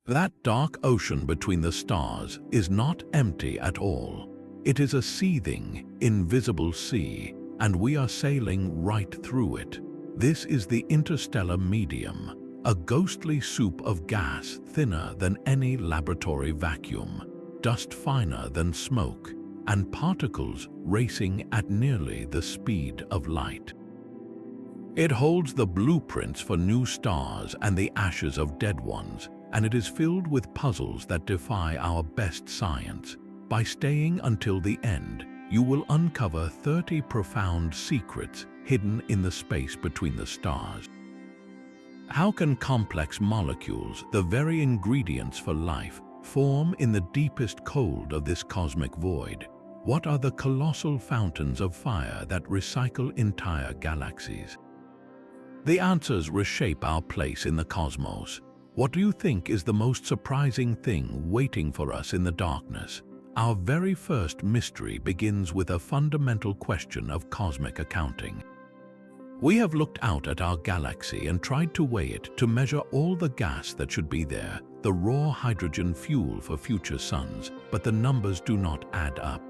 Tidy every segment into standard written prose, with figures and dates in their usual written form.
That dark ocean between the stars is not empty at all. It is a seething, invisible sea, and we are sailing right through it. This is the interstellar medium, a ghostly soup of gas thinner than any laboratory vacuum, dust finer than smoke, and particles racing at nearly the speed of light. It holds the blueprints for new stars and the ashes of dead ones, and it is filled with puzzles that defy our best science. By staying until the end, you will uncover 30 profound secrets hidden in the space between the stars. How can complex molecules, the very ingredients for life, form in the deepest cold of this cosmic void? What are the colossal fountains of fire that recycle entire galaxies? The answers reshape our place in the cosmos. What do you think is the most surprising thing waiting for us in the darkness? Our very first mystery begins with a fundamental question of cosmic accounting. We have looked out at our galaxy and tried to weigh it, to measure all the gas that should be there, the raw hydrogen fuel for future suns, but the numbers do not add up.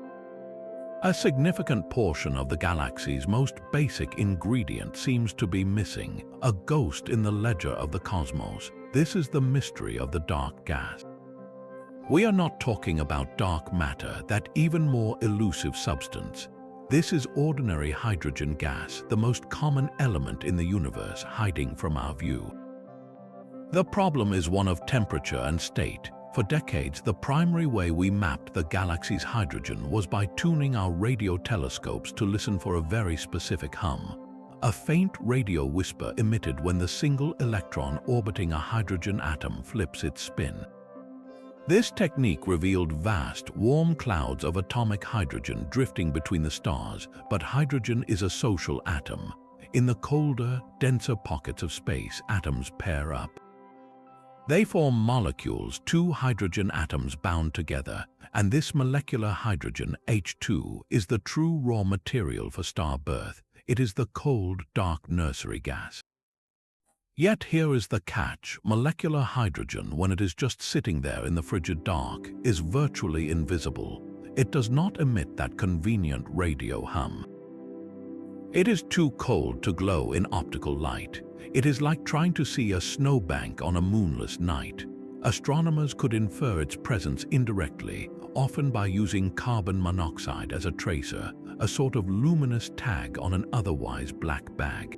A significant portion of the galaxy's most basic ingredient seems to be missing, a ghost in the ledger of the cosmos. This is the mystery of the dark gas. We are not talking about dark matter, that even more elusive substance. This is ordinary hydrogen gas, the most common element in the universe, hiding from our view. The problem is one of temperature and state. For decades, the primary way we mapped the galaxy's hydrogen was by tuning our radio telescopes to listen for a very specific hum, a faint radio whisper emitted when the single electron orbiting a hydrogen atom flips its spin. This technique revealed vast, warm clouds of atomic hydrogen drifting between the stars, but hydrogen is a social atom. In the colder, denser pockets of space, atoms pair up. They form molecules, two hydrogen atoms bound together, and this molecular hydrogen, H2, is the true raw material for star birth. It is the cold, dark nursery gas. Yet here is the catch: molecular hydrogen, when it is just sitting there in the frigid dark, is virtually invisible. It does not emit that convenient radio hum. It is too cold to glow in optical light. It is like trying to see a snowbank on a moonless night. Astronomers could infer its presence indirectly, often by using carbon monoxide as a tracer, a sort of luminous tag on an otherwise black bag.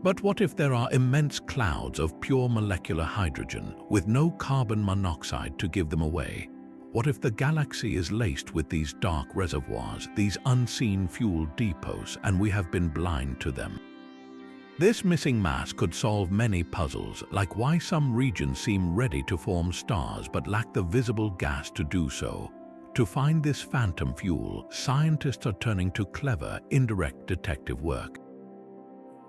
But what if there are immense clouds of pure molecular hydrogen with no carbon monoxide to give them away? What if the galaxy is laced with these dark reservoirs, these unseen fuel depots, and we have been blind to them? This missing mass could solve many puzzles, like why some regions seem ready to form stars but lack the visible gas to do so. To find this phantom fuel, scientists are turning to clever, indirect detective work.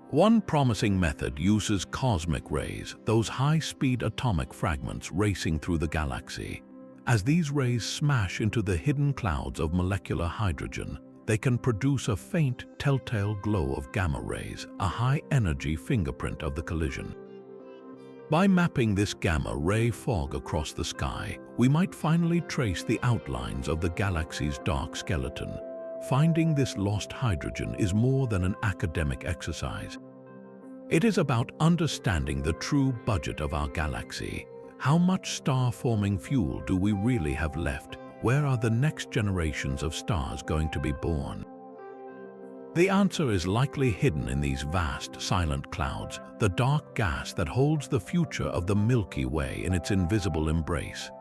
One promising method uses cosmic rays, those high-speed atomic fragments racing through the galaxy. As these rays smash into the hidden clouds of molecular hydrogen, they can produce a faint, telltale glow of gamma rays, a high-energy fingerprint of the collision. By mapping this gamma ray fog across the sky, we might finally trace the outlines of the galaxy's dark skeleton. Finding this lost hydrogen is more than an academic exercise. It is about understanding the true budget of our galaxy. How much star-forming fuel do we really have left? Where are the next generations of stars going to be born? The answer is likely hidden in these vast, silent clouds, the dark gas that holds the future of the Milky Way in its invisible embrace.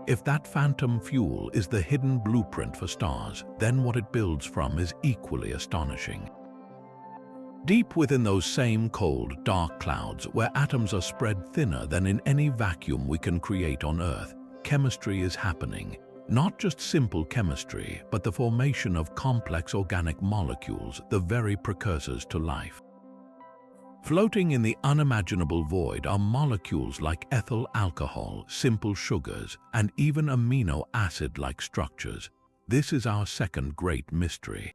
If that phantom fuel is the hidden blueprint for stars, then what it builds from is equally astonishing. Deep within those same cold, dark clouds, where atoms are spread thinner than in any vacuum we can create on Earth, chemistry is happening. Not just simple chemistry, but the formation of complex organic molecules, the very precursors to life. Floating in the unimaginable void are molecules like ethyl alcohol, simple sugars, and even amino acid-like structures. This is our second great mystery.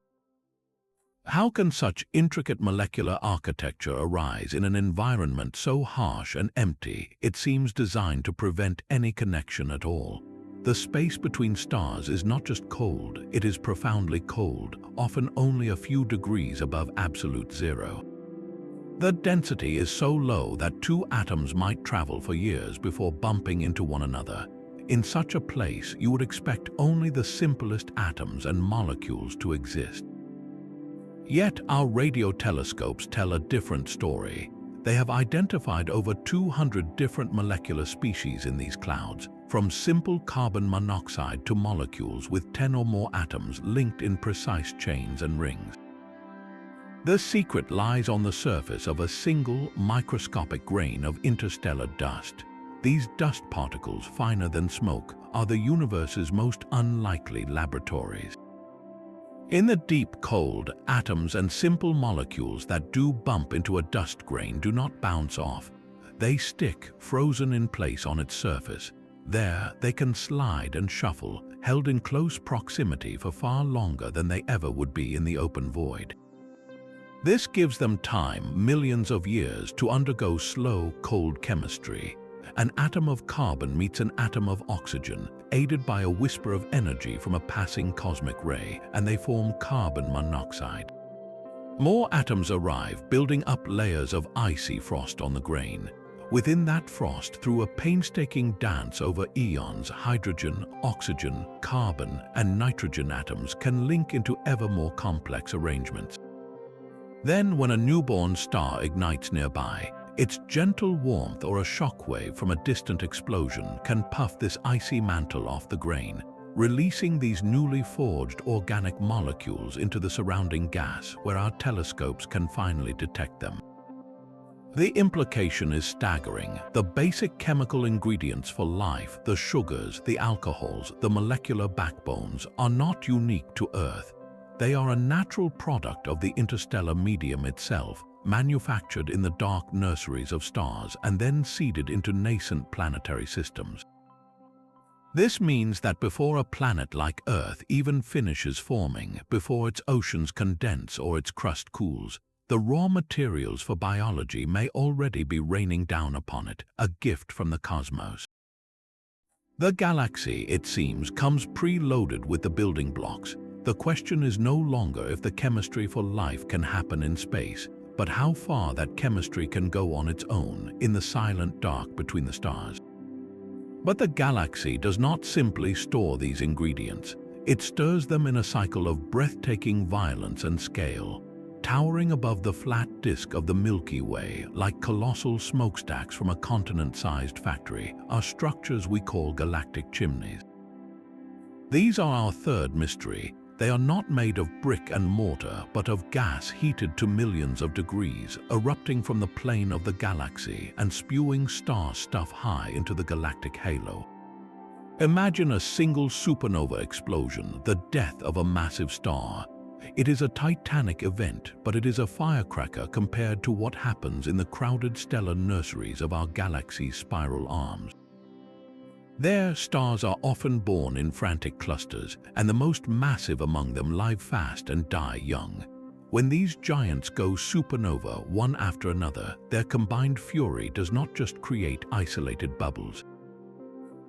How can such intricate molecular architecture arise in an environment so harsh and empty it seems designed to prevent any connection at all? The space between stars is not just cold, it is profoundly cold, often only a few degrees above absolute zero. The density is so low that two atoms might travel for years before bumping into one another. In such a place, you would expect only the simplest atoms and molecules to exist. Yet our radio telescopes tell a different story. They have identified over 200 different molecular species in these clouds, from simple carbon monoxide to molecules with 10 or more atoms linked in precise chains and rings. The secret lies on the surface of a single microscopic grain of interstellar dust. These dust particles, finer than smoke, are the universe's most unlikely laboratories. In the deep cold, atoms and simple molecules that do bump into a dust grain do not bounce off. They stick, frozen in place on its surface. There, they can slide and shuffle, held in close proximity for far longer than they ever would be in the open void. This gives them time, millions of years, to undergo slow, cold chemistry. An atom of carbon meets an atom of oxygen, aided by a whisper of energy from a passing cosmic ray, and they form carbon monoxide. More atoms arrive, building up layers of icy frost on the grain. Within that frost, through a painstaking dance over eons, hydrogen, oxygen, carbon, and nitrogen atoms can link into ever more complex arrangements. Then, when a newborn star ignites nearby, its gentle warmth or a shockwave from a distant explosion can puff this icy mantle off the grain, releasing these newly forged organic molecules into the surrounding gas where our telescopes can finally detect them. The implication is staggering. The basic chemical ingredients for life, the sugars, the alcohols, the molecular backbones, are not unique to Earth. They are a natural product of the interstellar medium itself, manufactured in the dark nurseries of stars and then seeded into nascent planetary systems. This means that before a planet like Earth even finishes forming, before its oceans condense or its crust cools, the raw materials for biology may already be raining down upon it, a gift from the cosmos. The galaxy, it seems, comes preloaded with the building blocks. The question is no longer if the chemistry for life can happen in space, but how far that chemistry can go on its own in the silent dark between the stars. But the galaxy does not simply store these ingredients. It stirs them in a cycle of breathtaking violence and scale. Towering above the flat disk of the Milky Way, like colossal smokestacks from a continent-sized factory, are structures we call galactic chimneys. These are our third mystery. They are not made of brick and mortar, but of gas heated to millions of degrees, erupting from the plane of the galaxy and spewing star stuff high into the galactic halo. Imagine a single supernova explosion, the death of a massive star. It is a titanic event, but it is a firecracker compared to what happens in the crowded stellar nurseries of our galaxy's spiral arms. There, stars are often born in frantic clusters, and the most massive among them live fast and die young. When these giants go supernova one after another, their combined fury does not just create isolated bubbles.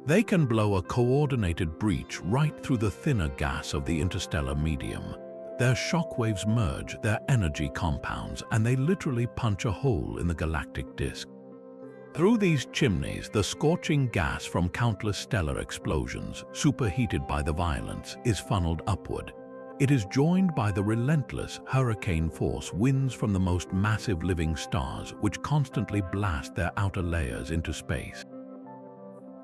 They can blow a coordinated breach right through the thinner gas of the interstellar medium. Their shockwaves merge, their energy compounds, and they literally punch a hole in the galactic disk. Through these chimneys, the scorching gas from countless stellar explosions, superheated by the violence, is funneled upward. It is joined by the relentless hurricane-force winds from the most massive living stars, which constantly blast their outer layers into space.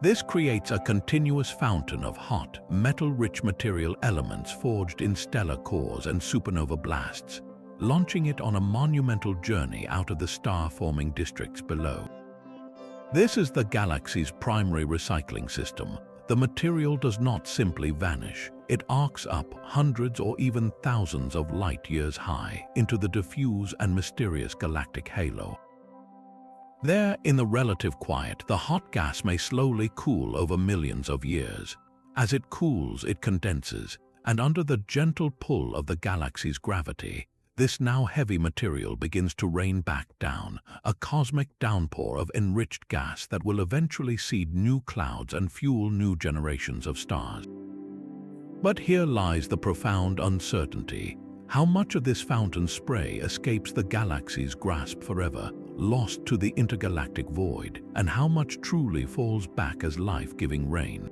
This creates a continuous fountain of hot, metal-rich material elements forged in stellar cores and supernova blasts, launching it on a monumental journey out of the star-forming districts below. This is the galaxy's primary recycling system. The material does not simply vanish. It arcs up hundreds or even thousands of light years high into the diffuse and mysterious galactic halo. There, in the relative quiet, the hot gas may slowly cool over millions of years. As it cools, it condenses, and under the gentle pull of the galaxy's gravity, this now heavy material begins to rain back down, a cosmic downpour of enriched gas that will eventually seed new clouds and fuel new generations of stars. But here lies the profound uncertainty. How much of this fountain spray escapes the galaxy's grasp forever, lost to the intergalactic void, and how much truly falls back as life-giving rain?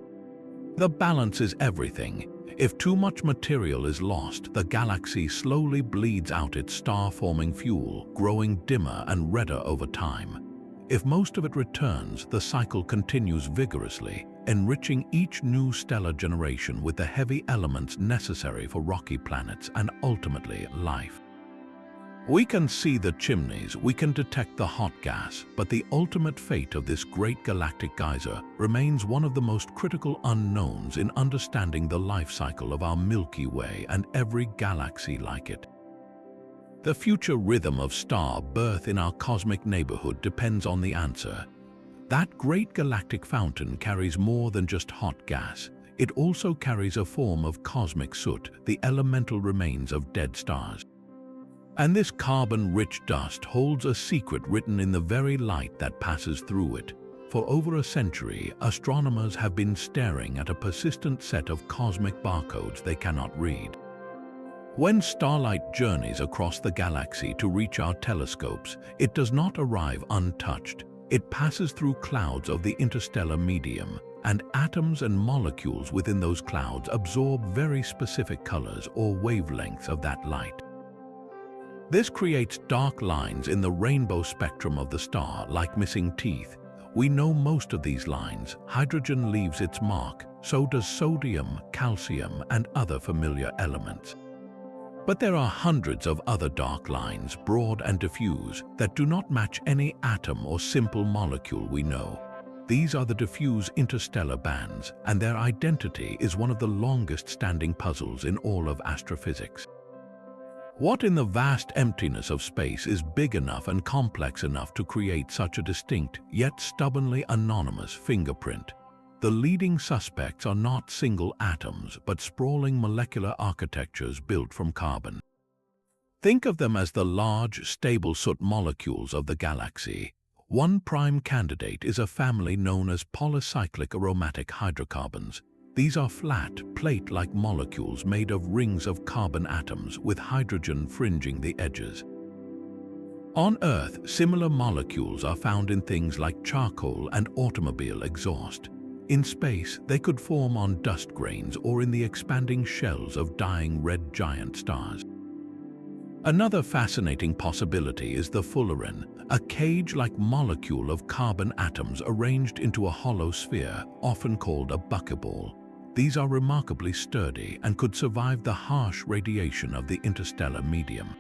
The balance is everything. If too much material is lost, the galaxy slowly bleeds out its star-forming fuel, growing dimmer and redder over time. If most of it returns, the cycle continues vigorously, enriching each new stellar generation with the heavy elements necessary for rocky planets and ultimately life. We can see the chimneys, we can detect the hot gas, but the ultimate fate of this great galactic geyser remains one of the most critical unknowns in understanding the life cycle of our Milky Way and every galaxy like it. The future rhythm of star birth in our cosmic neighborhood depends on the answer. That great galactic fountain carries more than just hot gas. It also carries a form of cosmic soot, the elemental remains of dead stars. And this carbon-rich dust holds a secret written in the very light that passes through it. For over a century, astronomers have been staring at a persistent set of cosmic barcodes they cannot read. When starlight journeys across the galaxy to reach our telescopes, it does not arrive untouched. It passes through clouds of the interstellar medium, and atoms and molecules within those clouds absorb very specific colors or wavelengths of that light. This creates dark lines in the rainbow spectrum of the star, like missing teeth. We know most of these lines. Hydrogen leaves its mark, so does sodium, calcium, and other familiar elements. But there are hundreds of other dark lines, broad and diffuse, that do not match any atom or simple molecule we know. These are the diffuse interstellar bands, and their identity is one of the longest-standing puzzles in all of astrophysics. What in the vast emptiness of space is big enough and complex enough to create such a distinct, yet stubbornly anonymous fingerprint? The leading suspects are not single atoms, but sprawling molecular architectures built from carbon. Think of them as the large, stable soot molecules of the galaxy. One prime candidate is a family known as polycyclic aromatic hydrocarbons. These are flat, plate-like molecules made of rings of carbon atoms with hydrogen fringing the edges. On Earth, similar molecules are found in things like charcoal and automobile exhaust. In space, they could form on dust grains or in the expanding shells of dying red giant stars. Another fascinating possibility is the fullerene, a cage-like molecule of carbon atoms arranged into a hollow sphere, often called a buckeball. These are remarkably sturdy and could survive the harsh radiation of the interstellar medium.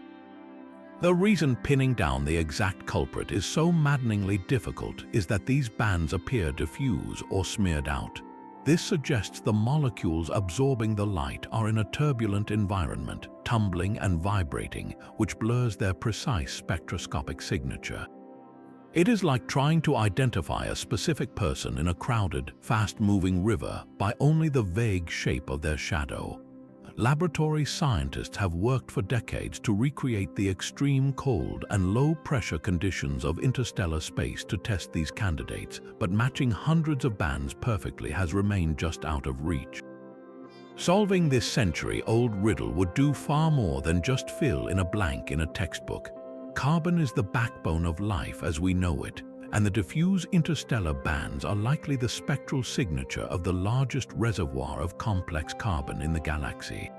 The reason pinning down the exact culprit is so maddeningly difficult is that these bands appear diffuse or smeared out. This suggests the molecules absorbing the light are in a turbulent environment, tumbling and vibrating, which blurs their precise spectroscopic signature. It is like trying to identify a specific person in a crowded, fast-moving river by only the vague shape of their shadow. Laboratory scientists have worked for decades to recreate the extreme cold and low-pressure conditions of interstellar space to test these candidates, but matching hundreds of bands perfectly has remained just out of reach. Solving this century-old riddle would do far more than just fill in a blank in a textbook. Carbon is the backbone of life as we know it, and the diffuse interstellar bands are likely the spectral signature of the largest reservoir of complex carbon in the galaxy.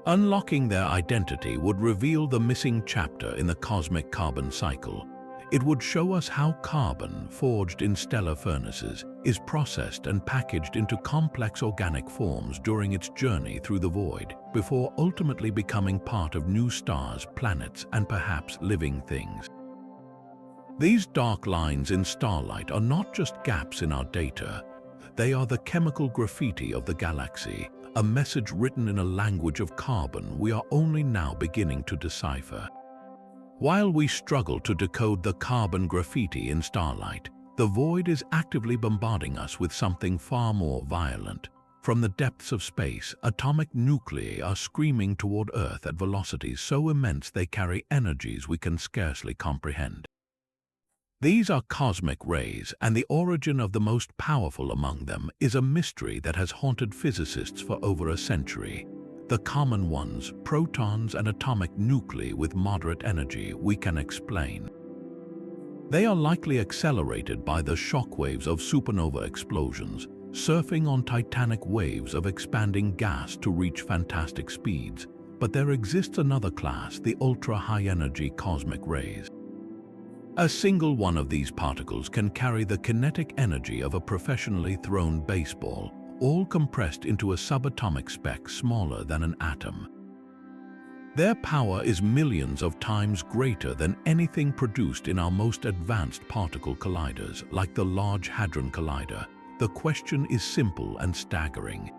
Unlocking their identity would reveal the missing chapter in the cosmic carbon cycle. It would show us how carbon, forged in stellar furnaces, is processed and packaged into complex organic forms during its journey through the void, before ultimately becoming part of new stars, planets, and perhaps living things. These dark lines in starlight are not just gaps in our data. They are the chemical graffiti of the galaxy, a message written in a language of carbon we are only now beginning to decipher. While we struggle to decode the carbon graffiti in starlight, the void is actively bombarding us with something far more violent. From the depths of space, atomic nuclei are screaming toward Earth at velocities so immense they carry energies we can scarcely comprehend. These are cosmic rays, and the origin of the most powerful among them is a mystery that has haunted physicists for over a century. The common ones, protons and atomic nuclei with moderate energy, we can explain. They are likely accelerated by the shockwaves of supernova explosions, surfing on titanic waves of expanding gas to reach fantastic speeds. But there exists another class, the ultra-high-energy cosmic rays. A single one of these particles can carry the kinetic energy of a professionally thrown baseball, all compressed into a subatomic speck smaller than an atom. Their power is millions of times greater than anything produced in our most advanced particle colliders, like the Large Hadron Collider. The question is simple and staggering.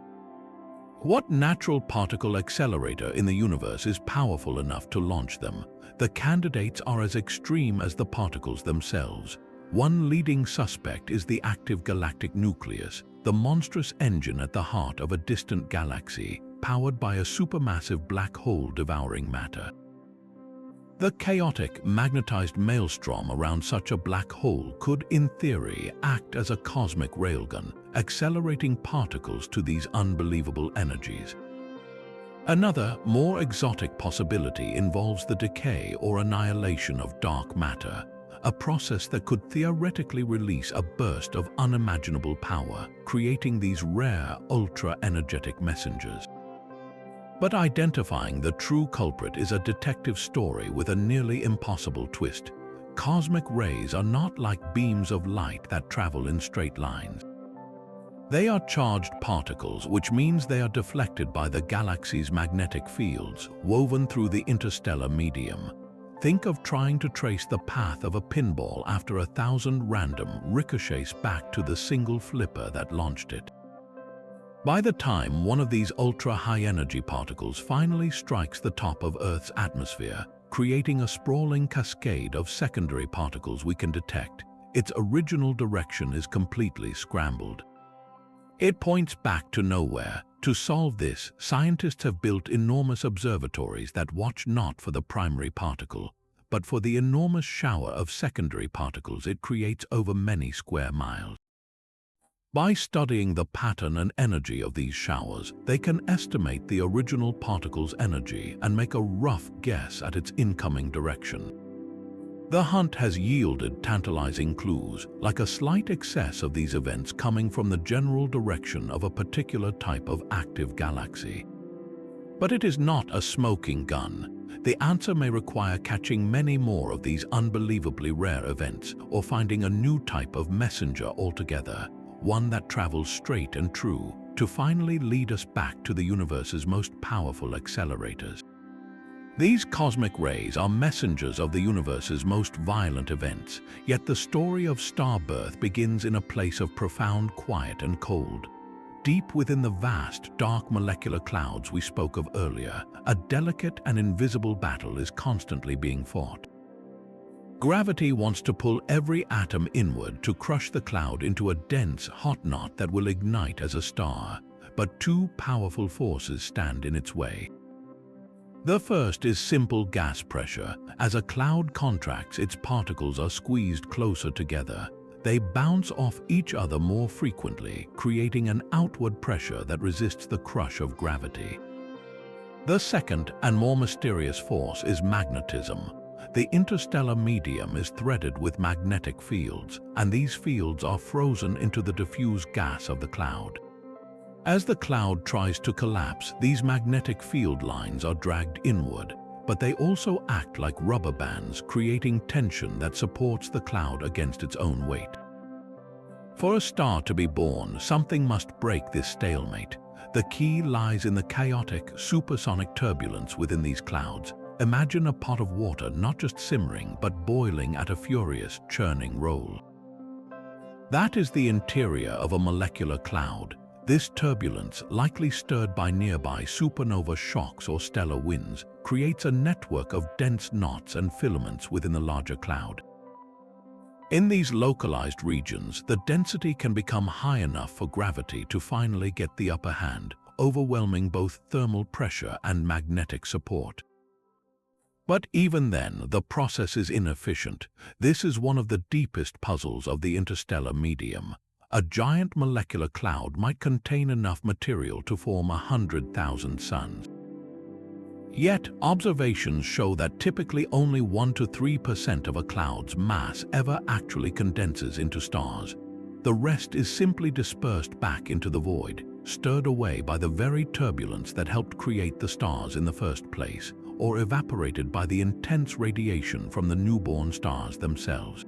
What natural particle accelerator in the universe is powerful enough to launch them? The candidates are as extreme as the particles themselves. One leading suspect is the active galactic nucleus, the monstrous engine at the heart of a distant galaxy, powered by a supermassive black hole devouring matter. The chaotic, magnetized maelstrom around such a black hole could, in theory, act as a cosmic railgun, accelerating particles to these unbelievable energies. Another, more exotic possibility involves the decay or annihilation of dark matter, a process that could theoretically release a burst of unimaginable power, creating these rare, ultra-energetic messengers. But identifying the true culprit is a detective story with a nearly impossible twist. Cosmic rays are not like beams of light that travel in straight lines. They are charged particles, which means they are deflected by the galaxy's magnetic fields, woven through the interstellar medium. Think of trying to trace the path of a pinball after 1,000 random ricochets back to the single flipper that launched it. By the time one of these ultra-high-energy particles finally strikes the top of Earth's atmosphere, creating a sprawling cascade of secondary particles we can detect, its original direction is completely scrambled. It points back to nowhere. To solve this, scientists have built enormous observatories that watch not for the primary particle, but for the enormous shower of secondary particles it creates over many square miles. By studying the pattern and energy of these showers, they can estimate the original particle's energy and make a rough guess at its incoming direction. The hunt has yielded tantalizing clues, like a slight excess of these events coming from the general direction of a particular type of active galaxy. But it is not a smoking gun. The answer may require catching many more of these unbelievably rare events, or finding a new type of messenger altogether, one that travels straight and true, to finally lead us back to the universe's most powerful accelerators. These cosmic rays are messengers of the universe's most violent events, yet the story of star birth begins in a place of profound quiet and cold. Deep within the vast, dark molecular clouds we spoke of earlier, a delicate and invisible battle is constantly being fought. Gravity wants to pull every atom inward to crush the cloud into a dense, hot knot that will ignite as a star, but two powerful forces stand in its way. The first is simple gas pressure. As a cloud contracts, its particles are squeezed closer together. They bounce off each other more frequently, creating an outward pressure that resists the crush of gravity. The second and more mysterious force is magnetism. The interstellar medium is threaded with magnetic fields, and these fields are frozen into the diffuse gas of the cloud. As the cloud tries to collapse, these magnetic field lines are dragged inward, but they also act like rubber bands, creating tension that supports the cloud against its own weight. For a star to be born, something must break this stalemate. The key lies in the chaotic, supersonic turbulence within these clouds. Imagine a pot of water not just simmering, but boiling at a furious, churning roll. That is the interior of a molecular cloud. This turbulence, likely stirred by nearby supernova shocks or stellar winds, creates a network of dense knots and filaments within the larger cloud. In these localized regions, the density can become high enough for gravity to finally get the upper hand, overwhelming both thermal pressure and magnetic support. But even then, the process is inefficient. This is one of the deepest puzzles of the interstellar medium. A giant molecular cloud might contain enough material to form 100,000 suns. Yet, observations show that typically only 1 to 3% of a cloud's mass ever actually condenses into stars. The rest is simply dispersed back into the void, stirred away by the very turbulence that helped create the stars in the first place, or evaporated by the intense radiation from the newborn stars themselves.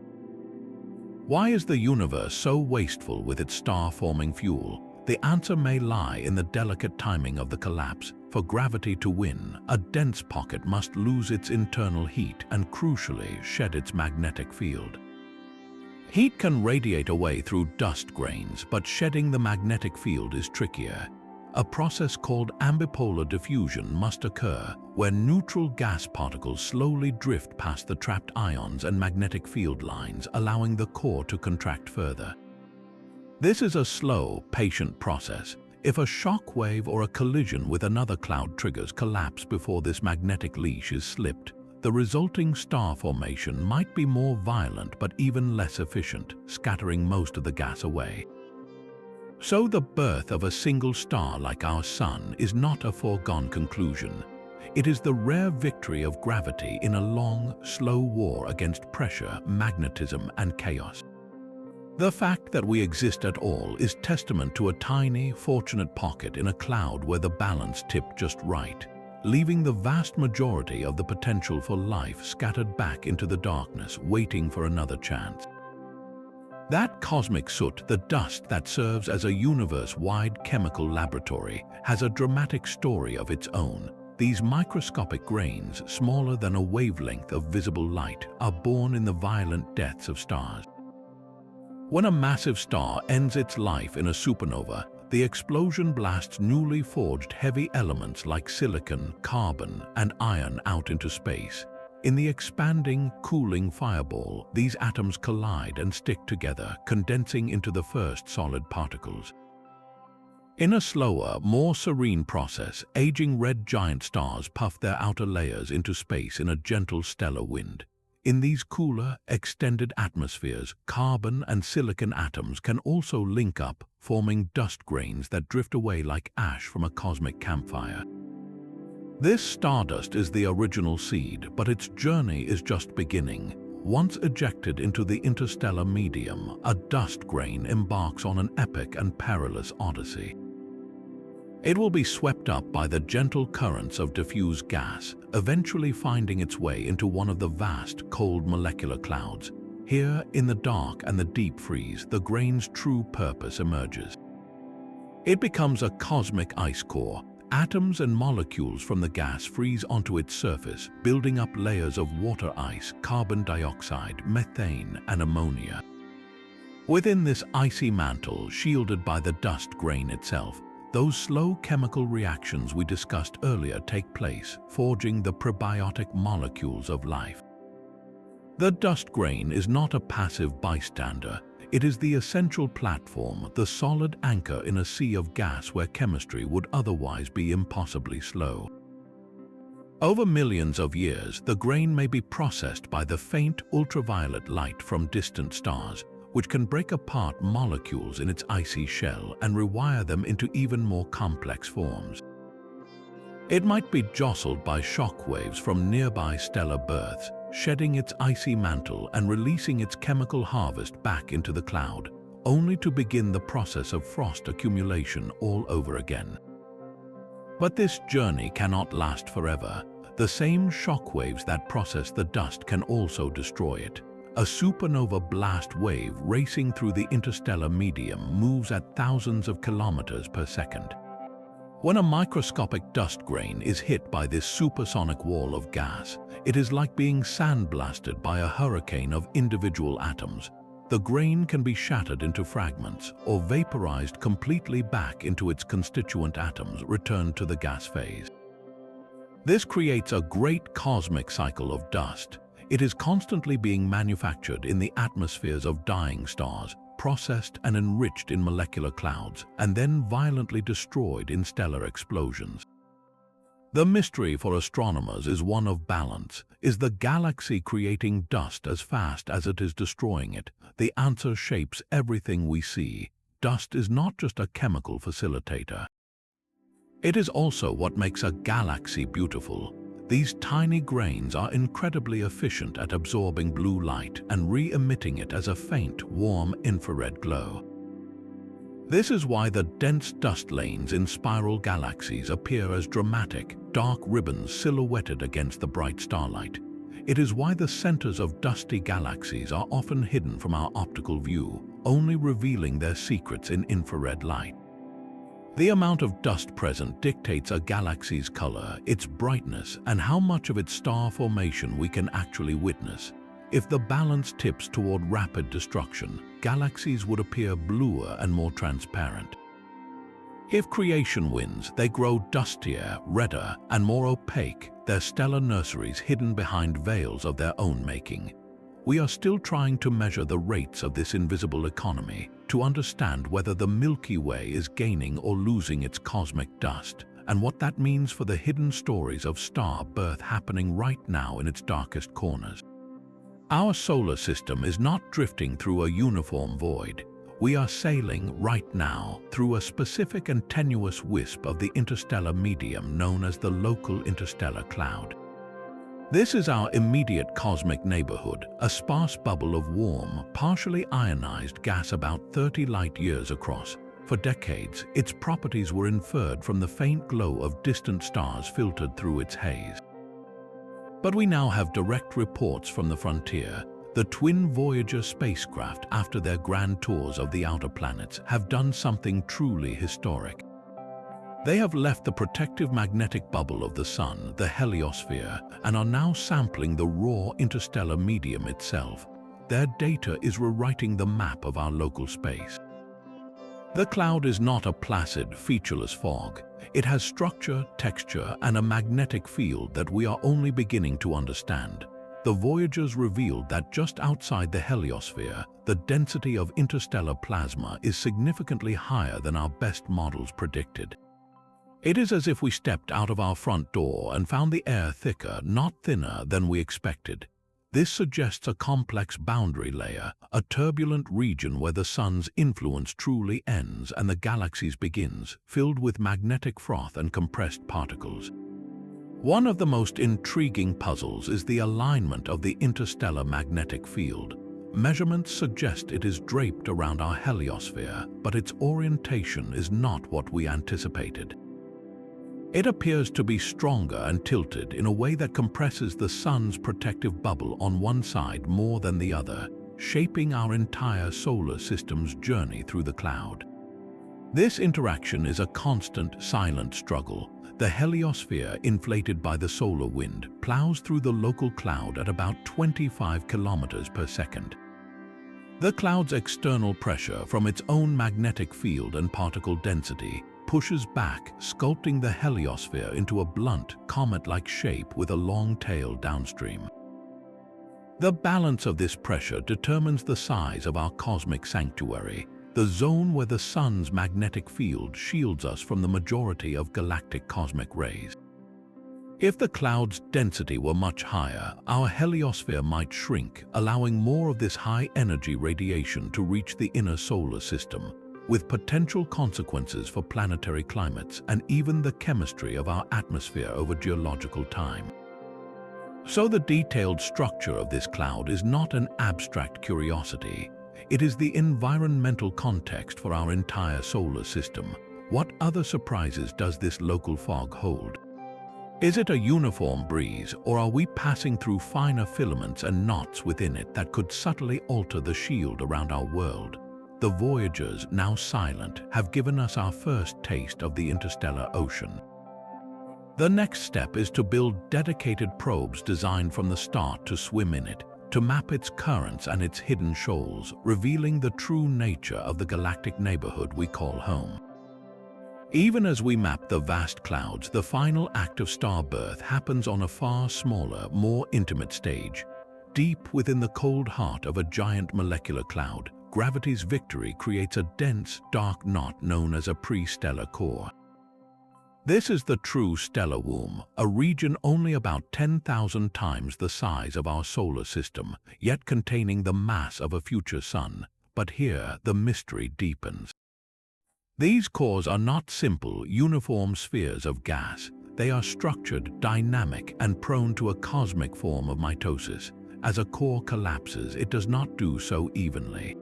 Why is the universe so wasteful with its star-forming fuel? The answer may lie in the delicate timing of the collapse. For gravity to win, a dense pocket must lose its internal heat and, crucially, shed its magnetic field. Heat can radiate away through dust grains, but shedding the magnetic field is trickier. A process called ambipolar diffusion must occur, where neutral gas particles slowly drift past the trapped ions and magnetic field lines, allowing the core to contract further. This is a slow, patient process. If a shock wave or a collision with another cloud triggers collapse before this magnetic leash is slipped, the resulting star formation might be more violent but even less efficient, scattering most of the gas away. So the birth of a single star like our Sun is not a foregone conclusion. It is the rare victory of gravity in a long, slow war against pressure, magnetism, and chaos. The fact that we exist at all is testament to a tiny, fortunate pocket in a cloud where the balance tipped just right, leaving the vast majority of the potential for life scattered back into the darkness, waiting for another chance. That cosmic soot, the dust that serves as a universe-wide chemical laboratory, has a dramatic story of its own. These microscopic grains, smaller than a wavelength of visible light, are born in the violent deaths of stars. When a massive star ends its life in a supernova, the explosion blasts newly forged heavy elements like silicon, carbon, and iron out into space. In the expanding, cooling fireball, these atoms collide and stick together, condensing into the first solid particles. In a slower, more serene process, aging red giant stars puff their outer layers into space in a gentle stellar wind. In these cooler, extended atmospheres, carbon and silicon atoms can also link up, forming dust grains that drift away like ash from a cosmic campfire. This stardust is the original seed, but its journey is just beginning. Once ejected into the interstellar medium, a dust grain embarks on an epic and perilous odyssey. It will be swept up by the gentle currents of diffuse gas, eventually finding its way into one of the vast, cold molecular clouds. Here, in the dark and the deep freeze, the grain's true purpose emerges. It becomes a cosmic ice core. Atoms and molecules from the gas freeze onto its surface, building up layers of water ice, carbon dioxide, methane, and ammonia. Within this icy mantle, shielded by the dust grain itself, those slow chemical reactions we discussed earlier take place, forging the prebiotic molecules of life. The dust grain is not a passive bystander. It is the essential platform, the solid anchor in a sea of gas where chemistry would otherwise be impossibly slow. Over millions of years, the grain may be processed by the faint ultraviolet light from distant stars, which can break apart molecules in its icy shell and rewire them into even more complex forms. It might be jostled by shock waves from nearby stellar births, shedding its icy mantle and releasing its chemical harvest back into the cloud, only to begin the process of frost accumulation all over again. But this journey cannot last forever. The same shock waves that process the dust can also destroy it. A supernova blast wave racing through the interstellar medium moves at thousands of kilometers per second. When a microscopic dust grain is hit by this supersonic wall of gas, it is like being sandblasted by a hurricane of individual atoms. The grain can be shattered into fragments or vaporized completely back into its constituent atoms, returned to the gas phase. This creates a great cosmic cycle of dust. It is constantly being manufactured in the atmospheres of dying stars, processed and enriched in molecular clouds, and then violently destroyed in stellar explosions. The mystery for astronomers is one of balance. Is the galaxy creating dust as fast as it is destroying it? The answer shapes everything we see. Dust is not just a chemical facilitator. It is also what makes a galaxy beautiful. These tiny grains are incredibly efficient at absorbing blue light and re-emitting it as a faint, warm infrared glow. This is why the dense dust lanes in spiral galaxies appear as dramatic, dark ribbons silhouetted against the bright starlight. It is why the centers of dusty galaxies are often hidden from our optical view, only revealing their secrets in infrared light. The amount of dust present dictates a galaxy's color, its brightness, and how much of its star formation we can actually witness. If the balance tips toward rapid destruction, galaxies would appear bluer and more transparent. If creation wins, they grow dustier, redder, and more opaque, their stellar nurseries hidden behind veils of their own making. We are still trying to measure the rates of this invisible economy, to understand whether the Milky Way is gaining or losing its cosmic dust, and what that means for the hidden stories of star birth happening right now in its darkest corners. Our solar system is not drifting through a uniform void. We are sailing right now through a specific and tenuous wisp of the interstellar medium known as the local interstellar cloud. This is our immediate cosmic neighborhood, a sparse bubble of warm, partially ionized gas about 30 light-years across. For decades, its properties were inferred from the faint glow of distant stars filtered through its haze. But we now have direct reports from the frontier. The twin Voyager spacecraft, after their grand tours of the outer planets, have done something truly historic. They have left the protective magnetic bubble of the Sun, the heliosphere, and are now sampling the raw interstellar medium itself. Their data is rewriting the map of our local space. The cloud is not a placid, featureless fog. It has structure, texture, and a magnetic field that we are only beginning to understand. The Voyagers revealed that just outside the heliosphere, the density of interstellar plasma is significantly higher than our best models predicted. It is as if we stepped out of our front door and found the air thicker, not thinner, than we expected. This suggests a complex boundary layer, a turbulent region where the Sun's influence truly ends and the galaxy's begins, filled with magnetic froth and compressed particles. One of the most intriguing puzzles is the alignment of the interstellar magnetic field. Measurements suggest it is draped around our heliosphere, but its orientation is not what we anticipated. It appears to be stronger and tilted in a way that compresses the Sun's protective bubble on one side more than the other, shaping our entire solar system's journey through the cloud. This interaction is a constant, silent struggle. The heliosphere, inflated by the solar wind, plows through the local cloud at about 25 kilometers per second. The cloud's external pressure from its own magnetic field and particle density pushes back, sculpting the heliosphere into a blunt, comet-like shape with a long tail downstream. The balance of this pressure determines the size of our cosmic sanctuary, the zone where the Sun's magnetic field shields us from the majority of galactic cosmic rays. If the cloud's density were much higher, our heliosphere might shrink, allowing more of this high-energy radiation to reach the inner solar system, with potential consequences for planetary climates and even the chemistry of our atmosphere over geological time. So the detailed structure of this cloud is not an abstract curiosity. It is the environmental context for our entire solar system. What other surprises does this local fog hold? Is it a uniform breeze, or are we passing through finer filaments and knots within it that could subtly alter the shield around our world? The Voyagers, now silent, have given us our first taste of the interstellar ocean. The next step is to build dedicated probes designed from the start to swim in it, to map its currents and its hidden shoals, revealing the true nature of the galactic neighborhood we call home. Even as we map the vast clouds, the final act of star birth happens on a far smaller, more intimate stage. Deep within the cold heart of a giant molecular cloud, gravity's victory creates a dense, dark knot known as a pre-stellar core. This is the true stellar womb, a region only about 10,000 times the size of our solar system, yet containing the mass of a future sun. But here the mystery deepens. These cores are not simple, uniform spheres of gas. They are structured, dynamic, and prone to a cosmic form of mitosis. As a core collapses, it does not do so evenly.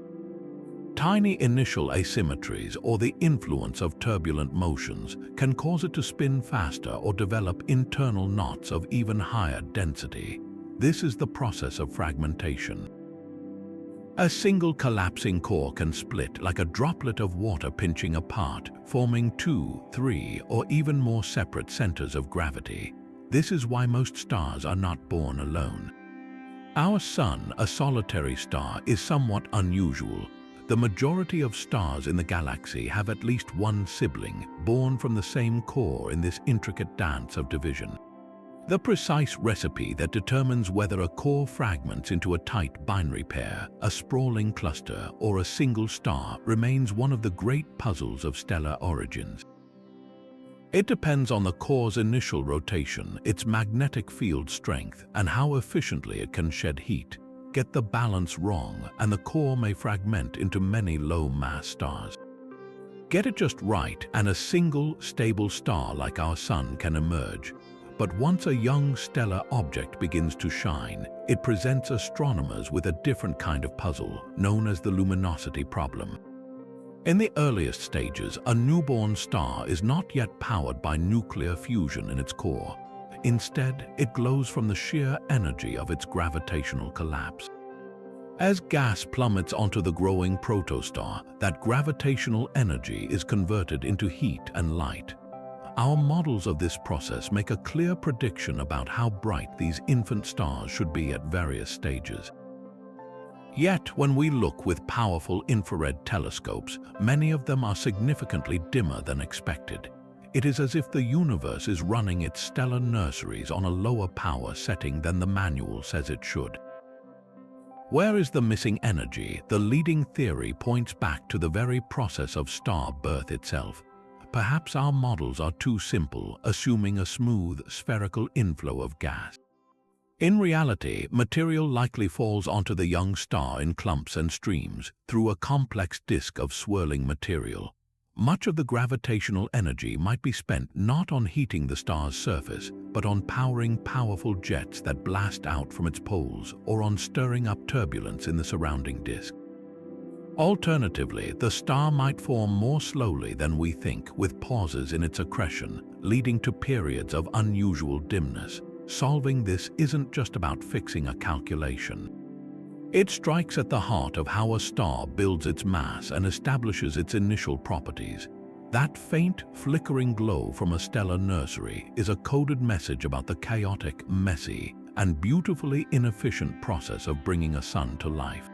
Tiny initial asymmetries or the influence of turbulent motions can cause it to spin faster or develop internal knots of even higher density. This is the process of fragmentation. A single collapsing core can split like a droplet of water pinching apart, forming 2, 3, or even more separate centers of gravity. This is why most stars are not born alone. Our Sun, a solitary star, is somewhat unusual. The majority of stars in the galaxy have at least one sibling, born from the same core in this intricate dance of division. The precise recipe that determines whether a core fragments into a tight binary pair, a sprawling cluster, or a single star remains one of the great puzzles of stellar origins. It depends on the core's initial rotation, its magnetic field strength, and how efficiently it can shed heat. Get the balance wrong, and the core may fragment into many low-mass stars. Get it just right, and a single, stable star like our Sun can emerge. But once a young stellar object begins to shine, it presents astronomers with a different kind of puzzle, known as the luminosity problem. In the earliest stages, a newborn star is not yet powered by nuclear fusion in its core. Instead, it glows from the sheer energy of its gravitational collapse. As gas plummets onto the growing protostar, that gravitational energy is converted into heat and light. Our models of this process make a clear prediction about how bright these infant stars should be at various stages. Yet, when we look with powerful infrared telescopes, many of them are significantly dimmer than expected. It is as if the universe is running its stellar nurseries on a lower power setting than the manual says it should. Where is the missing energy? The leading theory points back to the very process of star birth itself. Perhaps our models are too simple, assuming a smooth, spherical inflow of gas. In reality, material likely falls onto the young star in clumps and streams, through a complex disk of swirling material. Much of the gravitational energy might be spent not on heating the star's surface, but on powering powerful jets that blast out from its poles, or on stirring up turbulence in the surrounding disk. Alternatively, the star might form more slowly than we think, with pauses in its accretion, leading to periods of unusual dimness. Solving this isn't just about fixing a calculation. It strikes at the heart of how a star builds its mass and establishes its initial properties. That faint, flickering glow from a stellar nursery is a coded message about the chaotic, messy, and beautifully inefficient process of bringing a sun to life.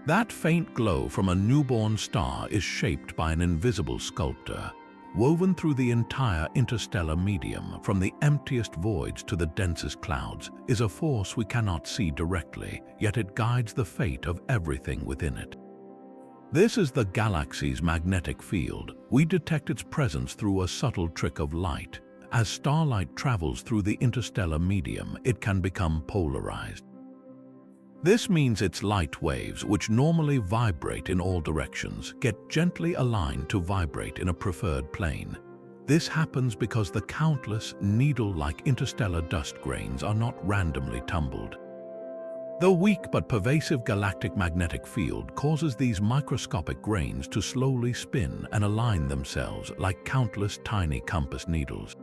That faint glow from a newborn star is shaped by an invisible sculptor. Woven through the entire interstellar medium, from the emptiest voids to the densest clouds, is a force we cannot see directly, yet it guides the fate of everything within it. This is the galaxy's magnetic field. We detect its presence through a subtle trick of light. As starlight travels through the interstellar medium, it can become polarized. This means its light waves, which normally vibrate in all directions, get gently aligned to vibrate in a preferred plane. This happens because the countless, needle-like interstellar dust grains are not randomly tumbled. The weak but pervasive galactic magnetic field causes these microscopic grains to slowly spin and align themselves like countless tiny compass needles.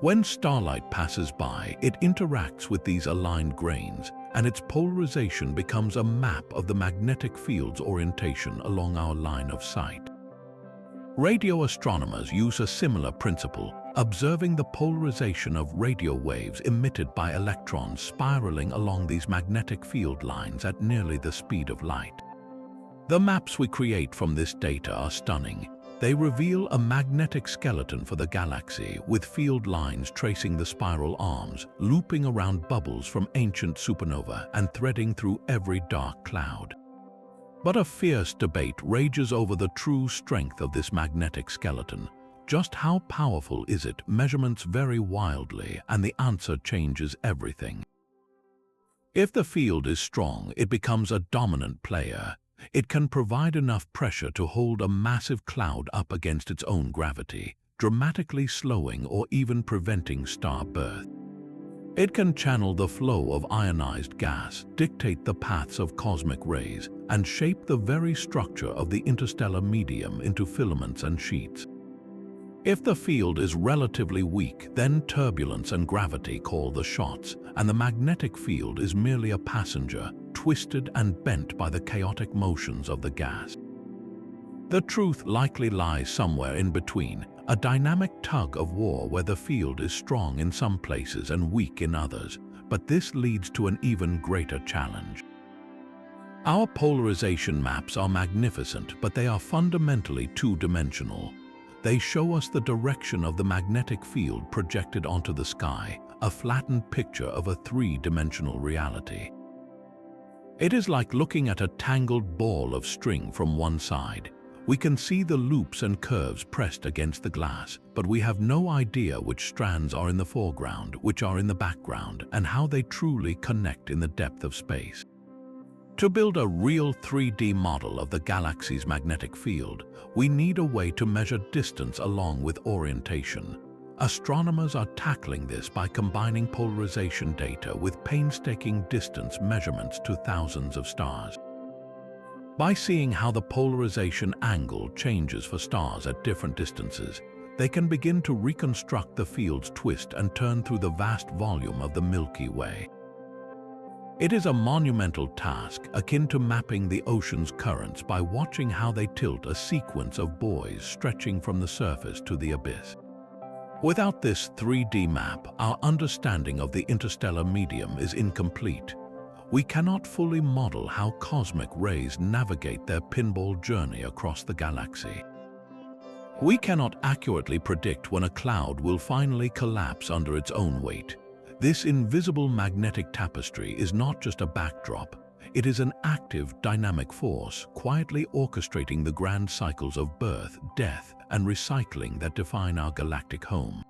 When starlight passes by, it interacts with these aligned grains, and its polarization becomes a map of the magnetic field's orientation along our line of sight. Radio astronomers use a similar principle, observing the polarization of radio waves emitted by electrons spiraling along these magnetic field lines at nearly the speed of light. The maps we create from this data are stunning. They reveal a magnetic skeleton for the galaxy, with field lines tracing the spiral arms, looping around bubbles from ancient supernova and threading through every dark cloud. But a fierce debate rages over the true strength of this magnetic skeleton. Just how powerful is it? Measurements vary wildly, and the answer changes everything. If the field is strong, it becomes a dominant player. It can provide enough pressure to hold a massive cloud up against its own gravity, dramatically slowing or even preventing star birth. It can channel the flow of ionized gas, dictate the paths of cosmic rays, and shape the very structure of the interstellar medium into filaments and sheets. If the field is relatively weak, then turbulence and gravity call the shots, and the magnetic field is merely a passenger, twisted and bent by the chaotic motions of the gas. The truth likely lies somewhere in between, a dynamic tug of war where the field is strong in some places and weak in others, but this leads to an even greater challenge. Our polarization maps are magnificent, but they are fundamentally two-dimensional. They show us the direction of the magnetic field projected onto the sky, a flattened picture of a three-dimensional reality. It is like looking at a tangled ball of string from one side. We can see the loops and curves pressed against the glass, but we have no idea which strands are in the foreground, which are in the background, and how they truly connect in the depth of space. To build a real 3D model of the galaxy's magnetic field, we need a way to measure distance along with orientation. Astronomers are tackling this by combining polarization data with painstaking distance measurements to thousands of stars. By seeing how the polarization angle changes for stars at different distances, they can begin to reconstruct the field's twist and turn through the vast volume of the Milky Way. It is a monumental task, akin to mapping the ocean's currents by watching how they tilt a sequence of buoys stretching from the surface to the abyss. Without this 3D map, our understanding of the interstellar medium is incomplete. We cannot fully model how cosmic rays navigate their pinball journey across the galaxy. We cannot accurately predict when a cloud will finally collapse under its own weight. This invisible magnetic tapestry is not just a backdrop. It is an active, dynamic force, quietly orchestrating the grand cycles of birth, death, and recycling that define our galactic home.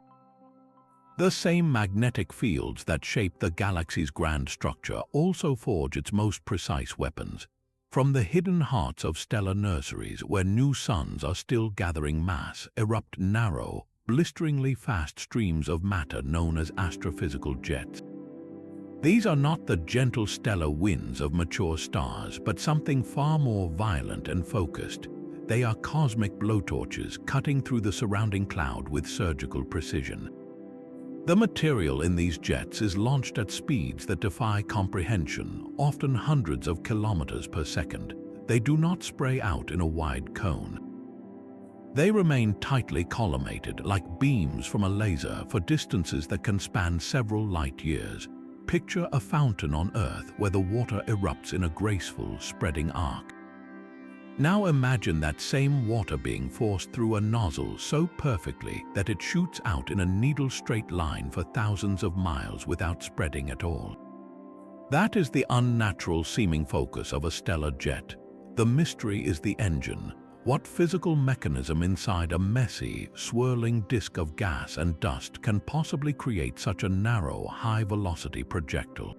The same magnetic fields that shape the galaxy's grand structure also forge its most precise weapons. From the hidden hearts of stellar nurseries where new suns are still gathering mass, erupt narrow, blisteringly fast streams of matter known as astrophysical jets. These are not the gentle stellar winds of mature stars, but something far more violent and focused. They are cosmic blowtorches cutting through the surrounding cloud with surgical precision. The material in these jets is launched at speeds that defy comprehension, often hundreds of kilometers per second. They do not spray out in a wide cone. They remain tightly collimated, like beams from a laser, for distances that can span several light years. Picture a fountain on Earth where the water erupts in a graceful, spreading arc. Now imagine that same water being forced through a nozzle so perfectly that it shoots out in a needle-straight line for thousands of miles without spreading at all. That is the unnatural seeming focus of a stellar jet. The mystery is the engine. What physical mechanism inside a messy, swirling disk of gas and dust can possibly create such a narrow, high-velocity projectile?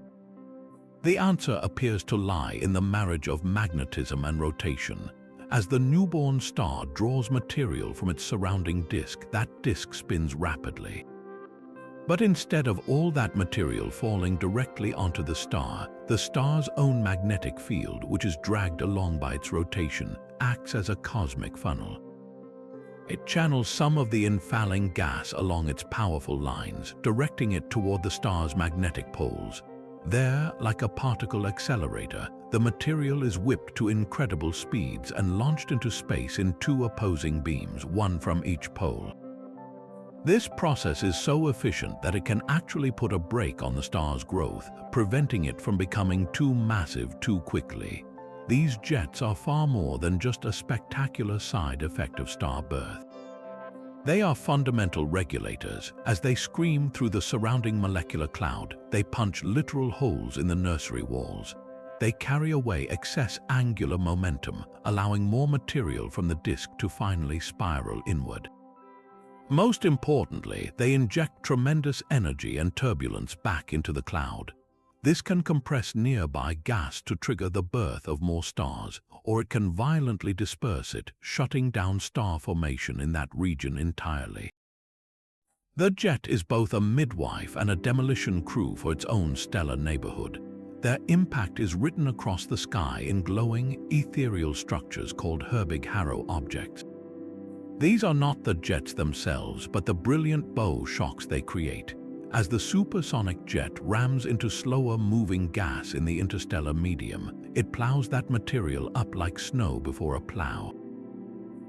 The answer appears to lie in the marriage of magnetism and rotation. As the newborn star draws material from its surrounding disk, that disk spins rapidly. But instead of all that material falling directly onto the star's own magnetic field, which is dragged along by its rotation, acts as a cosmic funnel. It channels some of the infalling gas along its powerful lines, directing it toward the star's magnetic poles. There, like a particle accelerator, the material is whipped to incredible speeds and launched into space in two opposing beams, one from each pole. This process is so efficient that it can actually put a brake on the star's growth, preventing it from becoming too massive too quickly. these jets are far more than just a spectacular side effect of star birth. They are fundamental regulators. As they scream through the surrounding molecular cloud, they punch literal holes in the nursery walls. They carry away excess angular momentum, allowing more material from the disk to finally spiral inward. Most importantly, they inject tremendous energy and turbulence back into the cloud. This can compress nearby gas to trigger the birth of more stars, or it can violently disperse it, shutting down star formation in that region entirely. The jet is both a midwife and a demolition crew for its own stellar neighborhood. Their impact is written across the sky in glowing, ethereal structures called Herbig-Haro objects. These are not the jets themselves, but the brilliant bow shocks they create. As the supersonic jet rams into slower-moving gas in the interstellar medium, it plows that material up like snow before a plow.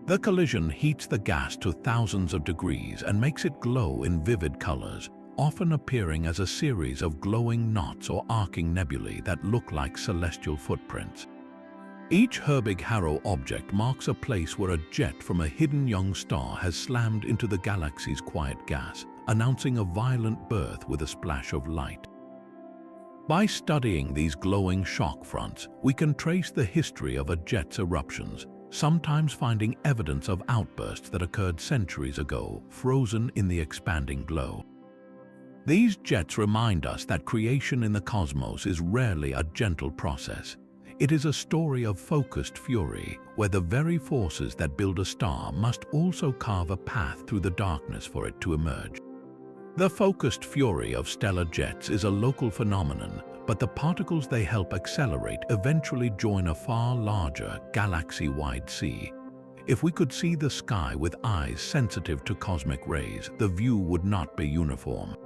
The collision heats the gas to thousands of degrees and makes it glow in vivid colors, often appearing as a series of glowing knots or arcing nebulae that look like celestial footprints. Each Herbig-Haro object marks a place where a jet from a hidden young star has slammed into the galaxy's quiet gas, announcing a violent birth with a splash of light. By studying these glowing shock fronts, we can trace the history of a jet's eruptions, sometimes finding evidence of outbursts that occurred centuries ago, frozen in the expanding glow. These jets remind us that creation in the cosmos is rarely a gentle process. It is a story of focused fury, where the very forces that build a star must also carve a path through the darkness for it to emerge. The focused fury of stellar jets is a local phenomenon, but the particles they help accelerate eventually join a far larger, galaxy-wide sea. If we could see the sky with eyes sensitive to cosmic rays, the view would not be uniform.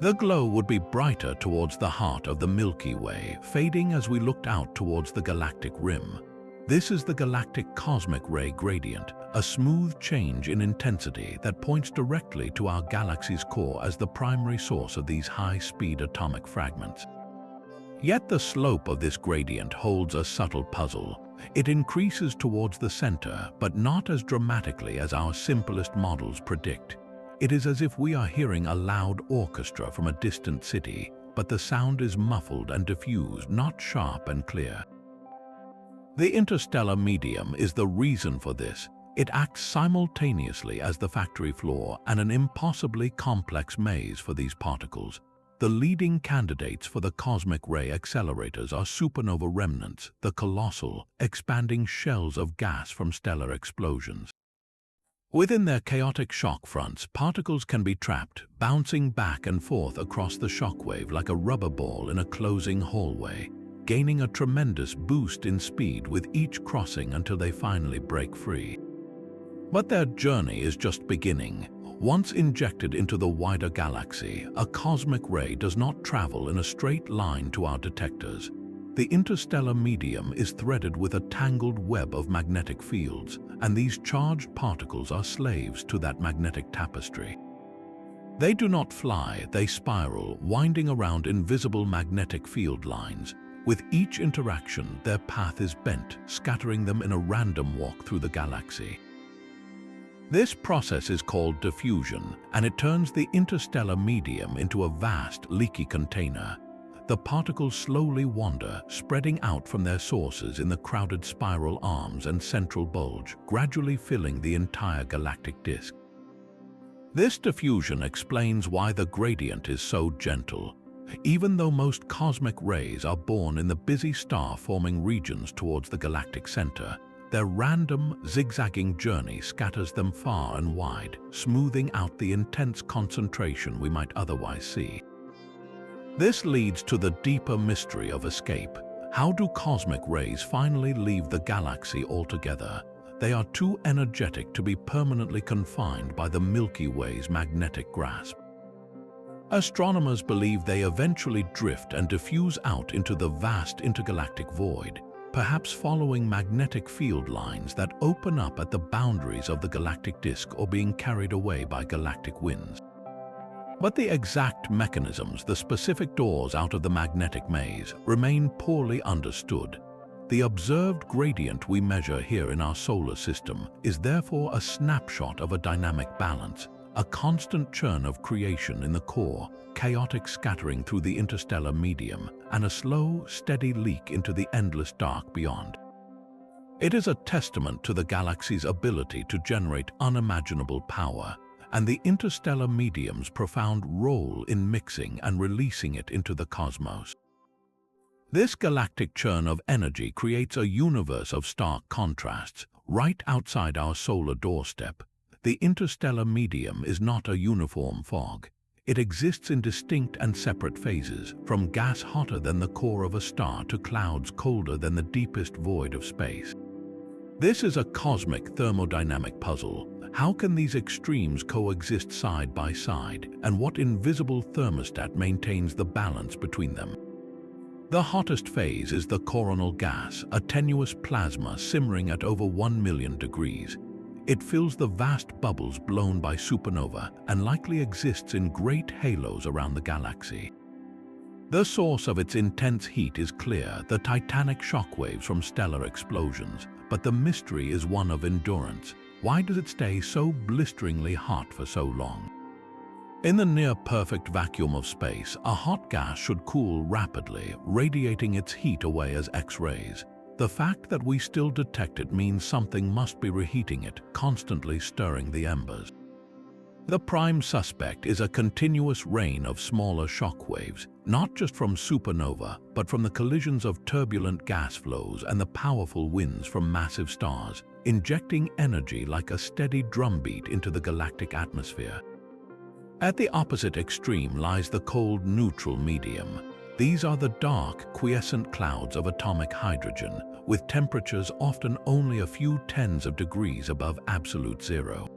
The glow would be brighter towards the heart of the Milky Way, fading as we looked out towards the galactic rim. This is the galactic cosmic ray gradient, a smooth change in intensity that points directly to our galaxy's core as the primary source of these high-speed atomic fragments. Yet the slope of this gradient holds a subtle puzzle. It increases towards the center, but not as dramatically as our simplest models predict. It is as if we are hearing a loud orchestra from a distant city, but the sound is muffled and diffuse, not sharp and clear. The interstellar medium is the reason for this. It acts simultaneously as the factory floor and an impossibly complex maze for these particles. The leading candidates for the cosmic ray accelerators are supernova remnants, the colossal, expanding shells of gas from stellar explosions. Within their chaotic shock fronts, particles can be trapped, bouncing back and forth across the shockwave like a rubber ball in a closing hallway, gaining a tremendous boost in speed with each crossing until they finally break free. But their journey is just beginning. Once injected into the wider galaxy, a cosmic ray does not travel in a straight line to our detectors. The interstellar medium is threaded with a tangled web of magnetic fields, and these charged particles are slaves to that magnetic tapestry. They do not fly, they spiral, winding around invisible magnetic field lines. With each interaction, their path is bent, scattering them in a random walk through the galaxy. This process is called diffusion, and it turns the interstellar medium into a vast, leaky container. The particles slowly wander, spreading out from their sources in the crowded spiral arms and central bulge, gradually filling the entire galactic disk. This diffusion explains why the gradient is so gentle. Even though most cosmic rays are born in the busy star-forming regions towards the galactic center, their random, zigzagging journey scatters them far and wide, smoothing out the intense concentration we might otherwise see. This leads to the deeper mystery of escape. How do cosmic rays finally leave the galaxy altogether? They are too energetic to be permanently confined by the Milky Way's magnetic grasp. Astronomers believe they eventually drift and diffuse out into the vast intergalactic void, perhaps following magnetic field lines that open up at the boundaries of the galactic disk or being carried away by galactic winds. But the exact mechanisms, the specific doors out of the magnetic maze, remain poorly understood. The observed gradient we measure here in our solar system is therefore a snapshot of a dynamic balance, a constant churn of creation in the core, chaotic scattering through the interstellar medium, and a slow, steady leak into the endless dark beyond. It is a testament to the galaxy's ability to generate unimaginable power, and the interstellar medium's profound role in mixing and releasing it into the cosmos. This galactic churn of energy creates a universe of stark contrasts right outside our solar doorstep. The interstellar medium is not a uniform fog. It exists in distinct and separate phases, from gas hotter than the core of a star to clouds colder than the deepest void of space. This is a cosmic thermodynamic puzzle. How can these extremes coexist side by side, and what invisible thermostat maintains the balance between them? The hottest phase is the coronal gas, a tenuous plasma simmering at over 1 million degrees. It fills the vast bubbles blown by supernova and likely exists in great halos around the galaxy. The source of its intense heat is clear, the titanic shockwaves from stellar explosions, but the mystery is one of endurance. Why does it stay so blisteringly hot for so long? In the near-perfect vacuum of space, a hot gas should cool rapidly, radiating its heat away as X-rays. The fact that we still detect it means something must be reheating it, constantly stirring the embers. The prime suspect is a continuous rain of smaller shock waves, not just from supernova, but from the collisions of turbulent gas flows and the powerful winds from massive stars, injecting energy like a steady drumbeat into the galactic atmosphere. At the opposite extreme lies the cold neutral medium. These are the dark, quiescent clouds of atomic hydrogen, with temperatures often only a few tens of degrees above absolute zero.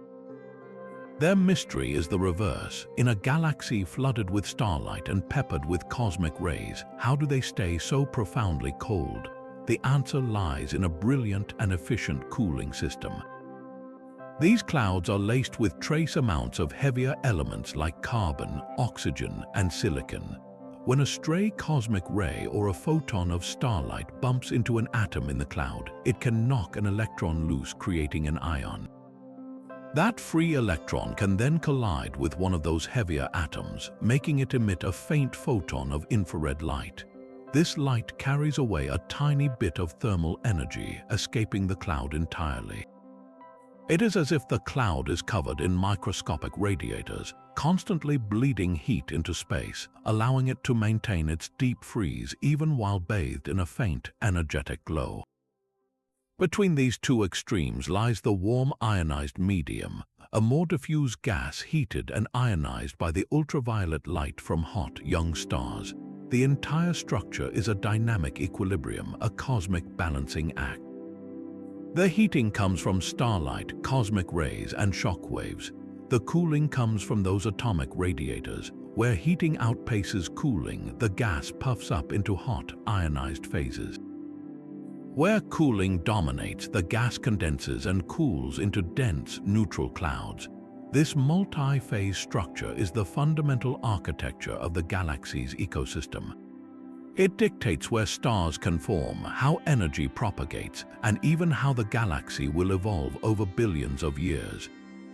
Their mystery is the reverse. In a galaxy flooded with starlight and peppered with cosmic rays, how do they stay so profoundly cold? The answer lies in a brilliant and efficient cooling system. These clouds are laced with trace amounts of heavier elements like carbon, oxygen, and silicon. When a stray cosmic ray or a photon of starlight bumps into an atom in the cloud, it can knock an electron loose, creating an ion. That free electron can then collide with one of those heavier atoms, making it emit a faint photon of infrared light. This light carries away a tiny bit of thermal energy, escaping the cloud entirely. It is as if the cloud is covered in microscopic radiators, constantly bleeding heat into space, allowing it to maintain its deep freeze even while bathed in a faint, energetic glow. Between these two extremes lies the warm ionized medium, a more diffuse gas heated and ionized by the ultraviolet light from hot, young stars. The entire structure is a dynamic equilibrium, a cosmic balancing act. The heating comes from starlight, cosmic rays, and shock waves. The cooling comes from those atomic radiators. Where heating outpaces cooling, the gas puffs up into hot, ionized phases. Where cooling dominates, the gas condenses and cools into dense, neutral clouds. This multi-phase structure is the fundamental architecture of the galaxy's ecosystem. It dictates where stars can form, how energy propagates, and even how the galaxy will evolve over billions of years.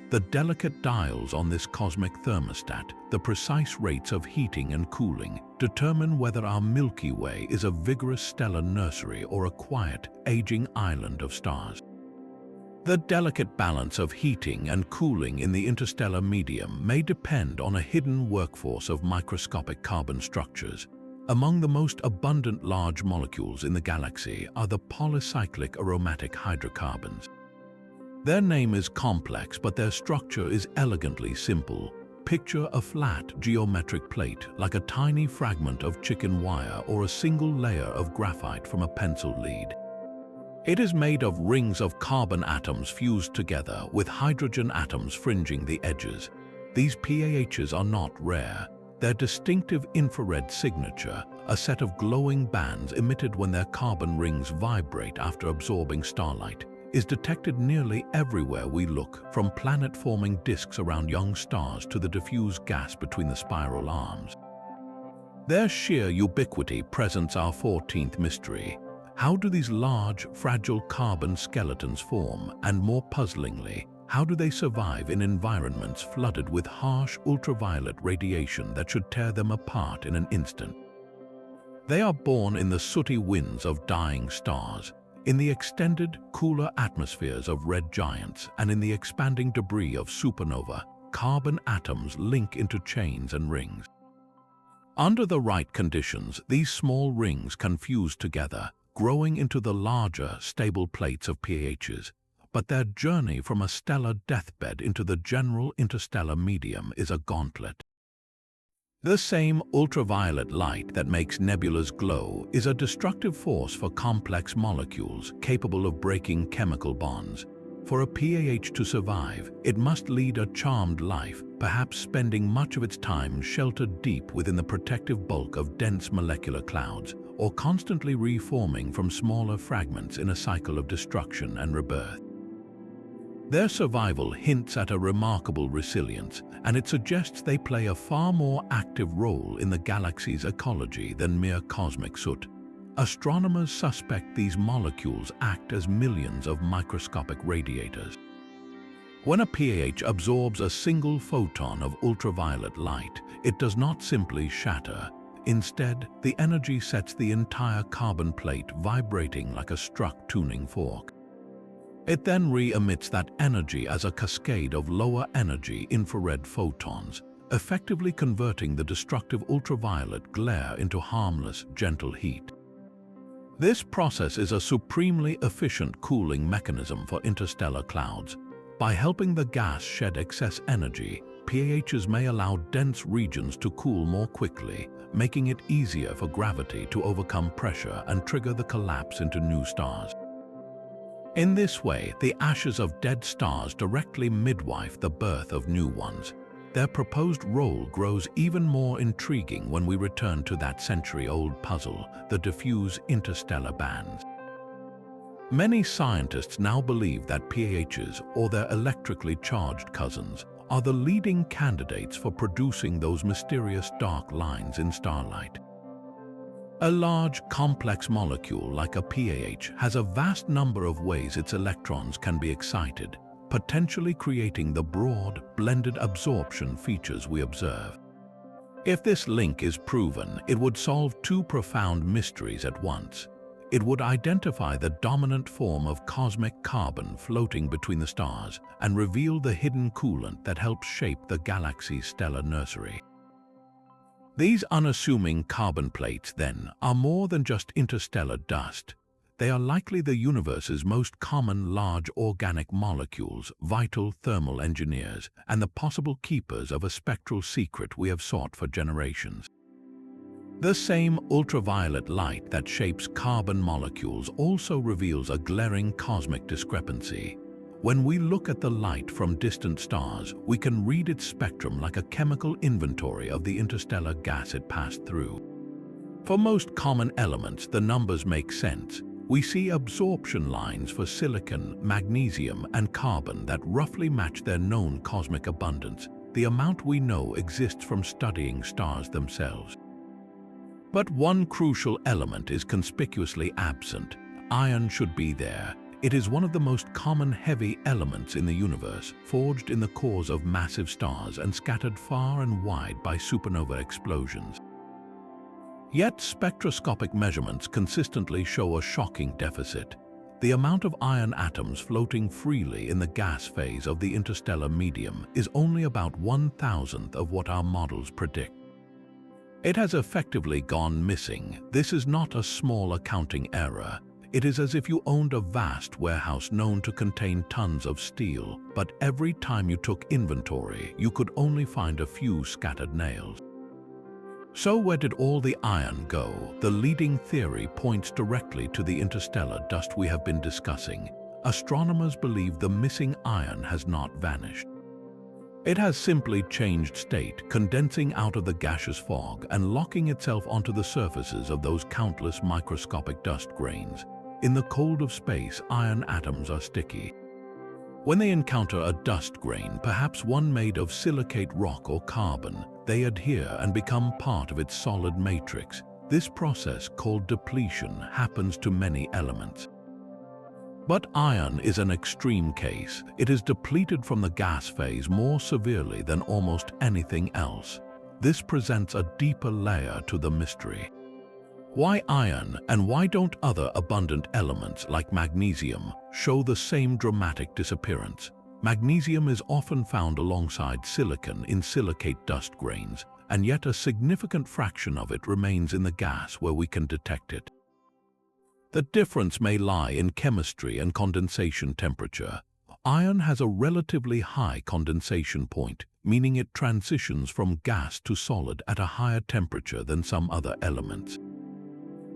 The delicate dials on this cosmic thermostat, the precise rates of heating and cooling, determine whether our Milky Way is a vigorous stellar nursery or a quiet, aging island of stars. The delicate balance of heating and cooling in the interstellar medium may depend on a hidden workforce of microscopic carbon structures. Among the most abundant large molecules in the galaxy are the polycyclic aromatic hydrocarbons. Their name is complex, but their structure is elegantly simple. Picture a flat geometric plate like a tiny fragment of chicken wire or a single layer of graphite from a pencil lead. It is made of rings of carbon atoms fused together with hydrogen atoms fringing the edges. These PAHs are not rare. Their distinctive infrared signature, a set of glowing bands emitted when their carbon rings vibrate after absorbing starlight, is detected nearly everywhere we look, from planet-forming disks around young stars to the diffuse gas between the spiral arms. Their sheer ubiquity presents our 14th mystery. How do these large, fragile carbon skeletons form? And more puzzlingly, how do they survive in environments flooded with harsh ultraviolet radiation that should tear them apart in an instant? They are born in the sooty winds of dying stars, in the extended, cooler atmospheres of red giants, and in the expanding debris of supernova. Carbon atoms link into chains and rings. Under the right conditions, these small rings can fuse together, growing into the larger, stable plates of PAHs. But their journey from a stellar deathbed into the general interstellar medium is a gauntlet. The same ultraviolet light that makes nebulas glow is a destructive force for complex molecules capable of breaking chemical bonds. For a PAH to survive, it must lead a charmed life, perhaps spending much of its time sheltered deep within the protective bulk of dense molecular clouds, or constantly reforming from smaller fragments in a cycle of destruction and rebirth. Their survival hints at a remarkable resilience, and it suggests they play a far more active role in the galaxy's ecology than mere cosmic soot. Astronomers suspect these molecules act as millions of microscopic radiators. When a PAH absorbs a single photon of ultraviolet light, it does not simply shatter. Instead, the energy sets the entire carbon plate vibrating like a struck tuning fork. It then re-emits that energy as a cascade of lower-energy infrared photons, effectively converting the destructive ultraviolet glare into harmless, gentle heat. This process is a supremely efficient cooling mechanism for interstellar clouds. By helping the gas shed excess energy, PAHs may allow dense regions to cool more quickly, making it easier for gravity to overcome pressure and trigger the collapse into new stars. In this way, the ashes of dead stars directly midwife the birth of new ones. Their proposed role grows even more intriguing when we return to that century-old puzzle, the diffuse interstellar bands. Many scientists now believe that PAHs, or their electrically charged cousins, are the leading candidates for producing those mysterious dark lines in starlight. A large, complex molecule like a PAH has a vast number of ways its electrons can be excited, potentially creating the broad, blended absorption features we observe. If this link is proven, it would solve two profound mysteries at once. It would identify the dominant form of cosmic carbon floating between the stars and reveal the hidden coolant that helps shape the galaxy's stellar nursery. These unassuming carbon plates, then, are more than just interstellar dust. They are likely the universe's most common large organic molecules, vital thermal engineers, and the possible keepers of a spectral secret we have sought for generations. The same ultraviolet light that shapes carbon molecules also reveals a glaring cosmic discrepancy. When we look at the light from distant stars, we can read its spectrum like a chemical inventory of the interstellar gas it passed through. For most common elements, the numbers make sense. We see absorption lines for silicon, magnesium, and carbon that roughly match their known cosmic abundance, the amount we know exists from studying stars themselves. But one crucial element is conspicuously absent. Iron should be there. It is one of the most common heavy elements in the universe, forged in the cores of massive stars and scattered far and wide by supernova explosions. Yet spectroscopic measurements consistently show a shocking deficit. The amount of iron atoms floating freely in the gas phase of the interstellar medium is only about 1,000th of what our models predict. It has effectively gone missing. This is not a small accounting error. It is as if you owned a vast warehouse known to contain tons of steel, but every time you took inventory, you could only find a few scattered nails. So where did all the iron go? The leading theory points directly to the interstellar dust we have been discussing. Astronomers believe the missing iron has not vanished. It has simply changed state, condensing out of the gaseous fog and locking itself onto the surfaces of those countless microscopic dust grains. In the cold of space, iron atoms are sticky. When they encounter a dust grain, perhaps one made of silicate rock or carbon, they adhere and become part of its solid matrix. This process, called depletion, happens to many elements. But iron is an extreme case. It is depleted from the gas phase more severely than almost anything else. This presents a deeper layer to the mystery. Why iron, and why don't other abundant elements like magnesium show the same dramatic disappearance? Magnesium is often found alongside silicon in silicate dust grains, and yet a significant fraction of it remains in the gas where we can detect it. The difference may lie in chemistry and condensation temperature. Iron has a relatively high condensation point, meaning it transitions from gas to solid at a higher temperature than some other elements.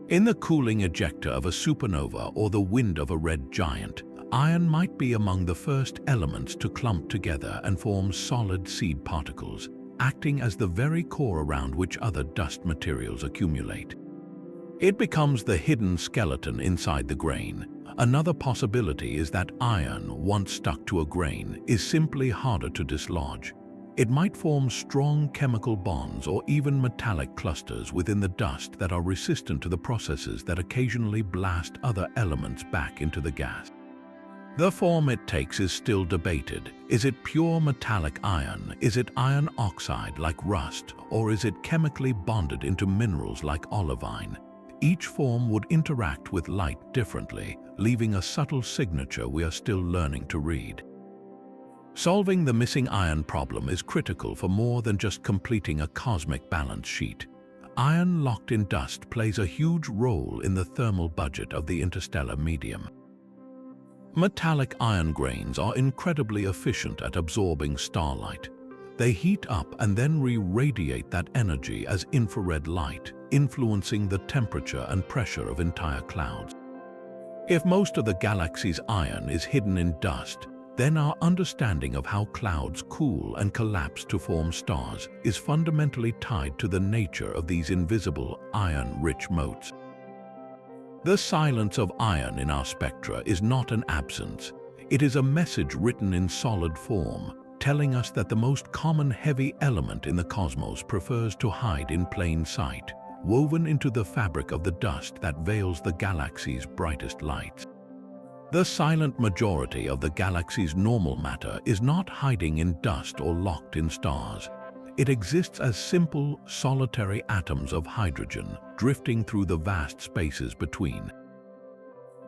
In the cooling ejecta of a supernova or the wind of a red giant, iron might be among the first elements to clump together and form solid seed particles, acting as the very core around which other dust materials accumulate. It becomes the hidden skeleton inside the grain. Another possibility is that iron, once stuck to a grain, is simply harder to dislodge. It might form strong chemical bonds or even metallic clusters within the dust that are resistant to the processes that occasionally blast other elements back into the gas. The form it takes is still debated. Is it pure metallic iron? Is it iron oxide like rust? Or is it chemically bonded into minerals like olivine? Each form would interact with light differently, leaving a subtle signature we are still learning to read. Solving the missing iron problem is critical for more than just completing a cosmic balance sheet. Iron locked in dust plays a huge role in the thermal budget of the interstellar medium. Metallic iron grains are incredibly efficient at absorbing starlight. They heat up and then re-radiate that energy as infrared light, influencing the temperature and pressure of entire clouds. If most of the galaxy's iron is hidden in dust, then our understanding of how clouds cool and collapse to form stars is fundamentally tied to the nature of these invisible, iron-rich motes. The silence of iron in our spectra is not an absence. It is a message written in solid form, telling us that the most common heavy element in the cosmos prefers to hide in plain sight, woven into the fabric of the dust that veils the galaxy's brightest lights. The silent majority of the galaxy's normal matter is not hiding in dust or locked in stars. It exists as simple, solitary atoms of hydrogen drifting through the vast spaces between.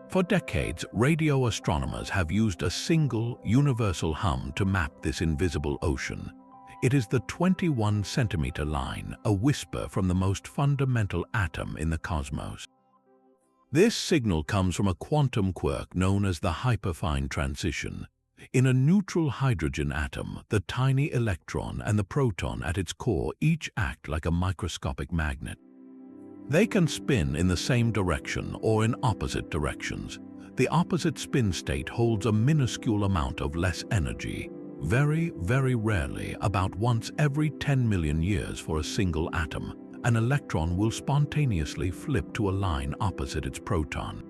For decades, radio astronomers have used a single, universal hum to map this invisible ocean. It is the 21-centimeter line, a whisper from the most fundamental atom in the cosmos. This signal comes from a quantum quirk known as the hyperfine transition. In a neutral hydrogen atom, the tiny electron and the proton at its core each act like a microscopic magnet. They can spin in the same direction or in opposite directions. The opposite spin state holds a minuscule amount of less energy, very, very rarely, about once every 10 million years for a single atom. An electron will spontaneously flip to a line opposite its proton.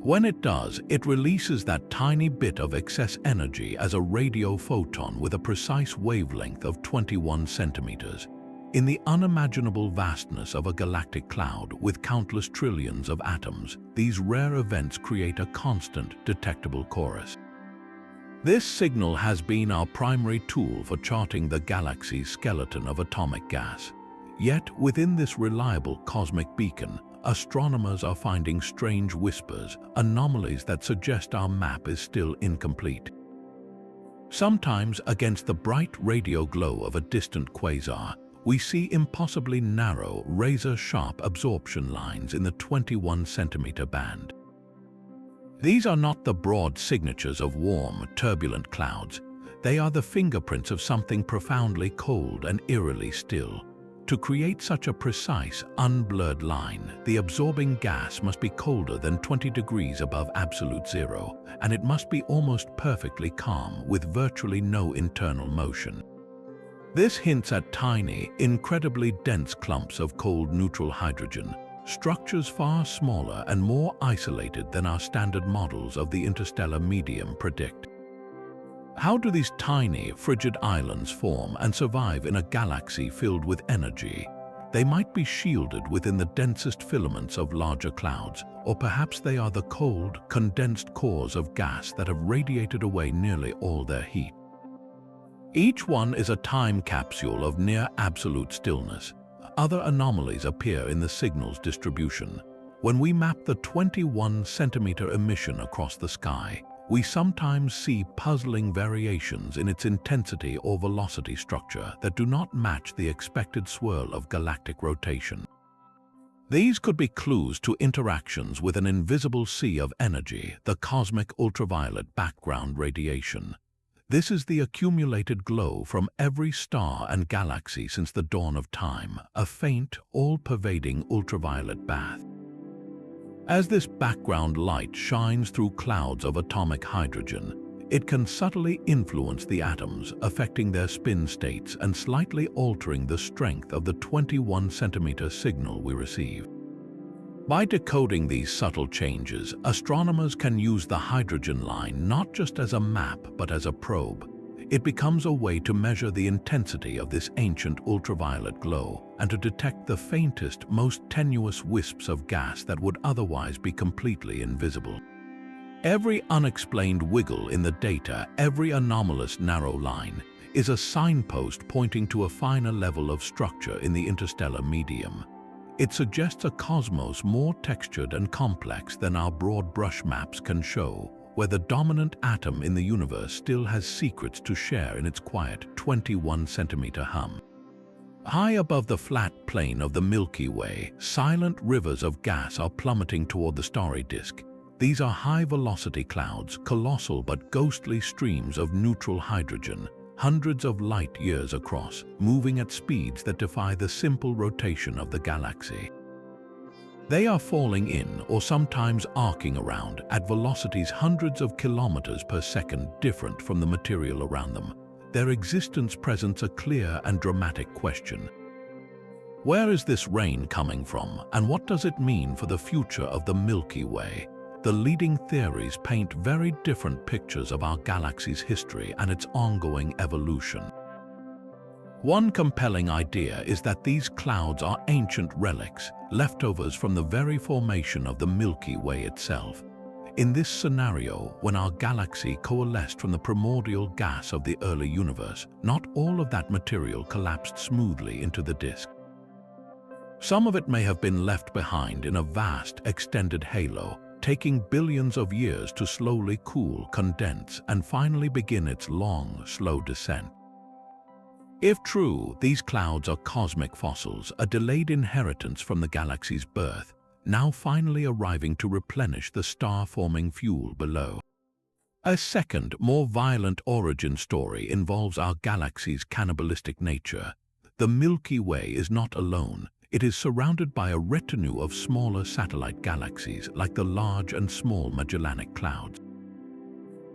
When it does, it releases that tiny bit of excess energy as a radio photon with a precise wavelength of 21 centimeters. In the unimaginable vastness of a galactic cloud with countless trillions of atoms, these rare events create a constant, detectable chorus. This signal has been our primary tool for charting the galaxy's skeleton of atomic gas. Yet, within this reliable cosmic beacon, astronomers are finding strange whispers, anomalies that suggest our map is still incomplete. Sometimes, against the bright radio glow of a distant quasar, we see impossibly narrow, razor-sharp absorption lines in the 21-centimeter band. These are not the broad signatures of warm, turbulent clouds. They are the fingerprints of something profoundly cold and eerily still. To create such a precise, unblurred line, the absorbing gas must be colder than 20 degrees above absolute zero, and it must be almost perfectly calm with virtually no internal motion. This hints at tiny, incredibly dense clumps of cold neutral hydrogen, structures far smaller and more isolated than our standard models of the interstellar medium predict. How do these tiny, frigid islands form and survive in a galaxy filled with energy? They might be shielded within the densest filaments of larger clouds, or perhaps they are the cold, condensed cores of gas that have radiated away nearly all their heat. Each one is a time capsule of near-absolute stillness. Other anomalies appear in the signal's distribution. When we map the 21-centimeter emission across the sky, we sometimes see puzzling variations in its intensity or velocity structure that do not match the expected swirl of galactic rotation. These could be clues to interactions with an invisible sea of energy, the cosmic ultraviolet background radiation. This is the accumulated glow from every star and galaxy since the dawn of time, a faint, all-pervading ultraviolet bath. As this background light shines through clouds of atomic hydrogen, it can subtly influence the atoms, affecting their spin states and slightly altering the strength of the 21-centimeter signal we receive. By decoding these subtle changes, astronomers can use the hydrogen line not just as a map but as a probe. It becomes a way to measure the intensity of this ancient ultraviolet glow and to detect the faintest, most tenuous wisps of gas that would otherwise be completely invisible. Every unexplained wiggle in the data, every anomalous narrow line, is a signpost pointing to a finer level of structure in the interstellar medium. It suggests a cosmos more textured and complex than our broad brush maps can show, where the dominant atom in the universe still has secrets to share in its quiet 21-centimeter hum. High above the flat plain of the Milky Way, silent rivers of gas are plummeting toward the starry disk. These are high-velocity clouds, colossal but ghostly streams of neutral hydrogen, hundreds of light-years across, moving at speeds that defy the simple rotation of the galaxy. They are falling in, or sometimes arcing around, at velocities hundreds of kilometers per second different from the material around them. Their existence presents a clear and dramatic question. Where is this rain coming from, and what does it mean for the future of the Milky Way? The leading theories paint very different pictures of our galaxy's history and its ongoing evolution. One compelling idea is that these clouds are ancient relics, leftovers from the very formation of the Milky Way itself. In this scenario, when our galaxy coalesced from the primordial gas of the early universe, not all of that material collapsed smoothly into the disk. Some of it may have been left behind in a vast, extended halo, taking billions of years to slowly cool, condense, and finally begin its long, slow descent. If true, these clouds are cosmic fossils, a delayed inheritance from the galaxy's birth, now finally arriving to replenish the star-forming fuel below. A second, more violent origin story involves our galaxy's cannibalistic nature. The Milky Way is not alone. It is surrounded by a retinue of smaller satellite galaxies like the Large and Small Magellanic Clouds.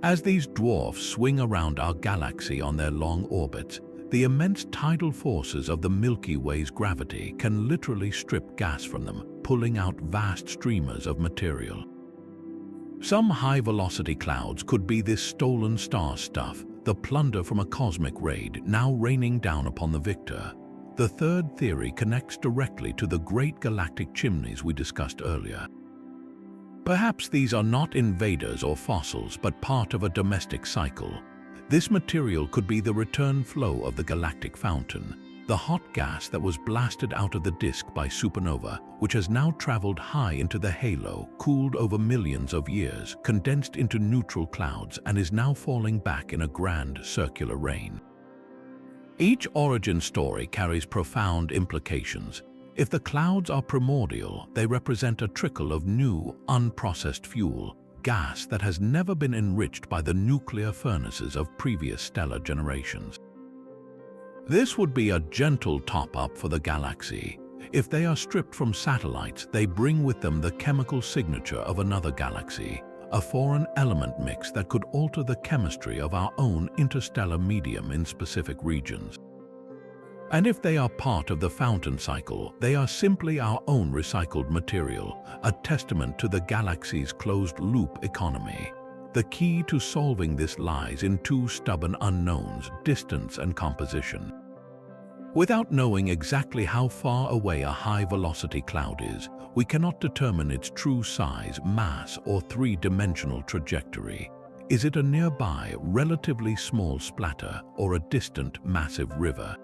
As these dwarfs swing around our galaxy on their long orbits, the immense tidal forces of the Milky Way's gravity can literally strip gas from them, pulling out vast streamers of material. Some high-velocity clouds could be this stolen star stuff, the plunder from a cosmic raid now raining down upon the victor. The third theory connects directly to the great galactic chimneys we discussed earlier. Perhaps these are not invaders or fossils, but part of a domestic cycle. This material could be the return flow of the galactic fountain, the hot gas that was blasted out of the disk by supernova, which has now traveled high into the halo, cooled over millions of years, condensed into neutral clouds, and is now falling back in a grand circular rain. Each origin story carries profound implications. If the clouds are primordial, they represent a trickle of new, unprocessed fuel, gas that has never been enriched by the nuclear furnaces of previous stellar generations. This would be a gentle top-up for the galaxy. If they are stripped from satellites, they bring with them the chemical signature of another galaxy, a foreign element mix that could alter the chemistry of our own interstellar medium in specific regions. And if they are part of the fountain cycle, they are simply our own recycled material, a testament to the galaxy's closed-loop economy. The key to solving this lies in two stubborn unknowns: distance and composition. Without knowing exactly how far away a high-velocity cloud is, we cannot determine its true size, mass, or three-dimensional trajectory. Is it a nearby, relatively small splatter or a distant, massive river?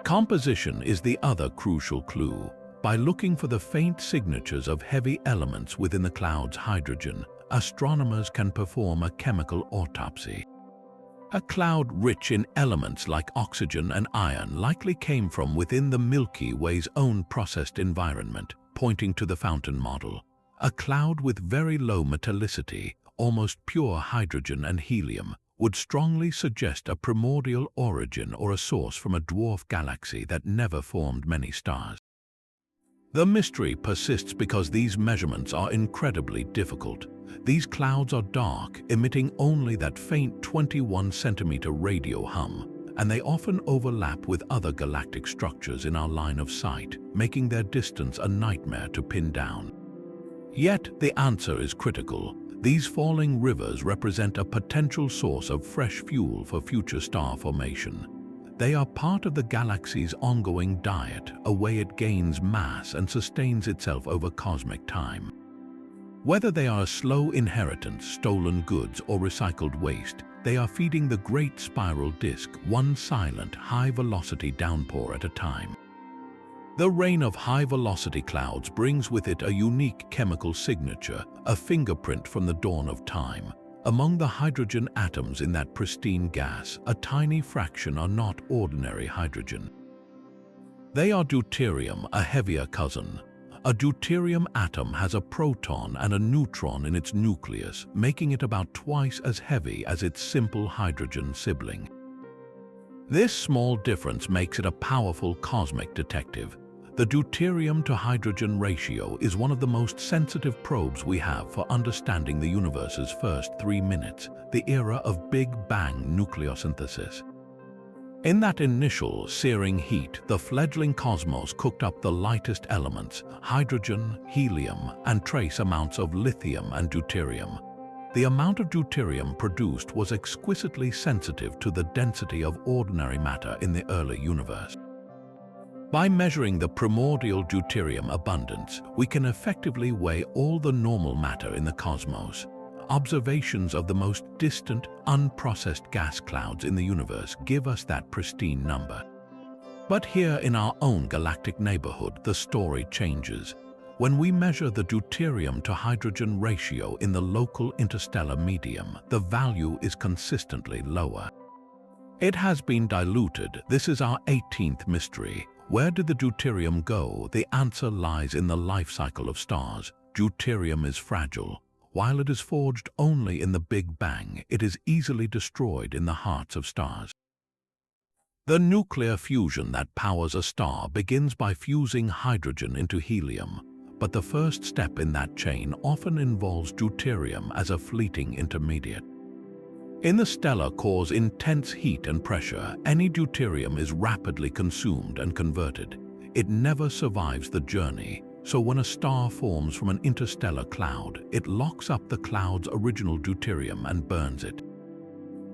Composition is the other crucial clue. By looking for the faint signatures of heavy elements within the cloud's hydrogen, astronomers can perform a chemical autopsy. A cloud rich in elements like oxygen and iron likely came from within the Milky Way's own processed environment, pointing to the fountain model. A cloud with very low metallicity, almost pure hydrogen and helium, would strongly suggest a primordial origin or a source from a dwarf galaxy that never formed many stars. The mystery persists because these measurements are incredibly difficult. These clouds are dark, emitting only that faint 21-centimeter radio hum, and they often overlap with other galactic structures in our line of sight, making their distance a nightmare to pin down. Yet the answer is critical. These falling rivers represent a potential source of fresh fuel for future star formation. They are part of the galaxy's ongoing diet, a way it gains mass and sustains itself over cosmic time. Whether they are a slow inheritance, stolen goods, or recycled waste, they are feeding the great spiral disk, one silent, high-velocity downpour at a time. The rain of high-velocity clouds brings with it a unique chemical signature, a fingerprint from the dawn of time. Among the hydrogen atoms in that pristine gas, a tiny fraction are not ordinary hydrogen. They are deuterium, a heavier cousin. A deuterium atom has a proton and a neutron in its nucleus, making it about twice as heavy as its simple hydrogen sibling. This small difference makes it a powerful cosmic detective. The deuterium to hydrogen ratio is one of the most sensitive probes we have for understanding the universe's first 3 minutes, the era of Big Bang nucleosynthesis. In that initial searing heat, the fledgling cosmos cooked up the lightest elements, hydrogen, helium, and trace amounts of lithium and deuterium. The amount of deuterium produced was exquisitely sensitive to the density of ordinary matter in the early universe. By measuring the primordial deuterium abundance, we can effectively weigh all the normal matter in the cosmos. Observations of the most distant, unprocessed gas clouds in the universe give us that pristine number. But here in our own galactic neighborhood, the story changes. When we measure the deuterium to hydrogen ratio in the local interstellar medium, the value is consistently lower. It has been diluted. This is our 18th mystery. Where did the deuterium go? The answer lies in the life cycle of stars. Deuterium is fragile. While it is forged only in the Big Bang, it is easily destroyed in the hearts of stars. The nuclear fusion that powers a star begins by fusing hydrogen into helium, but the first step in that chain often involves deuterium as a fleeting intermediate. In the stellar core's intense heat and pressure, any deuterium is rapidly consumed and converted. It never survives the journey. So when a star forms from an interstellar cloud, it locks up the cloud's original deuterium and burns it.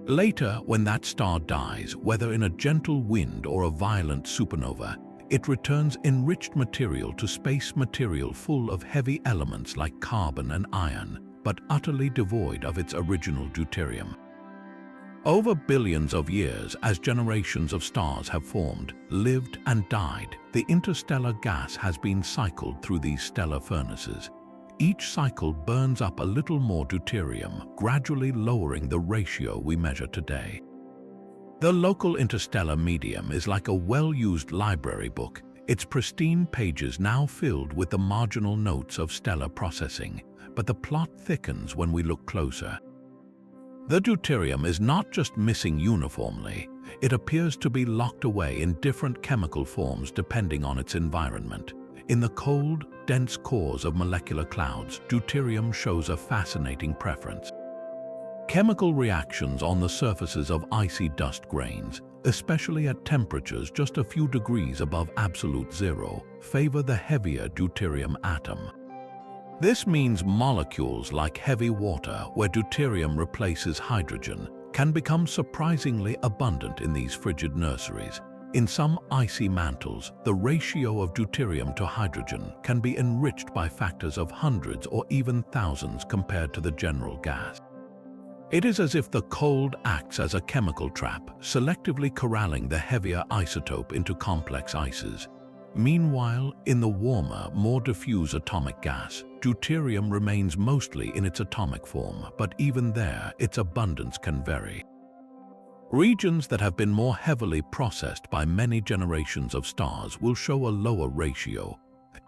Later, when that star dies, whether in a gentle wind or a violent supernova, it returns enriched material to space material full of heavy elements like carbon and iron, but utterly devoid of its original deuterium. Over billions of years, as generations of stars have formed, lived, and died, the interstellar gas has been cycled through these stellar furnaces. Each cycle burns up a little more deuterium, gradually lowering the ratio we measure today. The local interstellar medium is like a well-used library book, its pristine pages now filled with the marginal notes of stellar processing, but the plot thickens when we look closer. The deuterium is not just missing uniformly, it appears to be locked away in different chemical forms depending on its environment. In the cold, dense cores of molecular clouds, deuterium shows a fascinating preference. Chemical reactions on the surfaces of icy dust grains, especially at temperatures just a few degrees above absolute zero, favor the heavier deuterium atom. This means molecules like heavy water, where deuterium replaces hydrogen, can become surprisingly abundant in these frigid nurseries. In some icy mantles, the ratio of deuterium to hydrogen can be enriched by factors of hundreds or even thousands compared to the general gas. It is as if the cold acts as a chemical trap, selectively corralling the heavier isotope into complex ices. Meanwhile, in the warmer, more diffuse atomic gas, deuterium remains mostly in its atomic form, but even there, its abundance can vary. Regions that have been more heavily processed by many generations of stars will show a lower ratio.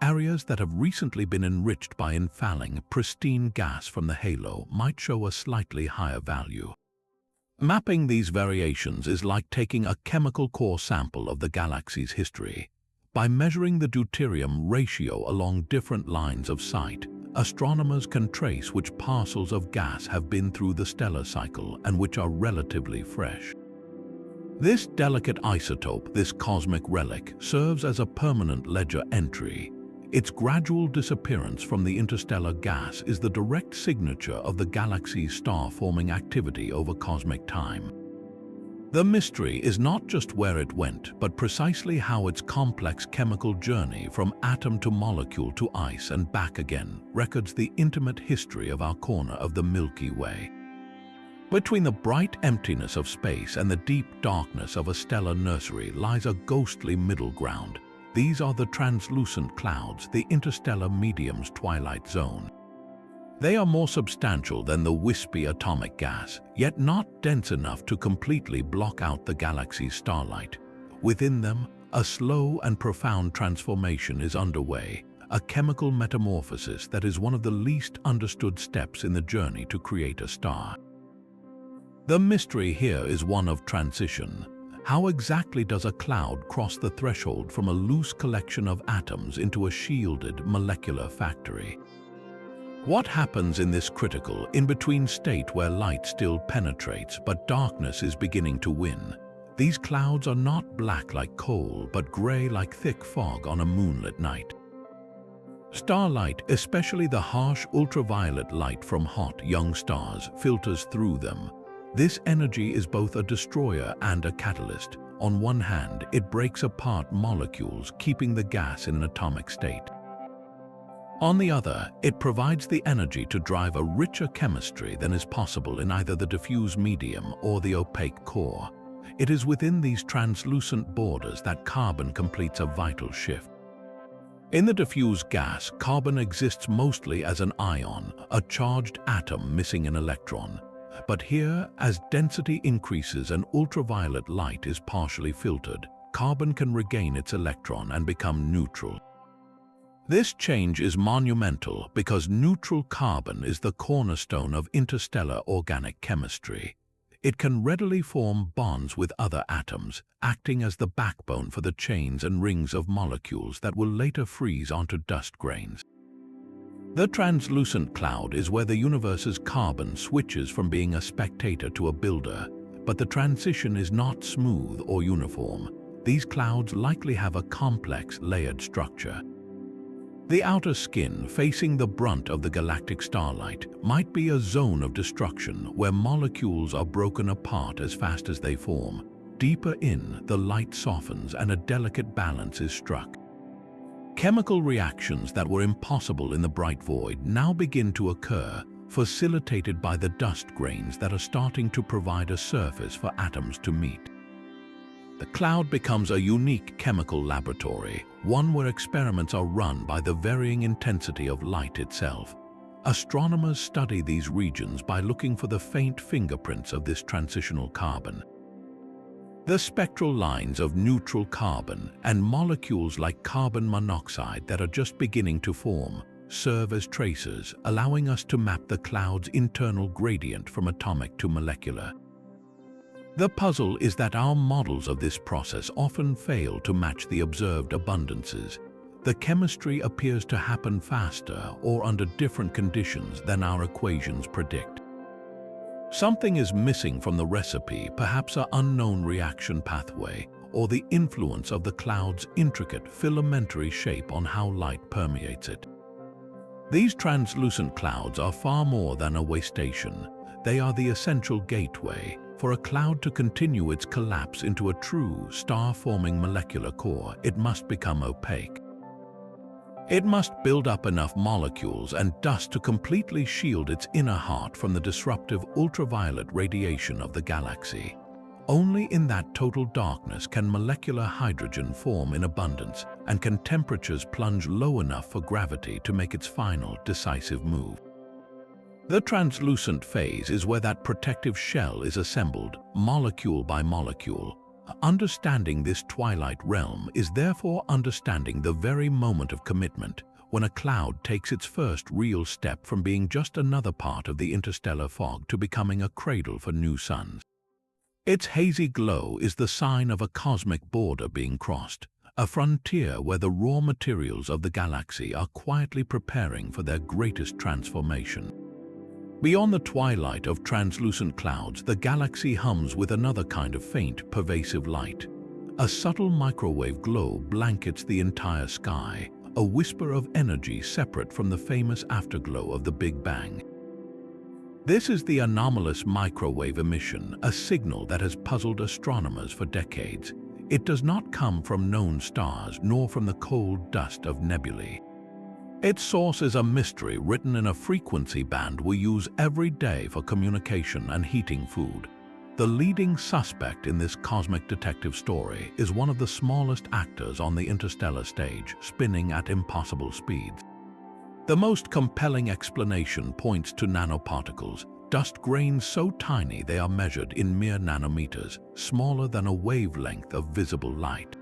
Areas that have recently been enriched by infalling, pristine gas from the halo might show a slightly higher value. Mapping these variations is like taking a chemical core sample of the galaxy's history. By measuring the deuterium ratio along different lines of sight, astronomers can trace which parcels of gas have been through the stellar cycle and which are relatively fresh. This delicate isotope, this cosmic relic, serves as a permanent ledger entry. Its gradual disappearance from the interstellar gas is the direct signature of the galaxy's star-forming activity over cosmic time. The mystery is not just where it went, but precisely how its complex chemical journey from atom to molecule to ice and back again records the intimate history of our corner of the Milky Way. Between the bright emptiness of space and the deep darkness of a stellar nursery lies a ghostly middle ground. These are the translucent clouds, the interstellar medium's twilight zone. They are more substantial than the wispy atomic gas, yet not dense enough to completely block out the galaxy's starlight. Within them, a slow and profound transformation is underway, a chemical metamorphosis that is one of the least understood steps in the journey to create a star. The mystery here is one of transition. How exactly does a cloud cross the threshold from a loose collection of atoms into a shielded molecular factory? What happens in this critical, in-between state where light still penetrates but darkness is beginning to win? These clouds are not black like coal, but gray like thick fog on a moonlit night. Starlight, especially the harsh ultraviolet light from hot, young stars, filters through them. This energy is both a destroyer and a catalyst. On one hand, it breaks apart molecules, keeping the gas in an atomic state. On the other, it provides the energy to drive a richer chemistry than is possible in either the diffuse medium or the opaque core. It is within these translucent borders that carbon completes a vital shift. In the diffuse gas, carbon exists mostly as an ion, a charged atom missing an electron. But here, as density increases and ultraviolet light is partially filtered, carbon can regain its electron and become neutral. This change is monumental because neutral carbon is the cornerstone of interstellar organic chemistry. It can readily form bonds with other atoms, acting as the backbone for the chains and rings of molecules that will later freeze onto dust grains. The translucent cloud is where the universe's carbon switches from being a spectator to a builder, but the transition is not smooth or uniform. These clouds likely have a complex, layered structure. The outer skin, facing the brunt of the galactic starlight, might be a zone of destruction where molecules are broken apart as fast as they form. Deeper in, the light softens and a delicate balance is struck. Chemical reactions that were impossible in the bright void now begin to occur, facilitated by the dust grains that are starting to provide a surface for atoms to meet. The cloud becomes a unique chemical laboratory, one where experiments are run by the varying intensity of light itself. Astronomers study these regions by looking for the faint fingerprints of this transitional carbon. The spectral lines of neutral carbon and molecules like carbon monoxide that are just beginning to form serve as tracers, allowing us to map the cloud's internal gradient from atomic to molecular. The puzzle is that our models of this process often fail to match the observed abundances. The chemistry appears to happen faster or under different conditions than our equations predict. Something is missing from the recipe, perhaps an unknown reaction pathway, or the influence of the cloud's intricate filamentary shape on how light permeates it. These translucent clouds are far more than a way station. They are the essential gateway, For a cloud to continue its collapse into a true star-forming molecular core, it must become opaque. It must build up enough molecules and dust to completely shield its inner heart from the disruptive ultraviolet radiation of the galaxy. Only in that total darkness can molecular hydrogen form in abundance, and can temperatures plunge low enough for gravity to make its final, decisive move. The translucent phase is where that protective shell is assembled, molecule by molecule. Understanding this twilight realm is therefore understanding the very moment of commitment, when a cloud takes its first real step from being just another part of the interstellar fog to becoming a cradle for new suns. Its hazy glow is the sign of a cosmic border being crossed, a frontier where the raw materials of the galaxy are quietly preparing for their greatest transformation. Beyond the twilight of translucent clouds, the galaxy hums with another kind of faint, pervasive light. A subtle microwave glow blankets the entire sky, a whisper of energy separate from the famous afterglow of the Big Bang. This is the anomalous microwave emission, a signal that has puzzled astronomers for decades. It does not come from known stars nor from the cold dust of nebulae. Its source is a mystery written in a frequency band we use every day for communication and heating food. The leading suspect in this cosmic detective story is one of the smallest actors on the interstellar stage, spinning at impossible speeds. The most compelling explanation points to nanoparticles, dust grains so tiny they are measured in mere nanometers, smaller than a wavelength of visible light.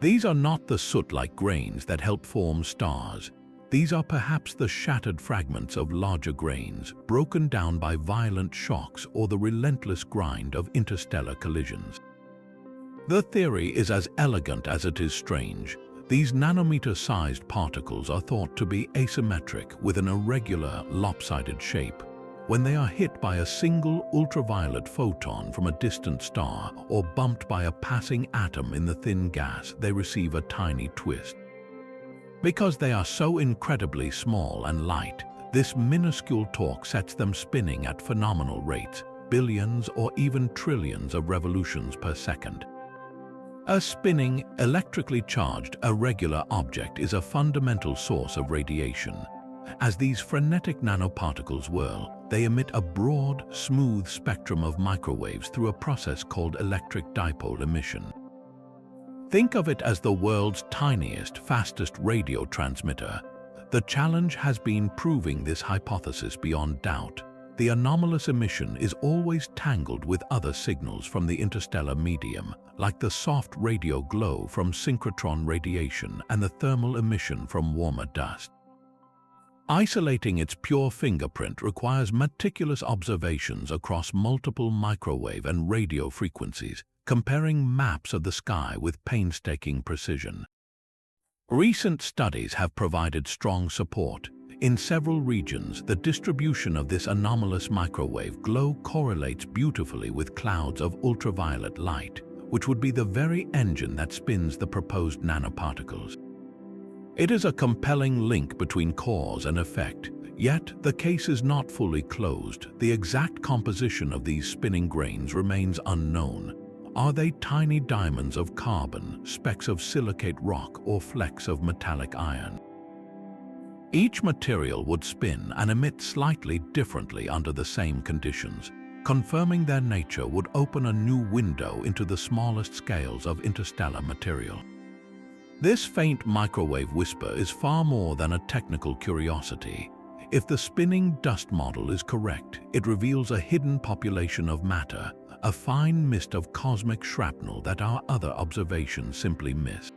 These are not the soot-like grains that help form stars. These are perhaps the shattered fragments of larger grains, broken down by violent shocks or the relentless grind of interstellar collisions. The theory is as elegant as it is strange. These nanometer-sized particles are thought to be asymmetric with an irregular, lopsided shape. When they are hit by a single ultraviolet photon from a distant star or bumped by a passing atom in the thin gas, they receive a tiny twist. Because they are so incredibly small and light, this minuscule torque sets them spinning at phenomenal rates, billions or even trillions of revolutions per second. A spinning, electrically charged, irregular object is a fundamental source of radiation. As these frenetic nanoparticles whirl, they emit a broad, smooth spectrum of microwaves through a process called electric dipole emission. Think of it as the world's tiniest, fastest radio transmitter. The challenge has been proving this hypothesis beyond doubt. The anomalous emission is always tangled with other signals from the interstellar medium, like the soft radio glow from synchrotron radiation and the thermal emission from warmer dust. Isolating its pure fingerprint requires meticulous observations across multiple microwave and radio frequencies, comparing maps of the sky with painstaking precision. Recent studies have provided strong support. In several regions, the distribution of this anomalous microwave glow correlates beautifully with clouds of ultraviolet light, which would be the very engine that spins the proposed nanoparticles. It is a compelling link between cause and effect, yet the case is not fully closed. The exact composition of these spinning grains remains unknown. Are they tiny diamonds of carbon, specks of silicate rock, or flecks of metallic iron? Each material would spin and emit slightly differently under the same conditions. Confirming their nature would open a new window into the smallest scales of interstellar material. This faint microwave whisper is far more than a technical curiosity. If the spinning dust model is correct, it reveals a hidden population of matter, a fine mist of cosmic shrapnel that our other observations simply miss.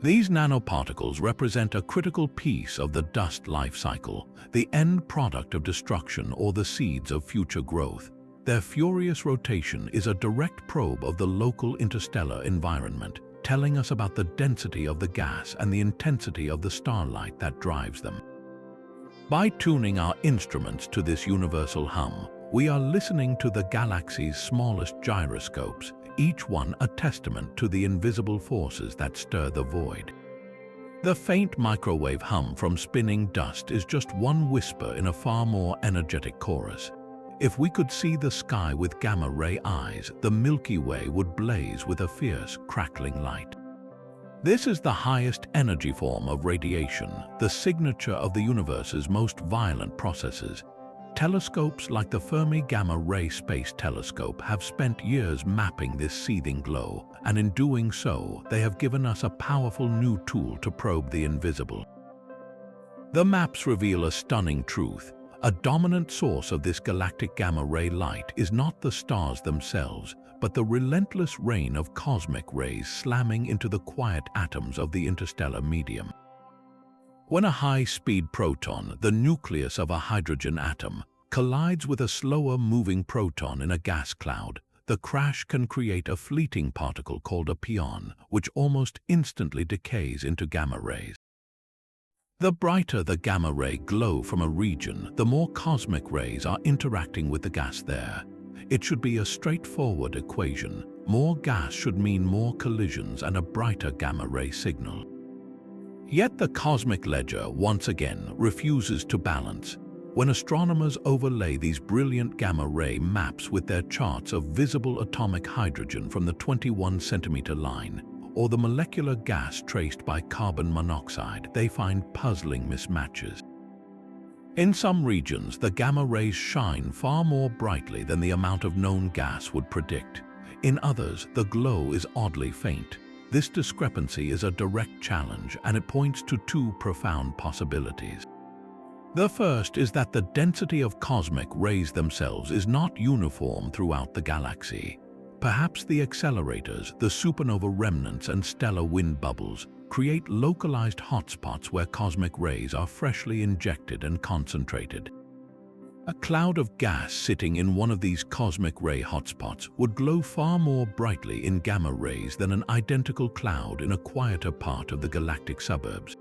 These nanoparticles represent a critical piece of the dust life cycle, the end product of destruction or the seeds of future growth. Their furious rotation is a direct probe of the local interstellar environment, telling us about the density of the gas and the intensity of the starlight that drives them. By tuning our instruments to this universal hum, we are listening to the galaxy's smallest gyroscopes, each one a testament to the invisible forces that stir the void. The faint microwave hum from spinning dust is just one whisper in a far more energetic chorus. If we could see the sky with gamma-ray eyes, the Milky Way would blaze with a fierce, crackling light. This is the highest energy form of radiation, the signature of the universe's most violent processes. Telescopes like the Fermi Gamma-Ray Space Telescope have spent years mapping this seething glow, and in doing so, they have given us a powerful new tool to probe the invisible. The maps reveal a stunning truth. A dominant source of this galactic gamma-ray light is not the stars themselves, but the relentless rain of cosmic rays slamming into the quiet atoms of the interstellar medium. When a high-speed proton, the nucleus of a hydrogen atom, collides with a slower-moving proton in a gas cloud, the crash can create a fleeting particle called a pion, which almost instantly decays into gamma rays. The brighter the gamma-ray glow from a region, the more cosmic rays are interacting with the gas there. It should be a straightforward equation. More gas should mean more collisions and a brighter gamma-ray signal. Yet the cosmic ledger, once again, refuses to balance. When astronomers overlay these brilliant gamma-ray maps with their charts of visible atomic hydrogen from the 21-centimeter line, or the molecular gas traced by carbon monoxide, they find puzzling mismatches. In some regions, the gamma rays shine far more brightly than the amount of known gas would predict. In others, the glow is oddly faint. This discrepancy is a direct challenge, and it points to two profound possibilities. The first is that the density of cosmic rays themselves is not uniform throughout the galaxy. Perhaps the accelerators, the supernova remnants and stellar wind bubbles, create localized hotspots where cosmic rays are freshly injected and concentrated. A cloud of gas sitting in one of these cosmic ray hotspots would glow far more brightly in gamma rays than an identical cloud in a quieter part of the galactic suburbs.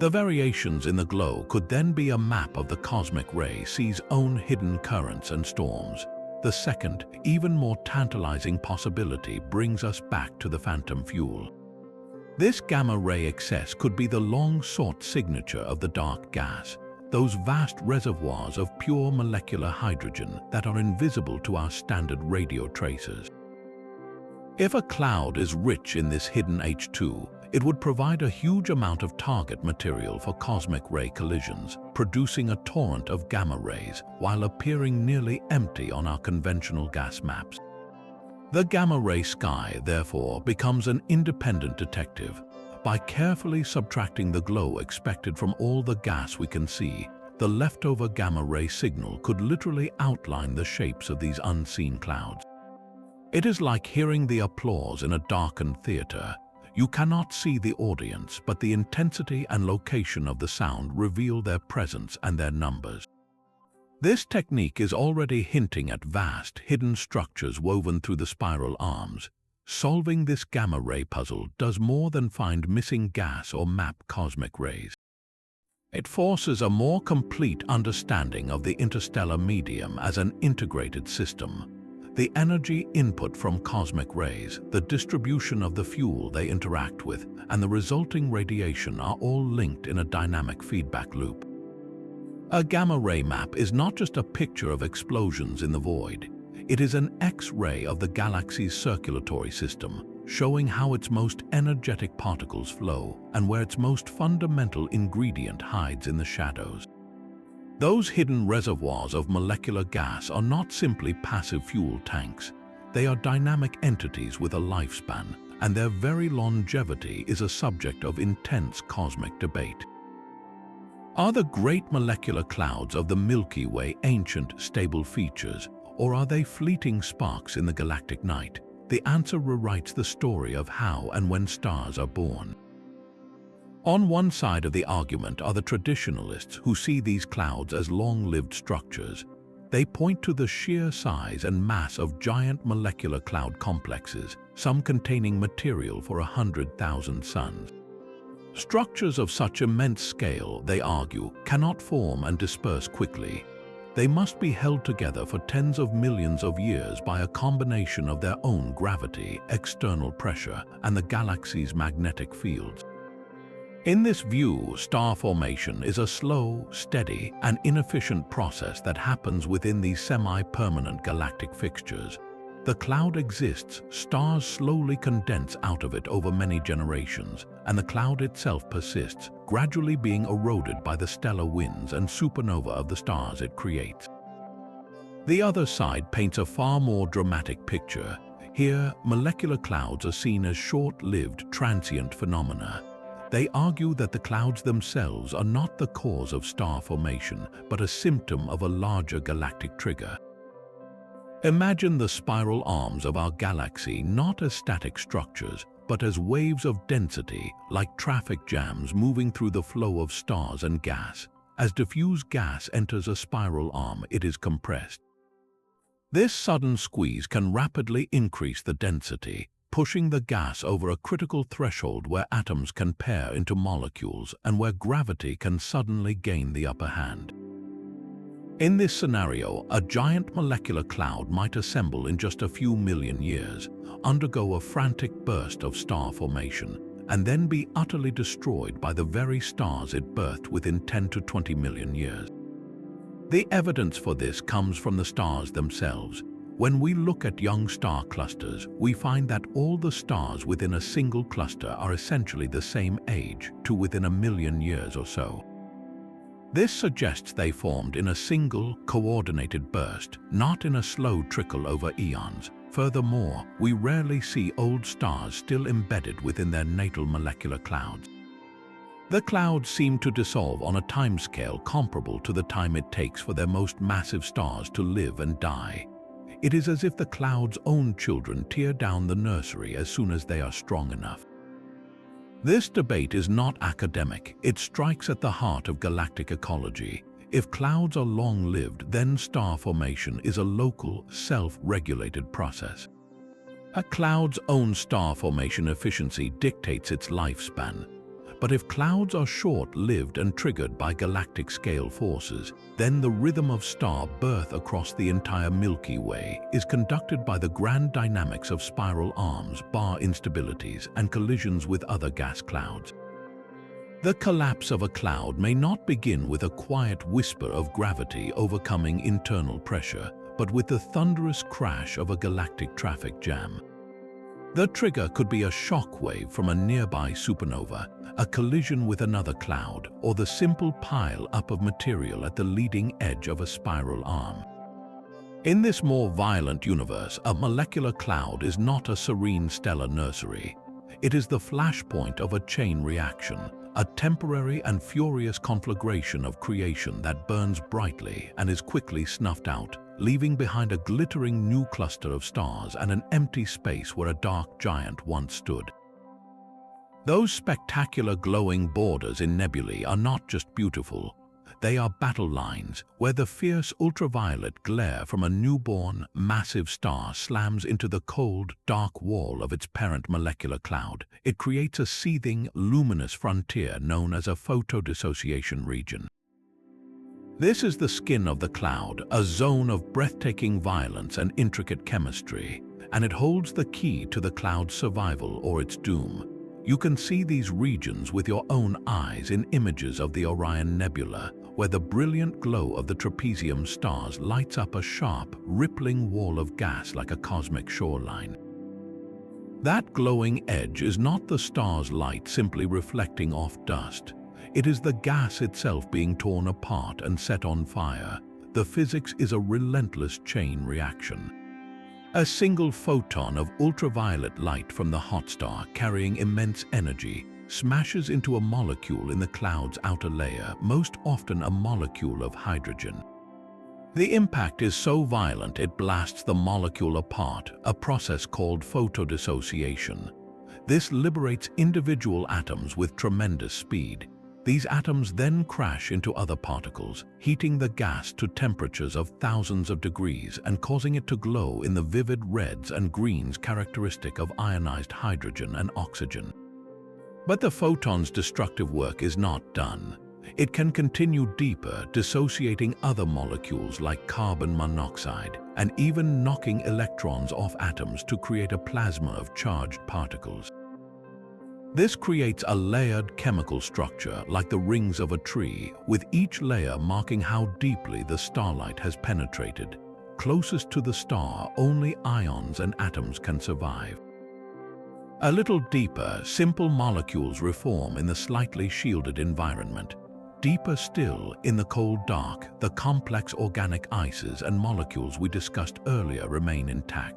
The variations in the glow could then be a map of the cosmic ray sea's own hidden currents and storms. The second, even more tantalizing possibility brings us back to the phantom fuel. This gamma-ray excess could be the long-sought signature of the dark gas, those vast reservoirs of pure molecular hydrogen that are invisible to our standard radio tracers. If a cloud is rich in this hidden H2, it would provide a huge amount of target material for cosmic ray collisions, producing a torrent of gamma rays while appearing nearly empty on our conventional gas maps. The gamma-ray sky, therefore, becomes an independent detective. By carefully subtracting the glow expected from all the gas we can see, the leftover gamma-ray signal could literally outline the shapes of these unseen clouds. It is like hearing the applause in a darkened theater. You cannot see the audience, but the intensity and location of the sound reveal their presence and their numbers. This technique is already hinting at vast, hidden structures woven through the spiral arms. Solving this gamma-ray puzzle does more than find missing gas or map cosmic rays. It forces a more complete understanding of the interstellar medium as an integrated system. The energy input from cosmic rays, the distribution of the fuel they interact with, and the resulting radiation are all linked in a dynamic feedback loop. A gamma-ray map is not just a picture of explosions in the void. It is an X-ray of the galaxy's circulatory system, showing how its most energetic particles flow and where its most fundamental ingredient hides in the shadows. Those hidden reservoirs of molecular gas are not simply passive fuel tanks. They are dynamic entities with a lifespan, and their very longevity is a subject of intense cosmic debate. Are the great molecular clouds of the Milky Way ancient, stable features, or are they fleeting sparks in the galactic night? The answer rewrites the story of how and when stars are born. On one side of the argument are the traditionalists who see these clouds as long-lived structures. They point to the sheer size and mass of giant molecular cloud complexes, some containing material for 100,000 suns. Structures of such immense scale, they argue, cannot form and disperse quickly. They must be held together for tens of millions of years by a combination of their own gravity, external pressure, and the galaxy's magnetic fields. In this view, star formation is a slow, steady, and inefficient process that happens within these semi-permanent galactic fixtures. The cloud exists, stars slowly condense out of it over many generations, and the cloud itself persists, gradually being eroded by the stellar winds and supernova of the stars it creates. The other side paints a far more dramatic picture. Here, molecular clouds are seen as short-lived, transient phenomena. They argue that the clouds themselves are not the cause of star formation, but a symptom of a larger galactic trigger. Imagine the spiral arms of our galaxy not as static structures, but as waves of density, like traffic jams moving through the flow of stars and gas. As diffuse gas enters a spiral arm, it is compressed. This sudden squeeze can rapidly increase the density, pushing the gas over a critical threshold where atoms can pair into molecules and where gravity can suddenly gain the upper hand. In this scenario, a giant molecular cloud might assemble in just a few million years, undergo a frantic burst of star formation, and then be utterly destroyed by the very stars it birthed within 10 to 20 million years. The evidence for this comes from the stars themselves. When we look at young star clusters, we find that all the stars within a single cluster are essentially the same age, to within a million years or so. This suggests they formed in a single, coordinated burst, not in a slow trickle over eons. Furthermore, we rarely see old stars still embedded within their natal molecular clouds. The clouds seem to dissolve on a timescale comparable to the time it takes for their most massive stars to live and die. It is as if the cloud's own children tear down the nursery as soon as they are strong enough. This debate is not academic. It strikes at the heart of galactic ecology. If clouds are long-lived, then star formation is a local, self-regulated process. A cloud's own star formation efficiency dictates its lifespan. But if clouds are short-lived and triggered by galactic-scale forces, then the rhythm of star birth across the entire Milky Way is conducted by the grand dynamics of spiral arms, bar instabilities, and collisions with other gas clouds. The collapse of a cloud may not begin with a quiet whisper of gravity overcoming internal pressure, but with the thunderous crash of a galactic traffic jam. The trigger could be a shock wave from a nearby supernova, a collision with another cloud, or the simple pile-up of material at the leading edge of a spiral arm. In this more violent universe, a molecular cloud is not a serene stellar nursery. It is the flashpoint of a chain reaction, a temporary and furious conflagration of creation that burns brightly and is quickly snuffed out, leaving behind a glittering new cluster of stars and an empty space where a dark giant once stood. Those spectacular glowing borders in nebulae are not just beautiful. They are battle lines where the fierce ultraviolet glare from a newborn, massive star slams into the cold, dark wall of its parent molecular cloud. It creates a seething, luminous frontier known as a photodissociation region. This is the skin of the cloud, a zone of breathtaking violence and intricate chemistry, and it holds the key to the cloud's survival or its doom. You can see these regions with your own eyes in images of the Orion Nebula, where the brilliant glow of the trapezium stars lights up a sharp, rippling wall of gas like a cosmic shoreline. That glowing edge is not the star's light simply reflecting off dust. It is the gas itself being torn apart and set on fire. The physics is a relentless chain reaction. A single photon of ultraviolet light from the hot star carrying immense energy smashes into a molecule in the cloud's outer layer, most often a molecule of hydrogen. The impact is so violent it blasts the molecule apart, a process called photodissociation. This liberates individual atoms with tremendous speed. These atoms then crash into other particles, heating the gas to temperatures of thousands of degrees and causing it to glow in the vivid reds and greens characteristic of ionized hydrogen and oxygen. But the photon's destructive work is not done. It can continue deeper, dissociating other molecules like carbon monoxide and even knocking electrons off atoms to create a plasma of charged particles. This creates a layered chemical structure like the rings of a tree, with each layer marking how deeply the starlight has penetrated. Closest to the star, only ions and atoms can survive. A little deeper, simple molecules reform in the slightly shielded environment. Deeper still, in the cold dark, the complex organic ices and molecules we discussed earlier remain intact.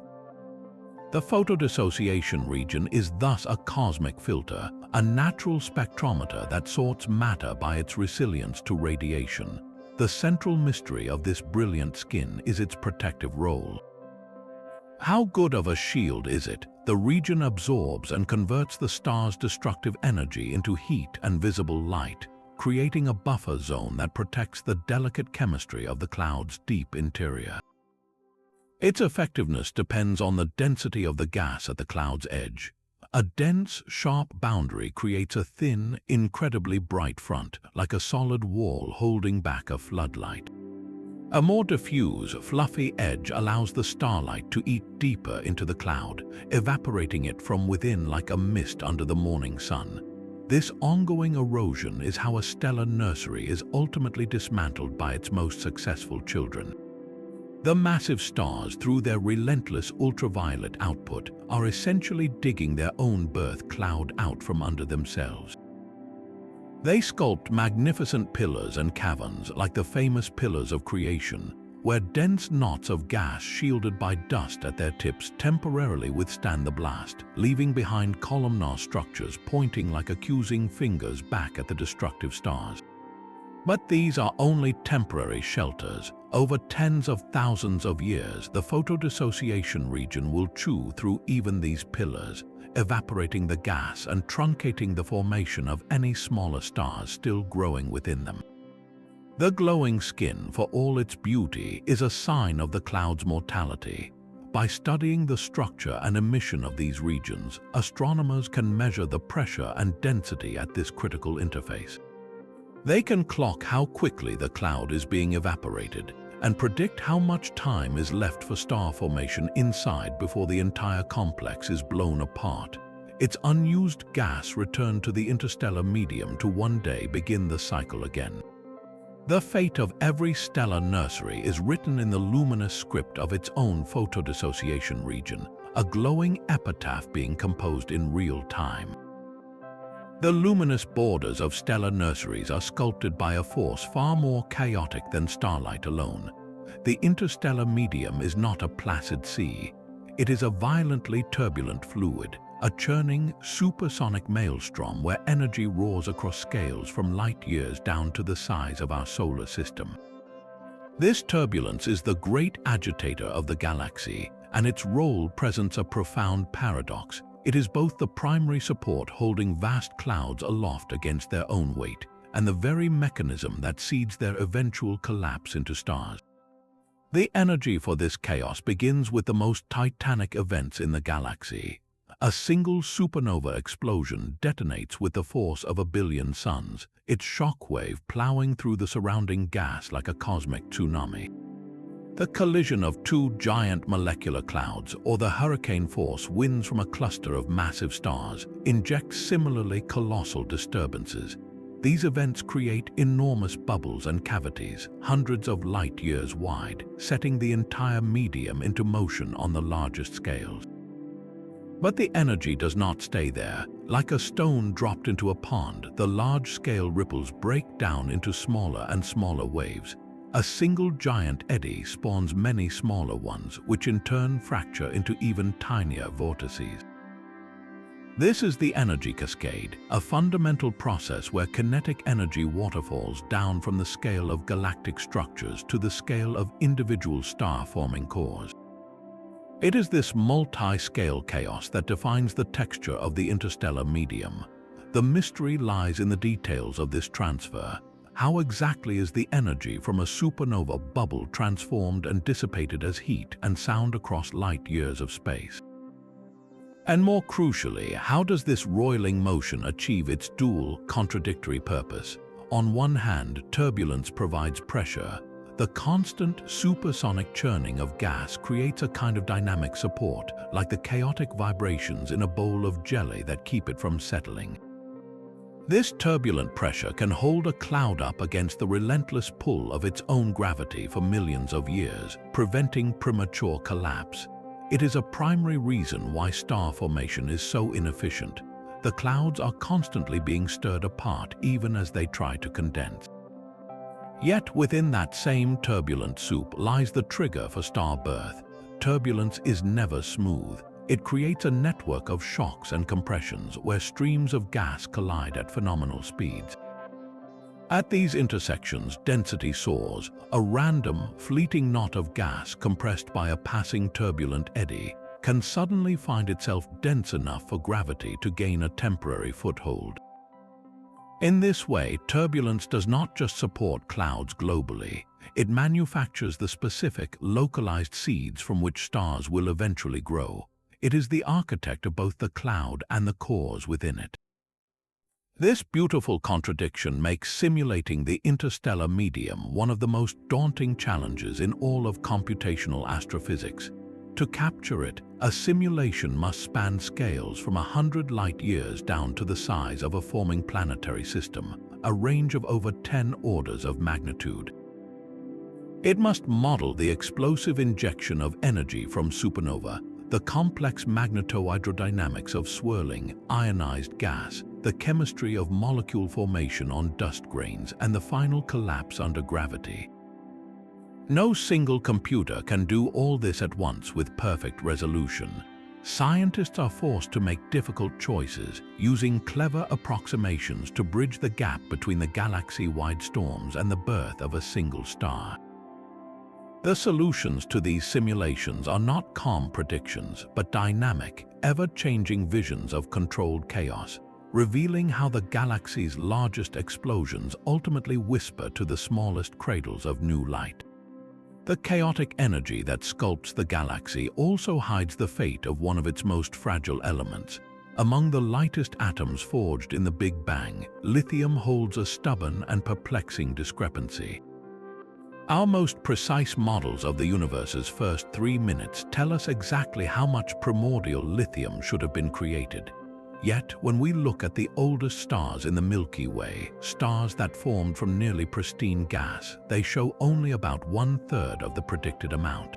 The photodissociation region is thus a cosmic filter, a natural spectrometer that sorts matter by its resilience to radiation. The central mystery of this brilliant skin is its protective role. How good of a shield is it? The region absorbs and converts the star's destructive energy into heat and visible light, creating a buffer zone that protects the delicate chemistry of the cloud's deep interior. Its effectiveness depends on the density of the gas at the cloud's edge. A dense, sharp boundary creates a thin, incredibly bright front, like a solid wall holding back a floodlight. A more diffuse, fluffy edge allows the starlight to eat deeper into the cloud, evaporating it from within like a mist under the morning sun. This ongoing erosion is how a stellar nursery is ultimately dismantled by its most successful children. The massive stars, through their relentless ultraviolet output, are essentially digging their own birth cloud out from under themselves. They sculpt magnificent pillars and caverns like the famous pillars of creation, where dense knots of gas shielded by dust at their tips temporarily withstand the blast, leaving behind columnar structures pointing like accusing fingers back at the destructive stars. But these are only temporary shelters. Over tens of thousands of years, the photodissociation region will chew through even these pillars, evaporating the gas and truncating the formation of any smaller stars still growing within them. The glowing skin, for all its beauty, is a sign of the cloud's mortality. By studying the structure and emission of these regions, astronomers can measure the pressure and density at this critical interface. They can clock how quickly the cloud is being evaporated and predict how much time is left for star formation inside before the entire complex is blown apart. Its unused gas returned to the interstellar medium to one day begin the cycle again. The fate of every stellar nursery is written in the luminous script of its own photodissociation region, a glowing epitaph being composed in real time. The luminous borders of stellar nurseries are sculpted by a force far more chaotic than starlight alone. The interstellar medium is not a placid sea. It is a violently turbulent fluid, a churning, supersonic maelstrom where energy roars across scales from light years down to the size of our solar system. This turbulence is the great agitator of the galaxy, and its role presents a profound paradox. It is both the primary support holding vast clouds aloft against their own weight, and the very mechanism that seeds their eventual collapse into stars. The energy for this chaos begins with the most titanic events in the galaxy. A single supernova explosion detonates with the force of 1 billion suns, its shockwave plowing through the surrounding gas like a cosmic tsunami. The collision of two giant molecular clouds, or the hurricane force winds from a cluster of massive stars, injects similarly colossal disturbances. These events create enormous bubbles and cavities, hundreds of light years wide, setting the entire medium into motion on the largest scales. But the energy does not stay there. Like a stone dropped into a pond, the large-scale ripples break down into smaller and smaller waves. A single giant eddy spawns many smaller ones, which in turn fracture into even tinier vortices. This is the energy cascade, a fundamental process where kinetic energy waterfalls down from the scale of galactic structures to the scale of individual star-forming cores. It is this multi-scale chaos that defines the texture of the interstellar medium. The mystery lies in the details of this transfer. How exactly is the energy from a supernova bubble transformed and dissipated as heat and sound across light years of space? And more crucially, how does this roiling motion achieve its dual, contradictory purpose? On one hand, turbulence provides pressure. The constant supersonic churning of gas creates a kind of dynamic support, like the chaotic vibrations in a bowl of jelly that keep it from settling. This turbulent pressure can hold a cloud up against the relentless pull of its own gravity for millions of years, preventing premature collapse. It is a primary reason why star formation is so inefficient. The clouds are constantly being stirred apart even as they try to condense. Yet within that same turbulent soup lies the trigger for star birth. Turbulence is never smooth. It creates a network of shocks and compressions where streams of gas collide at phenomenal speeds. At these intersections, density soars, a random, fleeting knot of gas compressed by a passing turbulent eddy can suddenly find itself dense enough for gravity to gain a temporary foothold. In this way, turbulence does not just support clouds globally, it manufactures the specific, localized seeds from which stars will eventually grow. It is the architect of both the cloud and the cores within it. This beautiful contradiction makes simulating the interstellar medium one of the most daunting challenges in all of computational astrophysics. To capture it, a simulation must span scales from 100 light-years down to the size of a forming planetary system, a range of over 10 orders of magnitude. It must model the explosive injection of energy from supernova, the complex magnetohydrodynamics of swirling, ionized gas, the chemistry of molecule formation on dust grains, and the final collapse under gravity. No single computer can do all this at once with perfect resolution. Scientists are forced to make difficult choices, using clever approximations to bridge the gap between the galaxy-wide storms and the birth of a single star. The solutions to these simulations are not calm predictions, but dynamic, ever-changing visions of controlled chaos, revealing how the galaxy's largest explosions ultimately whisper to the smallest cradles of new light. The chaotic energy that sculpts the galaxy also hides the fate of one of its most fragile elements. Among the lightest atoms forged in the Big Bang, lithium holds a stubborn and perplexing discrepancy. Our most precise models of the universe's first 3 minutes tell us exactly how much primordial lithium should have been created. Yet, when we look at the oldest stars in the Milky Way, stars that formed from nearly pristine gas, they show only about 1/3 of the predicted amount.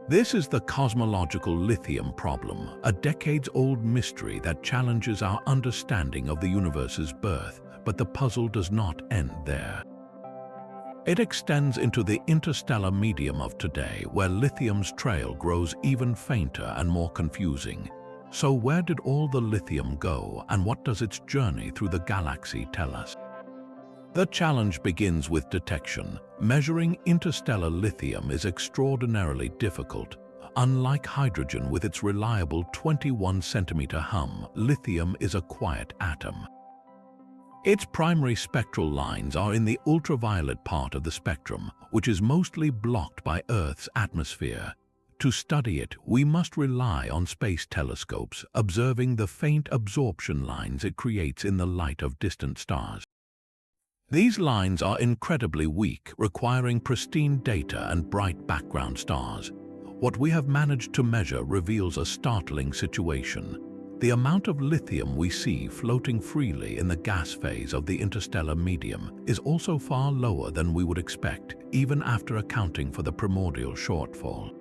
This is the cosmological lithium problem, a decades-old mystery that challenges our understanding of the universe's birth, but the puzzle does not end there. It extends into the interstellar medium of today, where lithium's trail grows even fainter and more confusing. So where did all the lithium go, and what does its journey through the galaxy tell us? The challenge begins with detection. Measuring interstellar lithium is extraordinarily difficult. Unlike hydrogen with its reliable 21-centimeter hum, lithium is a quiet atom. Its primary spectral lines are in the ultraviolet part of the spectrum, which is mostly blocked by Earth's atmosphere. To study it, we must rely on space telescopes, observing the faint absorption lines it creates in the light of distant stars. These lines are incredibly weak, requiring pristine data and bright background stars. What we have managed to measure reveals a startling situation. The amount of lithium we see floating freely in the gas phase of the interstellar medium is also far lower than we would expect, even after accounting for the primordial shortfall.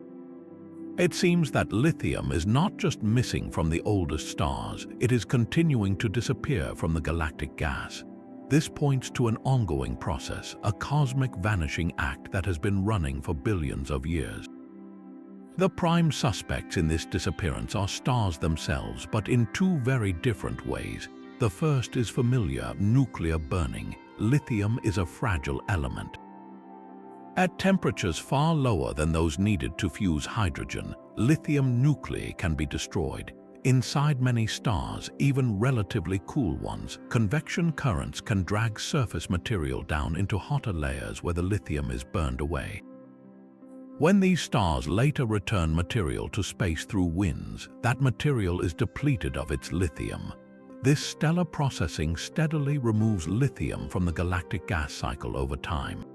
It seems that lithium is not just missing from the oldest stars, it is continuing to disappear from the galactic gas. This points to an ongoing process, a cosmic vanishing act that has been running for billions of years. The prime suspects in this disappearance are stars themselves, but in two very different ways. The first is familiar: nuclear burning. Lithium is a fragile element. At temperatures far lower than those needed to fuse hydrogen, lithium nuclei can be destroyed. Inside many stars, even relatively cool ones, convection currents can drag surface material down into hotter layers where the lithium is burned away. When these stars later return material to space through winds, that material is depleted of its lithium. This stellar processing steadily removes lithium from the galactic gas cycle over time.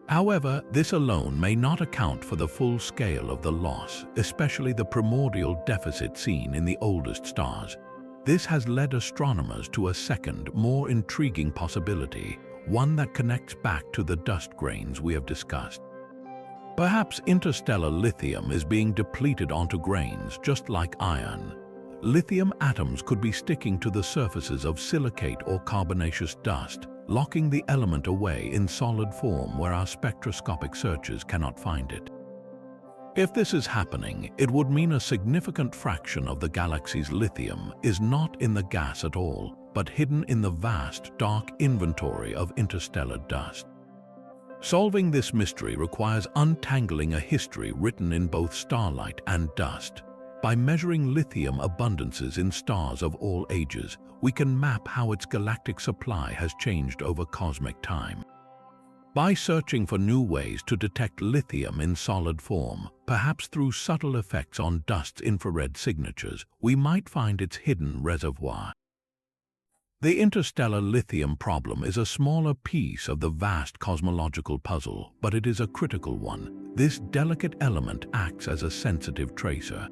However, this alone may not account for the full scale of the loss, especially the primordial deficit seen in the oldest stars. This has led astronomers to a second, more intriguing possibility, one that connects back to the dust grains we have discussed. Perhaps interstellar lithium is being depleted onto grains just like iron. Lithium atoms could be sticking to the surfaces of silicate or carbonaceous dust, locking the element away in solid form where our spectroscopic searches cannot find it. If this is happening, it would mean a significant fraction of the galaxy's lithium is not in the gas at all, but hidden in the vast, dark inventory of interstellar dust. Solving this mystery requires untangling a history written in both starlight and dust. By measuring lithium abundances in stars of all ages, we can map how its galactic supply has changed over cosmic time. By searching for new ways to detect lithium in solid form, perhaps through subtle effects on dust's infrared signatures, we might find its hidden reservoir. The interstellar lithium problem is a smaller piece of the vast cosmological puzzle, but it is a critical one. This delicate element acts as a sensitive tracer.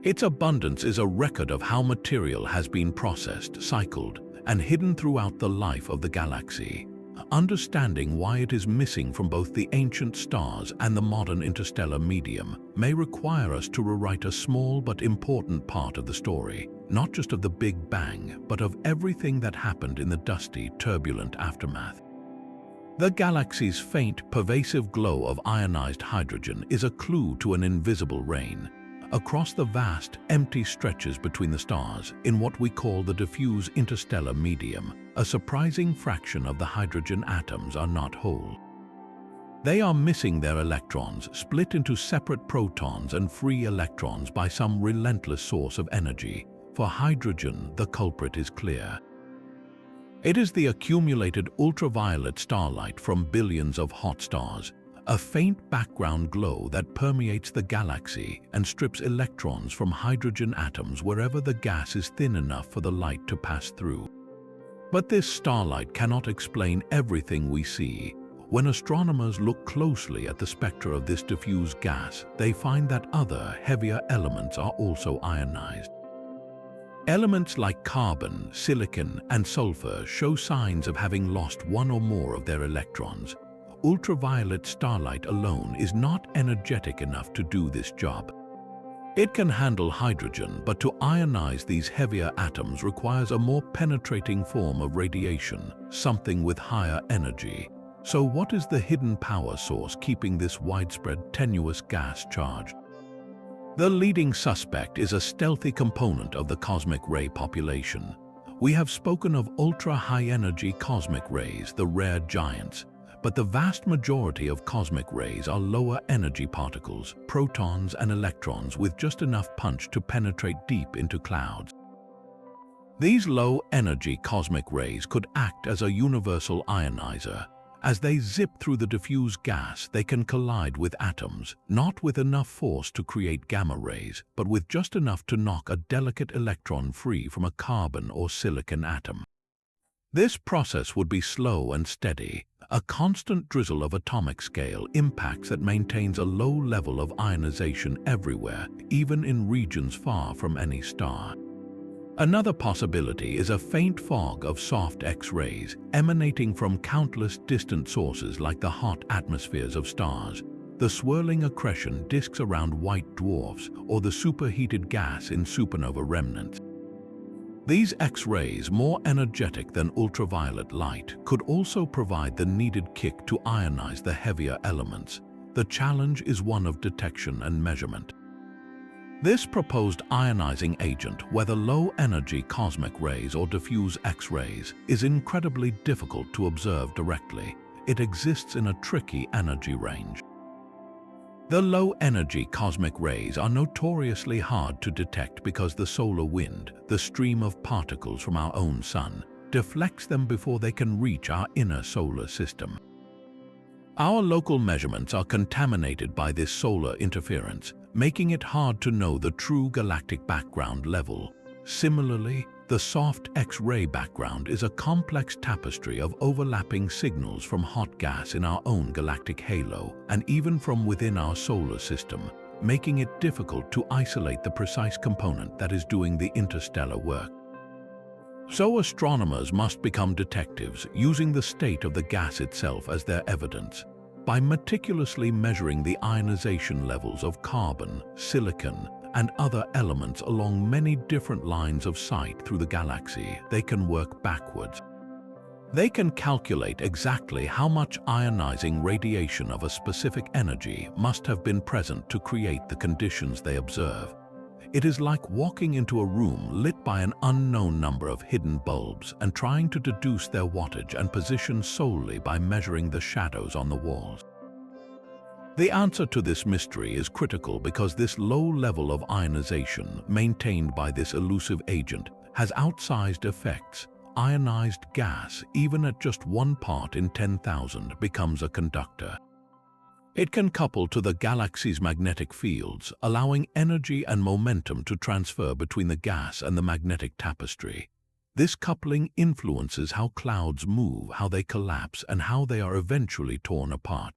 Its abundance is a record of how material has been processed, cycled, and hidden throughout the life of the galaxy. Understanding why it is missing from both the ancient stars and the modern interstellar medium may require us to rewrite a small but important part of the story, not just of the Big Bang, but of everything that happened in the dusty, turbulent aftermath. The galaxy's faint, pervasive glow of ionized hydrogen is a clue to an invisible rain. Across the vast, empty stretches between the stars, in what we call the diffuse interstellar medium, a surprising fraction of the hydrogen atoms are not whole. They are missing their electrons, split into separate protons and free electrons by some relentless source of energy. For hydrogen, the culprit is clear. It is the accumulated ultraviolet starlight from billions of hot stars, a faint background glow that permeates the galaxy and strips electrons from hydrogen atoms wherever the gas is thin enough for the light to pass through. But this starlight cannot explain everything we see. When astronomers look closely at the spectra of this diffuse gas, they find that other, heavier elements are also ionized. Elements like carbon, silicon, and sulfur show signs of having lost one or more of their electrons. Ultraviolet starlight alone is not energetic enough to do this job. It can handle hydrogen, but to ionize these heavier atoms requires a more penetrating form of radiation, something with higher energy. So what is the hidden power source keeping this widespread tenuous gas charged? The leading suspect is a stealthy component of the cosmic ray population. We have spoken of ultra-high-energy cosmic rays, the rare giants. But the vast majority of cosmic rays are lower energy particles, protons and electrons with just enough punch to penetrate deep into clouds. These low-energy cosmic rays could act as a universal ionizer. As they zip through the diffuse gas, they can collide with atoms, not with enough force to create gamma rays, but with just enough to knock a delicate electron free from a carbon or silicon atom. This process would be slow and steady, a constant drizzle of atomic scale impacts that maintains a low level of ionization everywhere, even in regions far from any star. Another possibility is a faint fog of soft X-rays emanating from countless distant sources like the hot atmospheres of stars, the swirling accretion disks around white dwarfs, or the superheated gas in supernova remnants. These X-rays, more energetic than ultraviolet light, could also provide the needed kick to ionize the heavier elements. The challenge is one of detection and measurement. This proposed ionizing agent, whether low-energy cosmic rays or diffuse X-rays, is incredibly difficult to observe directly. It exists in a tricky energy range. The low-energy cosmic rays are notoriously hard to detect because the solar wind, the stream of particles from our own sun, deflects them before they can reach our inner solar system. Our local measurements are contaminated by this solar interference, making it hard to know the true galactic background level. Similarly, the soft X-ray background is a complex tapestry of overlapping signals from hot gas in our own galactic halo and even from within our solar system, making it difficult to isolate the precise component that is doing the interstellar work. So astronomers must become detectives, using the state of the gas itself as their evidence. By meticulously measuring the ionization levels of carbon, silicon, and other elements along many different lines of sight through the galaxy, they can work backwards. They can calculate exactly how much ionizing radiation of a specific energy must have been present to create the conditions they observe. It is like walking into a room lit by an unknown number of hidden bulbs and trying to deduce their wattage and position solely by measuring the shadows on the walls. The answer to this mystery is critical because this low level of ionization maintained by this elusive agent has outsized effects. Ionized gas, even at just 1 part in 10,000, becomes a conductor. It can couple to the galaxy's magnetic fields, allowing energy and momentum to transfer between the gas and the magnetic tapestry. This coupling influences how clouds move, how they collapse, and how they are eventually torn apart.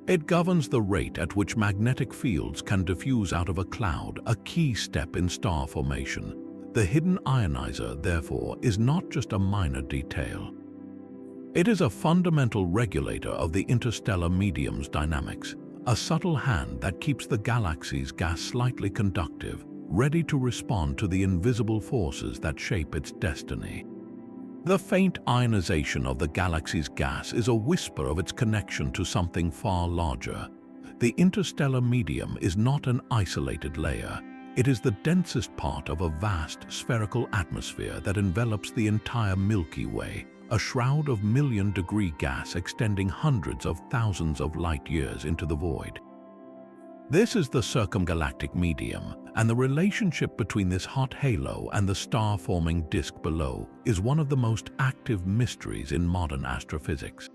It governs the rate at which magnetic fields can diffuse out of a cloud, a key step in star formation. The hidden ionizer, therefore, is not just a minor detail. It is a fundamental regulator of the interstellar medium's dynamics, a subtle hand that keeps the galaxy's gas slightly conductive, ready to respond to the invisible forces that shape its destiny. The faint ionization of the galaxy's gas is a whisper of its connection to something far larger. The interstellar medium is not an isolated layer. It is the densest part of a vast spherical atmosphere that envelops the entire Milky Way, a shroud of million-degree gas extending hundreds of thousands of light-years into the void. This is the circumgalactic medium, and the relationship between this hot halo and the star-forming disk below is one of the most active mysteries in modern astrophysics.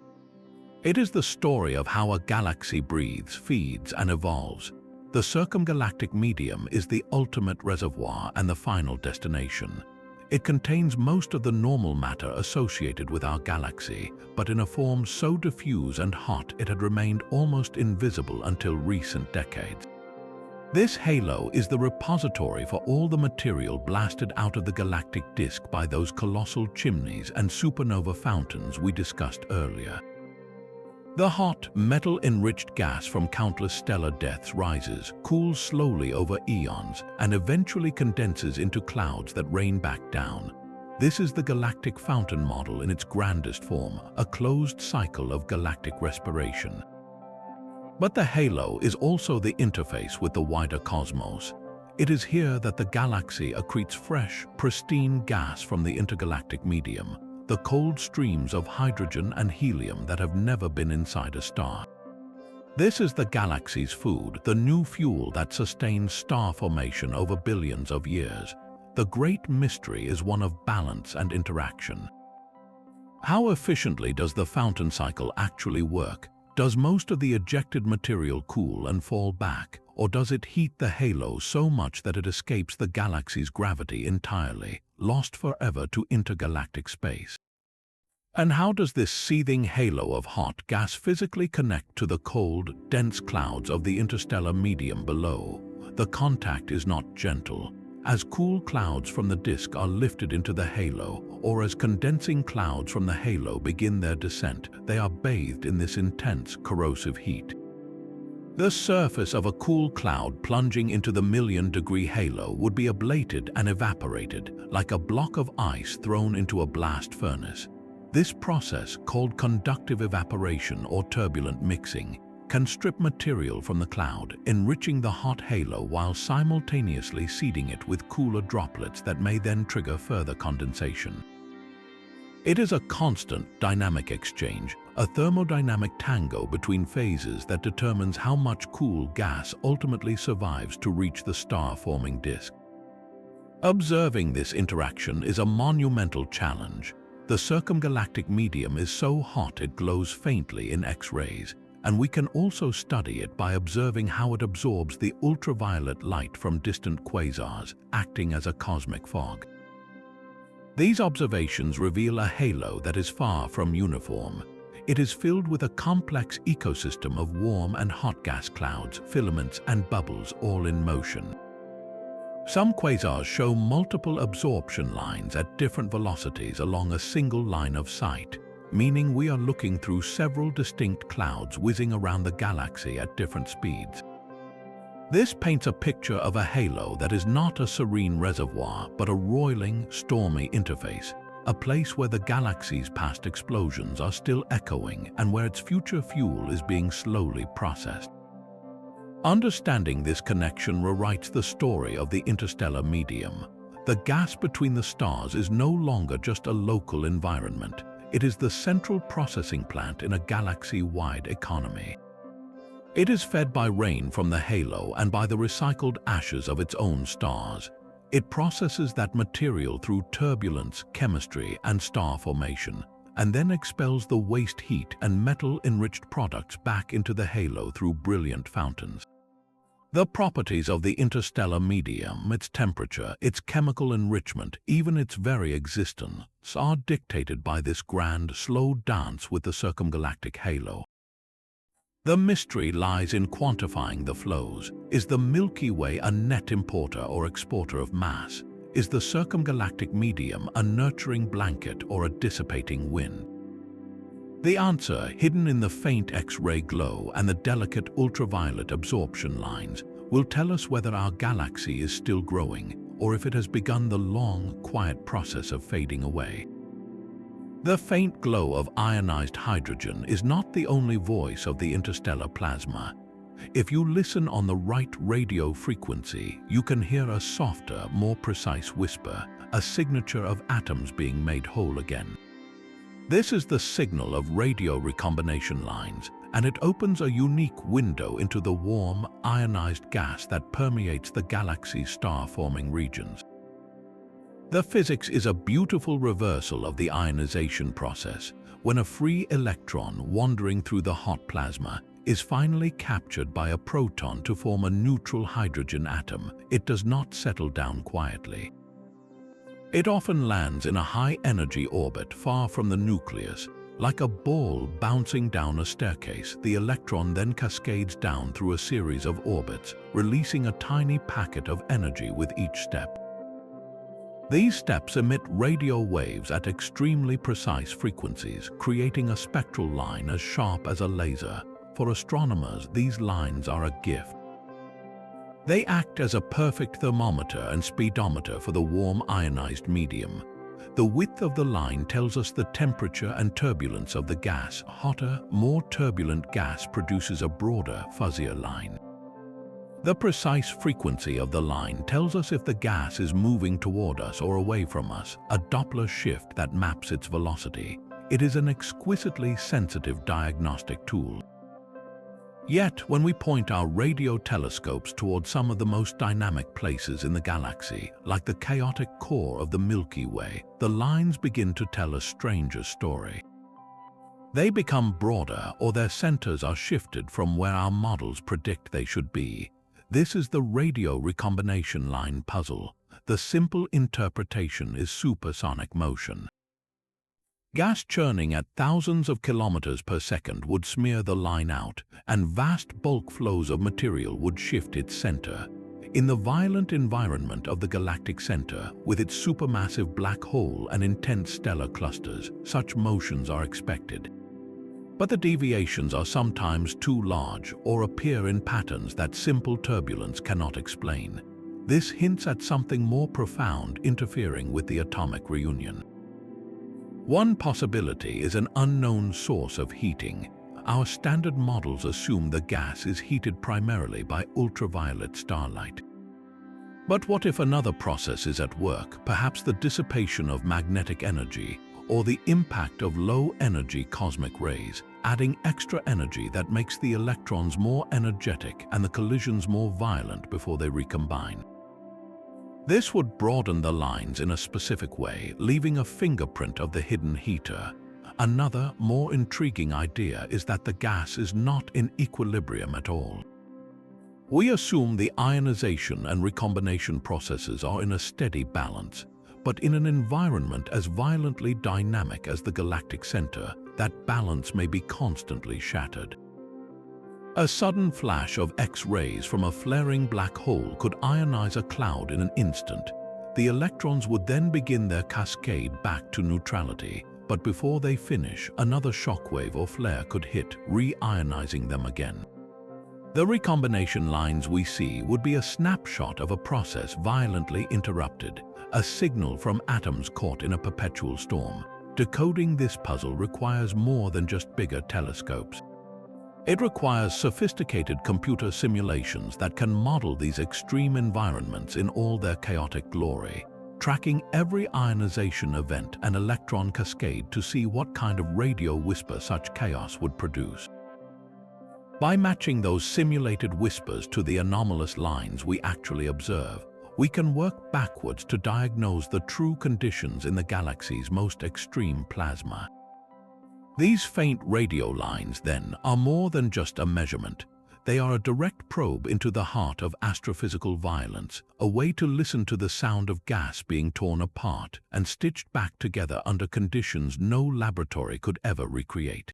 It is the story of how a galaxy breathes, feeds, and evolves. The circumgalactic medium is the ultimate reservoir and the final destination. It contains most of the normal matter associated with our galaxy, but in a form so diffuse and hot it had remained almost invisible until recent decades. This halo is the repository for all the material blasted out of the galactic disk by those colossal chimneys and supernova fountains we discussed earlier. The hot, metal-enriched gas from countless stellar deaths rises, cools slowly over eons, and eventually condenses into clouds that rain back down. This is the galactic fountain model in its grandest form, a closed cycle of galactic respiration. But the halo is also the interface with the wider cosmos. It is here that the galaxy accretes fresh, pristine gas from the intergalactic medium, the cold streams of hydrogen and helium that have never been inside a star. This is the galaxy's food, the new fuel that sustains star formation over billions of years. The great mystery is one of balance and interaction. How efficiently does the fountain cycle actually work? Does most of the ejected material cool and fall back, or does it heat the halo so much that it escapes the galaxy's gravity entirely, lost forever to intergalactic space? And how does this seething halo of hot gas physically connect to the cold, dense clouds of the interstellar medium below? The contact is not gentle. As cool clouds from the disk are lifted into the halo, or as condensing clouds from the halo begin their descent, they are bathed in this intense, corrosive heat. The surface of a cool cloud plunging into the million-degree halo would be ablated and evaporated, like a block of ice thrown into a blast furnace. This process, called conductive evaporation or turbulent mixing, can strip material from the cloud, enriching the hot halo while simultaneously seeding it with cooler droplets that may then trigger further condensation. It is a constant dynamic exchange, a thermodynamic tango between phases that determines how much cool gas ultimately survives to reach the star-forming disk. Observing this interaction is a monumental challenge. The circumgalactic medium is so hot it glows faintly in X-rays, and we can also study it by observing how it absorbs the ultraviolet light from distant quasars, acting as a cosmic fog. These observations reveal a halo that is far from uniform. It is filled with a complex ecosystem of warm and hot gas clouds, filaments, and bubbles, all in motion. Some quasars show multiple absorption lines at different velocities along a single line of sight, meaning we are looking through several distinct clouds whizzing around the galaxy at different speeds. This paints a picture of a halo that is not a serene reservoir, but a roiling, stormy interface, a place where the galaxy's past explosions are still echoing and where its future fuel is being slowly processed. Understanding this connection rewrites the story of the interstellar medium. The gas between the stars is no longer just a local environment. It is the central processing plant in a galaxy-wide economy. It is fed by rain from the halo and by the recycled ashes of its own stars. It processes that material through turbulence, chemistry, and star formation, and then expels the waste heat and metal-enriched products back into the halo through brilliant fountains. The properties of the interstellar medium, its temperature, its chemical enrichment, even its very existence, are dictated by this grand, slow dance with the circumgalactic halo. The mystery lies in quantifying the flows. Is the Milky Way a net importer or exporter of mass? Is the circumgalactic medium a nurturing blanket or a dissipating wind? The answer, hidden in the faint X-ray glow and the delicate ultraviolet absorption lines, will tell us whether our galaxy is still growing or if it has begun the long, quiet process of fading away. The faint glow of ionized hydrogen is not the only voice of the interstellar plasma. If you listen on the right radio frequency, you can hear a softer, more precise whisper, a signature of atoms being made whole again. This is the signal of radio recombination lines, and it opens a unique window into the warm, ionized gas that permeates the galaxy's star-forming regions. The physics is a beautiful reversal of the ionization process. When a free electron wandering through the hot plasma is finally captured by a proton to form a neutral hydrogen atom, it does not settle down quietly. It often lands in a high-energy orbit far from the nucleus. Like a ball bouncing down a staircase, the electron then cascades down through a series of orbits, releasing a tiny packet of energy with each step. These steps emit radio waves at extremely precise frequencies, creating a spectral line as sharp as a laser. For astronomers, these lines are a gift. They act as a perfect thermometer and speedometer for the warm ionized medium. The width of the line tells us the temperature and turbulence of the gas. Hotter, more turbulent gas produces a broader, fuzzier line. The precise frequency of the line tells us if the gas is moving toward us or away from us, a Doppler shift that maps its velocity. It is an exquisitely sensitive diagnostic tool. Yet, when we point our radio telescopes toward some of the most dynamic places in the galaxy, like the chaotic core of the Milky Way, the lines begin to tell a stranger story. They become broader, or their centers are shifted from where our models predict they should be. This is the radio recombination line puzzle. The simple interpretation is supersonic motion. Gas churning at thousands of kilometers per second would smear the line out, and vast bulk flows of material would shift its center. In the violent environment of the galactic center, with its supermassive black hole and intense stellar clusters, such motions are expected. But the deviations are sometimes too large or appear in patterns that simple turbulence cannot explain. This hints at something more profound interfering with the atomic reunion. One possibility is an unknown source of heating. Our standard models assume the gas is heated primarily by ultraviolet starlight. But what if another process is at work, perhaps the dissipation of magnetic energy or the impact of low-energy cosmic rays, adding extra energy that makes the electrons more energetic and the collisions more violent before they recombine? This would broaden the lines in a specific way, leaving a fingerprint of the hidden heater. Another, more intriguing idea is that the gas is not in equilibrium at all. We assume the ionization and recombination processes are in a steady balance, but in an environment as violently dynamic as the galactic center, that balance may be constantly shattered. A sudden flash of X-rays from a flaring black hole could ionize a cloud in an instant. The electrons would then begin their cascade back to neutrality, but before they finish, another shockwave or flare could hit, re-ionizing them again. The recombination lines we see would be a snapshot of a process violently interrupted, a signal from atoms caught in a perpetual storm. Decoding this puzzle requires more than just bigger telescopes. It requires sophisticated computer simulations that can model these extreme environments in all their chaotic glory, tracking every ionization event and electron cascade to see what kind of radio whisper such chaos would produce. By matching those simulated whispers to the anomalous lines we actually observe, we can work backwards to diagnose the true conditions in the galaxy's most extreme plasma. These faint radio lines, then, are more than just a measurement. They are a direct probe into the heart of astrophysical violence, a way to listen to the sound of gas being torn apart and stitched back together under conditions no laboratory could ever recreate.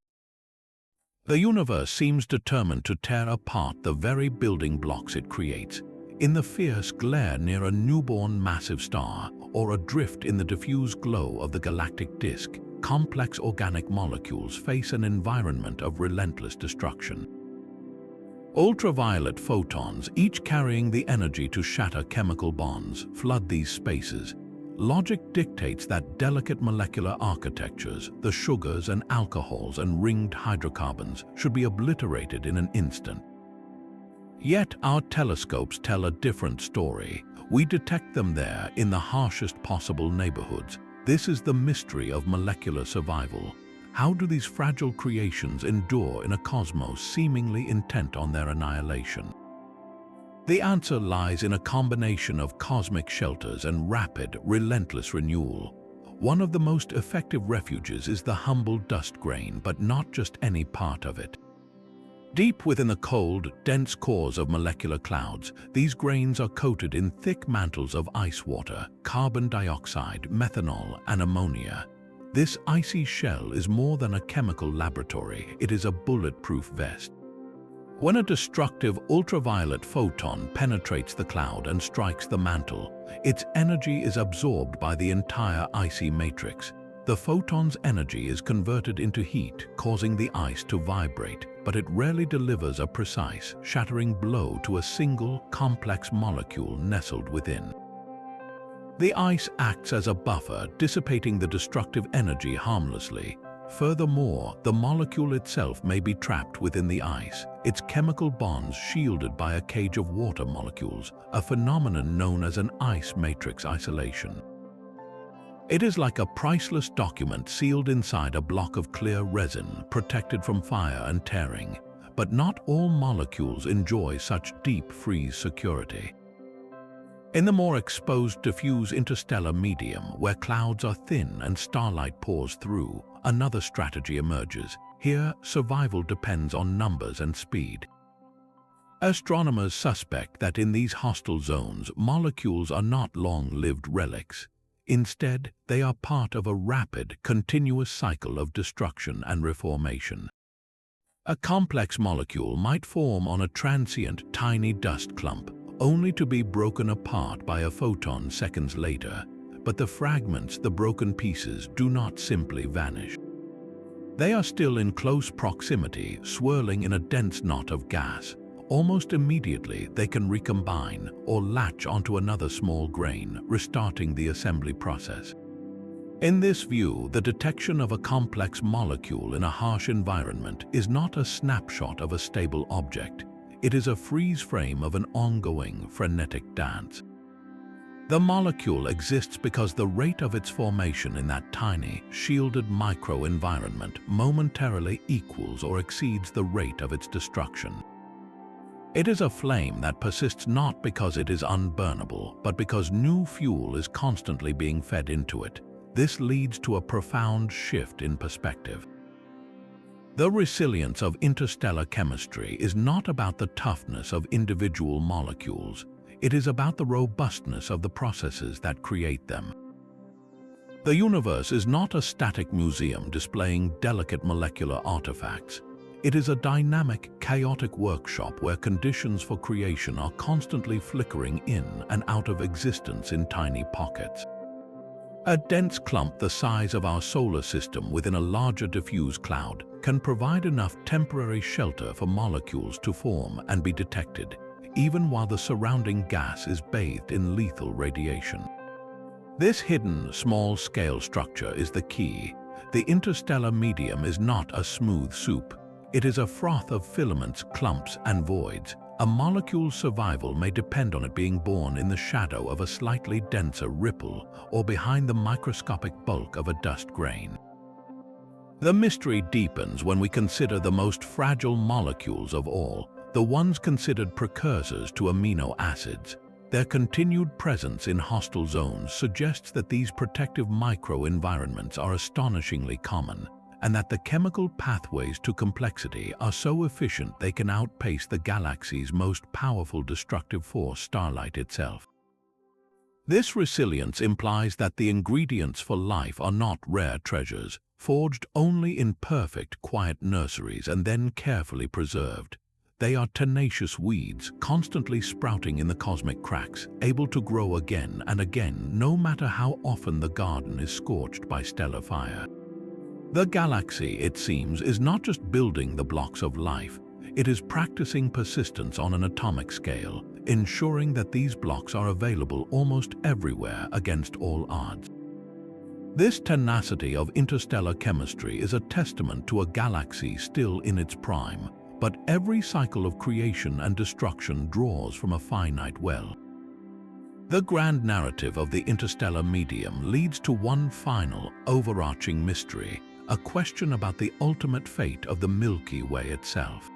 The universe seems determined to tear apart the very building blocks it creates. In the fierce glare near a newborn massive star, or adrift in the diffuse glow of the galactic disk, complex organic molecules face an environment of relentless destruction. Ultraviolet photons, each carrying the energy to shatter chemical bonds, flood these spaces. Logic dictates that delicate molecular architectures, the sugars and alcohols and ringed hydrocarbons, should be obliterated in an instant. Yet our telescopes tell a different story. We detect them there in the harshest possible neighborhoods. This is the mystery of molecular survival. How do these fragile creations endure in a cosmos seemingly intent on their annihilation? The answer lies in a combination of cosmic shelters and rapid, relentless renewal. One of the most effective refuges is the humble dust grain, but not just any part of it. Deep within the cold, dense cores of molecular clouds, these grains are coated in thick mantles of ice water, carbon dioxide, methanol, and ammonia. This icy shell is more than a chemical laboratory, it is a bulletproof vest. When a destructive ultraviolet photon penetrates the cloud and strikes the mantle, its energy is absorbed by the entire icy matrix. The photon's energy is converted into heat, causing the ice to vibrate, but it rarely delivers a precise, shattering blow to a single, complex molecule nestled within. The ice acts as a buffer, dissipating the destructive energy harmlessly. Furthermore, the molecule itself may be trapped within the ice, its chemical bonds shielded by a cage of water molecules, a phenomenon known as an ice matrix isolation. It is like a priceless document sealed inside a block of clear resin, protected from fire and tearing. But not all molecules enjoy such deep freeze security. In the more exposed diffuse interstellar medium, where clouds are thin and starlight pours through, another strategy emerges. Here, survival depends on numbers and speed. Astronomers suspect that in these hostile zones, molecules are not long-lived relics. Instead, they are part of a rapid, continuous cycle of destruction and reformation. A complex molecule might form on a transient, tiny dust clump, only to be broken apart by a photon seconds later. But the fragments, the broken pieces, do not simply vanish. They are still in close proximity, swirling in a dense knot of gas. Almost immediately, they can recombine or latch onto another small grain, restarting the assembly process. In this view, the detection of a complex molecule in a harsh environment is not a snapshot of a stable object. It is a freeze frame of an ongoing, frenetic dance. The molecule exists because the rate of its formation in that tiny, shielded microenvironment momentarily equals or exceeds the rate of its destruction. It is a flame that persists not because it is unburnable, but because new fuel is constantly being fed into it. This leads to a profound shift in perspective. The resilience of interstellar chemistry is not about the toughness of individual molecules. It is about the robustness of the processes that create them. The universe is not a static museum displaying delicate molecular artifacts. It is a dynamic, chaotic workshop where conditions for creation are constantly flickering in and out of existence in tiny pockets. A dense clump the size of our solar system within a larger diffuse cloud can provide enough temporary shelter for molecules to form and be detected, even while the surrounding gas is bathed in lethal radiation. This hidden, small-scale structure is the key. The interstellar medium is not a smooth soup. It is a froth of filaments, clumps, and voids. A molecule's survival may depend on it being born in the shadow of a slightly denser ripple or behind the microscopic bulk of a dust grain. The mystery deepens when we consider the most fragile molecules of all, the ones considered precursors to amino acids. Their continued presence in hostile zones suggests that these protective microenvironments are astonishingly common, and that the chemical pathways to complexity are so efficient they can outpace the galaxy's most powerful destructive force, starlight itself. This resilience implies that the ingredients for life are not rare treasures, forged only in perfect, quiet nurseries and then carefully preserved. They are tenacious weeds, constantly sprouting in the cosmic cracks, able to grow again and again no matter how often the garden is scorched by stellar fire. The galaxy, it seems, is not just building the blocks of life. It is practicing persistence on an atomic scale, ensuring that these blocks are available almost everywhere against all odds. This tenacity of interstellar chemistry is a testament to a galaxy still in its prime, but every cycle of creation and destruction draws from a finite well. The grand narrative of the interstellar medium leads to one final, overarching mystery, a question about the ultimate fate of the Milky Way itself.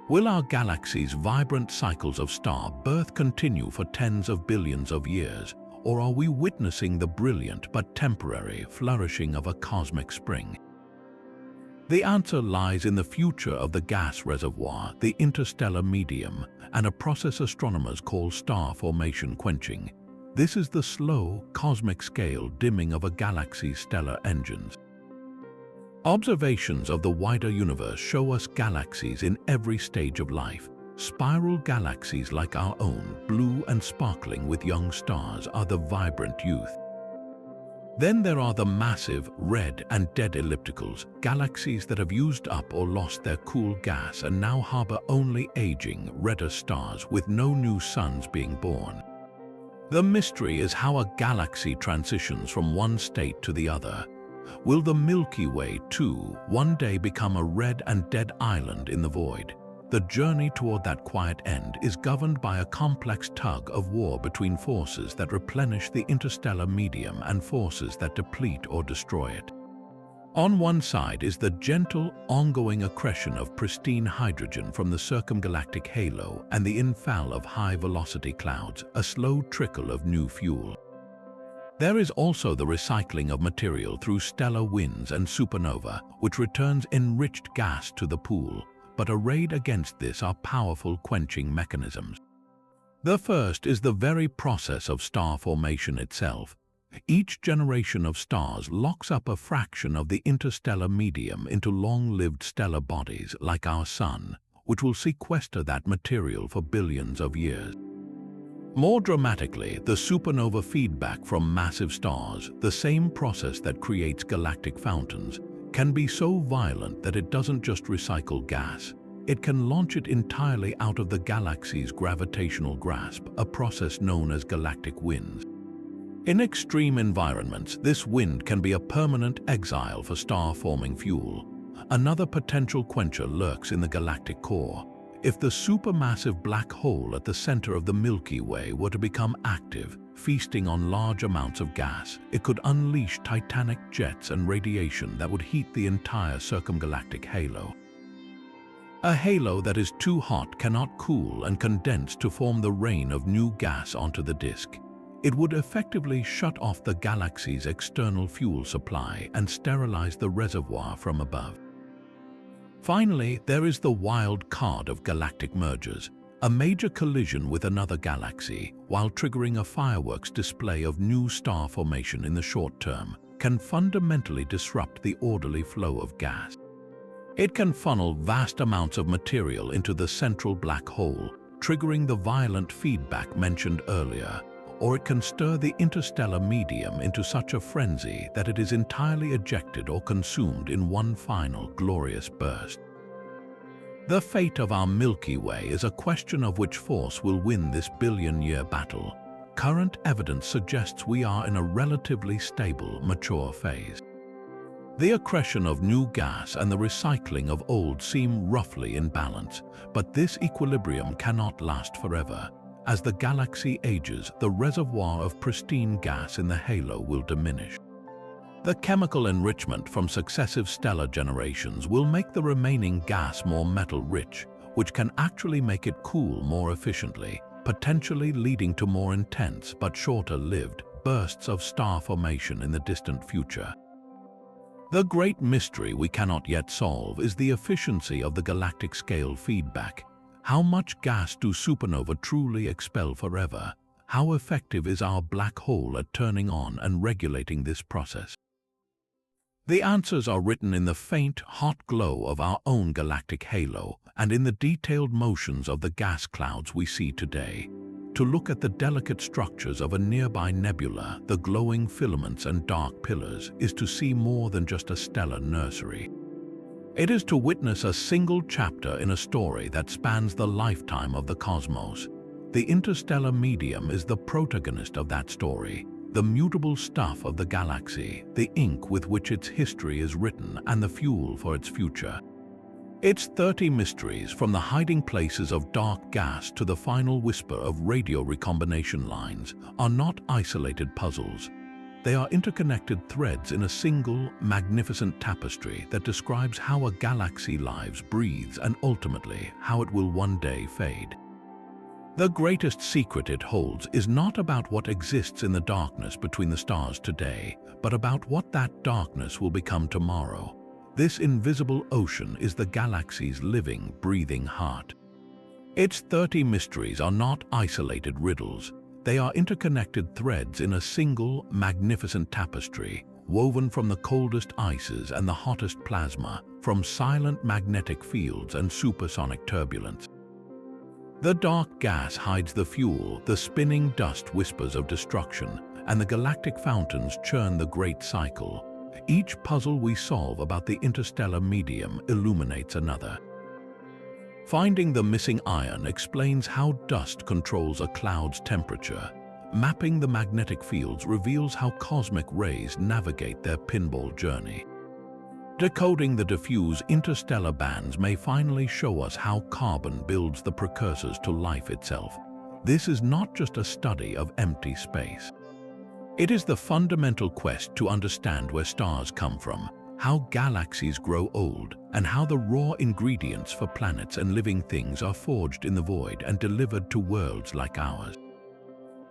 Will our galaxy's vibrant cycles of star birth continue for tens of billions of years, or are we witnessing the brilliant but temporary flourishing of a cosmic spring? The answer lies in the future of the gas reservoir, the interstellar medium, and a process astronomers call star formation quenching. This is the slow, cosmic-scale dimming of a galaxy's stellar engines. Observations of the wider universe show us galaxies in every stage of life. Spiral galaxies like our own, blue and sparkling with young stars, are the vibrant youth. Then there are the massive, red and dead ellipticals, galaxies that have used up or lost their cool gas and now harbor only aging, redder stars with no new suns being born. The mystery is how a galaxy transitions from one state to the other. Will the Milky Way, too, one day become a red and dead island in the void? The journey toward that quiet end is governed by a complex tug of war between forces that replenish the interstellar medium and forces that deplete or destroy it. On one side is the gentle, ongoing accretion of pristine hydrogen from the circumgalactic halo and the infall of high-velocity clouds, a slow trickle of new fuel. There is also the recycling of material through stellar winds and supernova, which returns enriched gas to the pool. But arrayed against this are powerful quenching mechanisms. The first is the very process of star formation itself. Each generation of stars locks up a fraction of the interstellar medium into long-lived stellar bodies like our Sun, which will sequester that material for billions of years. More dramatically, the supernova feedback from massive stars, the same process that creates galactic fountains, can be so violent that it doesn't just recycle gas. It can launch it entirely out of the galaxy's gravitational grasp, a process known as galactic winds. In extreme environments, this wind can be a permanent exile for star-forming fuel. Another potential quencher lurks in the galactic core. If the supermassive black hole at the center of the Milky Way were to become active, feasting on large amounts of gas, it could unleash titanic jets and radiation that would heat the entire circumgalactic halo. A halo that is too hot cannot cool and condense to form the rain of new gas onto the disk. It would effectively shut off the galaxy's external fuel supply and sterilize the reservoir from above. Finally, there is the wild card of galactic mergers. A major collision with another galaxy, while triggering a fireworks display of new star formation in the short term, can fundamentally disrupt the orderly flow of gas. It can funnel vast amounts of material into the central black hole, triggering the violent feedback mentioned earlier, or it can stir the interstellar medium into such a frenzy that it is entirely ejected or consumed in one final glorious burst. The fate of our Milky Way is a question of which force will win this billion-year battle. Current evidence suggests we are in a relatively stable, mature phase. The accretion of new gas and the recycling of old seem roughly in balance, but this equilibrium cannot last forever. As the galaxy ages, the reservoir of pristine gas in the halo will diminish. The chemical enrichment from successive stellar generations will make the remaining gas more metal-rich, which can actually make it cool more efficiently, potentially leading to more intense but shorter-lived bursts of star formation in the distant future. The great mystery we cannot yet solve is the efficiency of the galactic scale feedback. How much gas do supernovae truly expel forever? How effective is our black hole at turning on and regulating this process? The answers are written in the faint, hot glow of our own galactic halo and in the detailed motions of the gas clouds we see today. To look at the delicate structures of a nearby nebula, the glowing filaments and dark pillars, is to see more than just a stellar nursery. It is to witness a single chapter in a story that spans the lifetime of the cosmos. The interstellar medium is the protagonist of that story, the mutable stuff of the galaxy, the ink with which its history is written and the fuel for its future. Its 30 mysteries, from the hiding places of dark gas to the final whisper of radio recombination lines, are not isolated puzzles. They are interconnected threads in a single, magnificent tapestry that describes how a galaxy lives, breathes, and ultimately how it will one day fade. The greatest secret it holds is not about what exists in the darkness between the stars today, but about what that darkness will become tomorrow. This invisible ocean is the galaxy's living, breathing heart. Its 30 mysteries are not isolated riddles. They are interconnected threads in a single, magnificent tapestry, woven from the coldest ices and the hottest plasma, from silent magnetic fields and supersonic turbulence. The dark gas hides the fuel, the spinning dust whispers of destruction, and the galactic fountains churn the great cycle. Each puzzle we solve about the interstellar medium illuminates another. Finding the missing ion explains how dust controls a cloud's temperature. Mapping the magnetic fields reveals how cosmic rays navigate their pinball journey. Decoding the diffuse interstellar bands may finally show us how carbon builds the precursors to life itself. This is not just a study of empty space. It is the fundamental quest to understand where stars come from, how galaxies grow old, and how the raw ingredients for planets and living things are forged in the void and delivered to worlds like ours.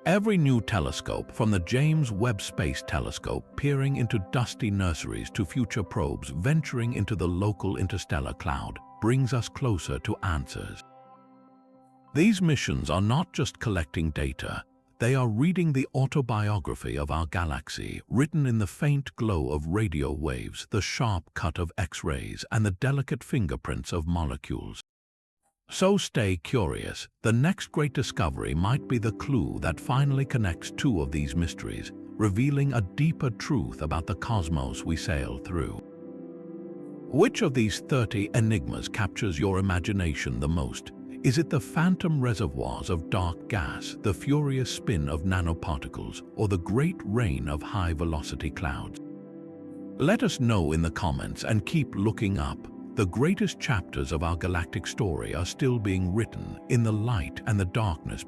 Every new telescope, from the James Webb Space Telescope peering into dusty nurseries to future probes venturing into the local interstellar cloud, brings us closer to answers. These missions are not just collecting data, they are reading the autobiography of our galaxy, written in the faint glow of radio waves, the sharp cut of X-rays, and the delicate fingerprints of molecules. So stay curious. The next great discovery might be the clue that finally connects two of these mysteries, revealing a deeper truth about the cosmos we sail through. Which of these 30 enigmas captures your imagination the most? Is it the phantom reservoirs of dark gas, the furious spin of nanoparticles, or the great rain of high-velocity clouds? Let us know in the comments and keep looking up. The greatest chapters of our galactic story are still being written in the light and the darkness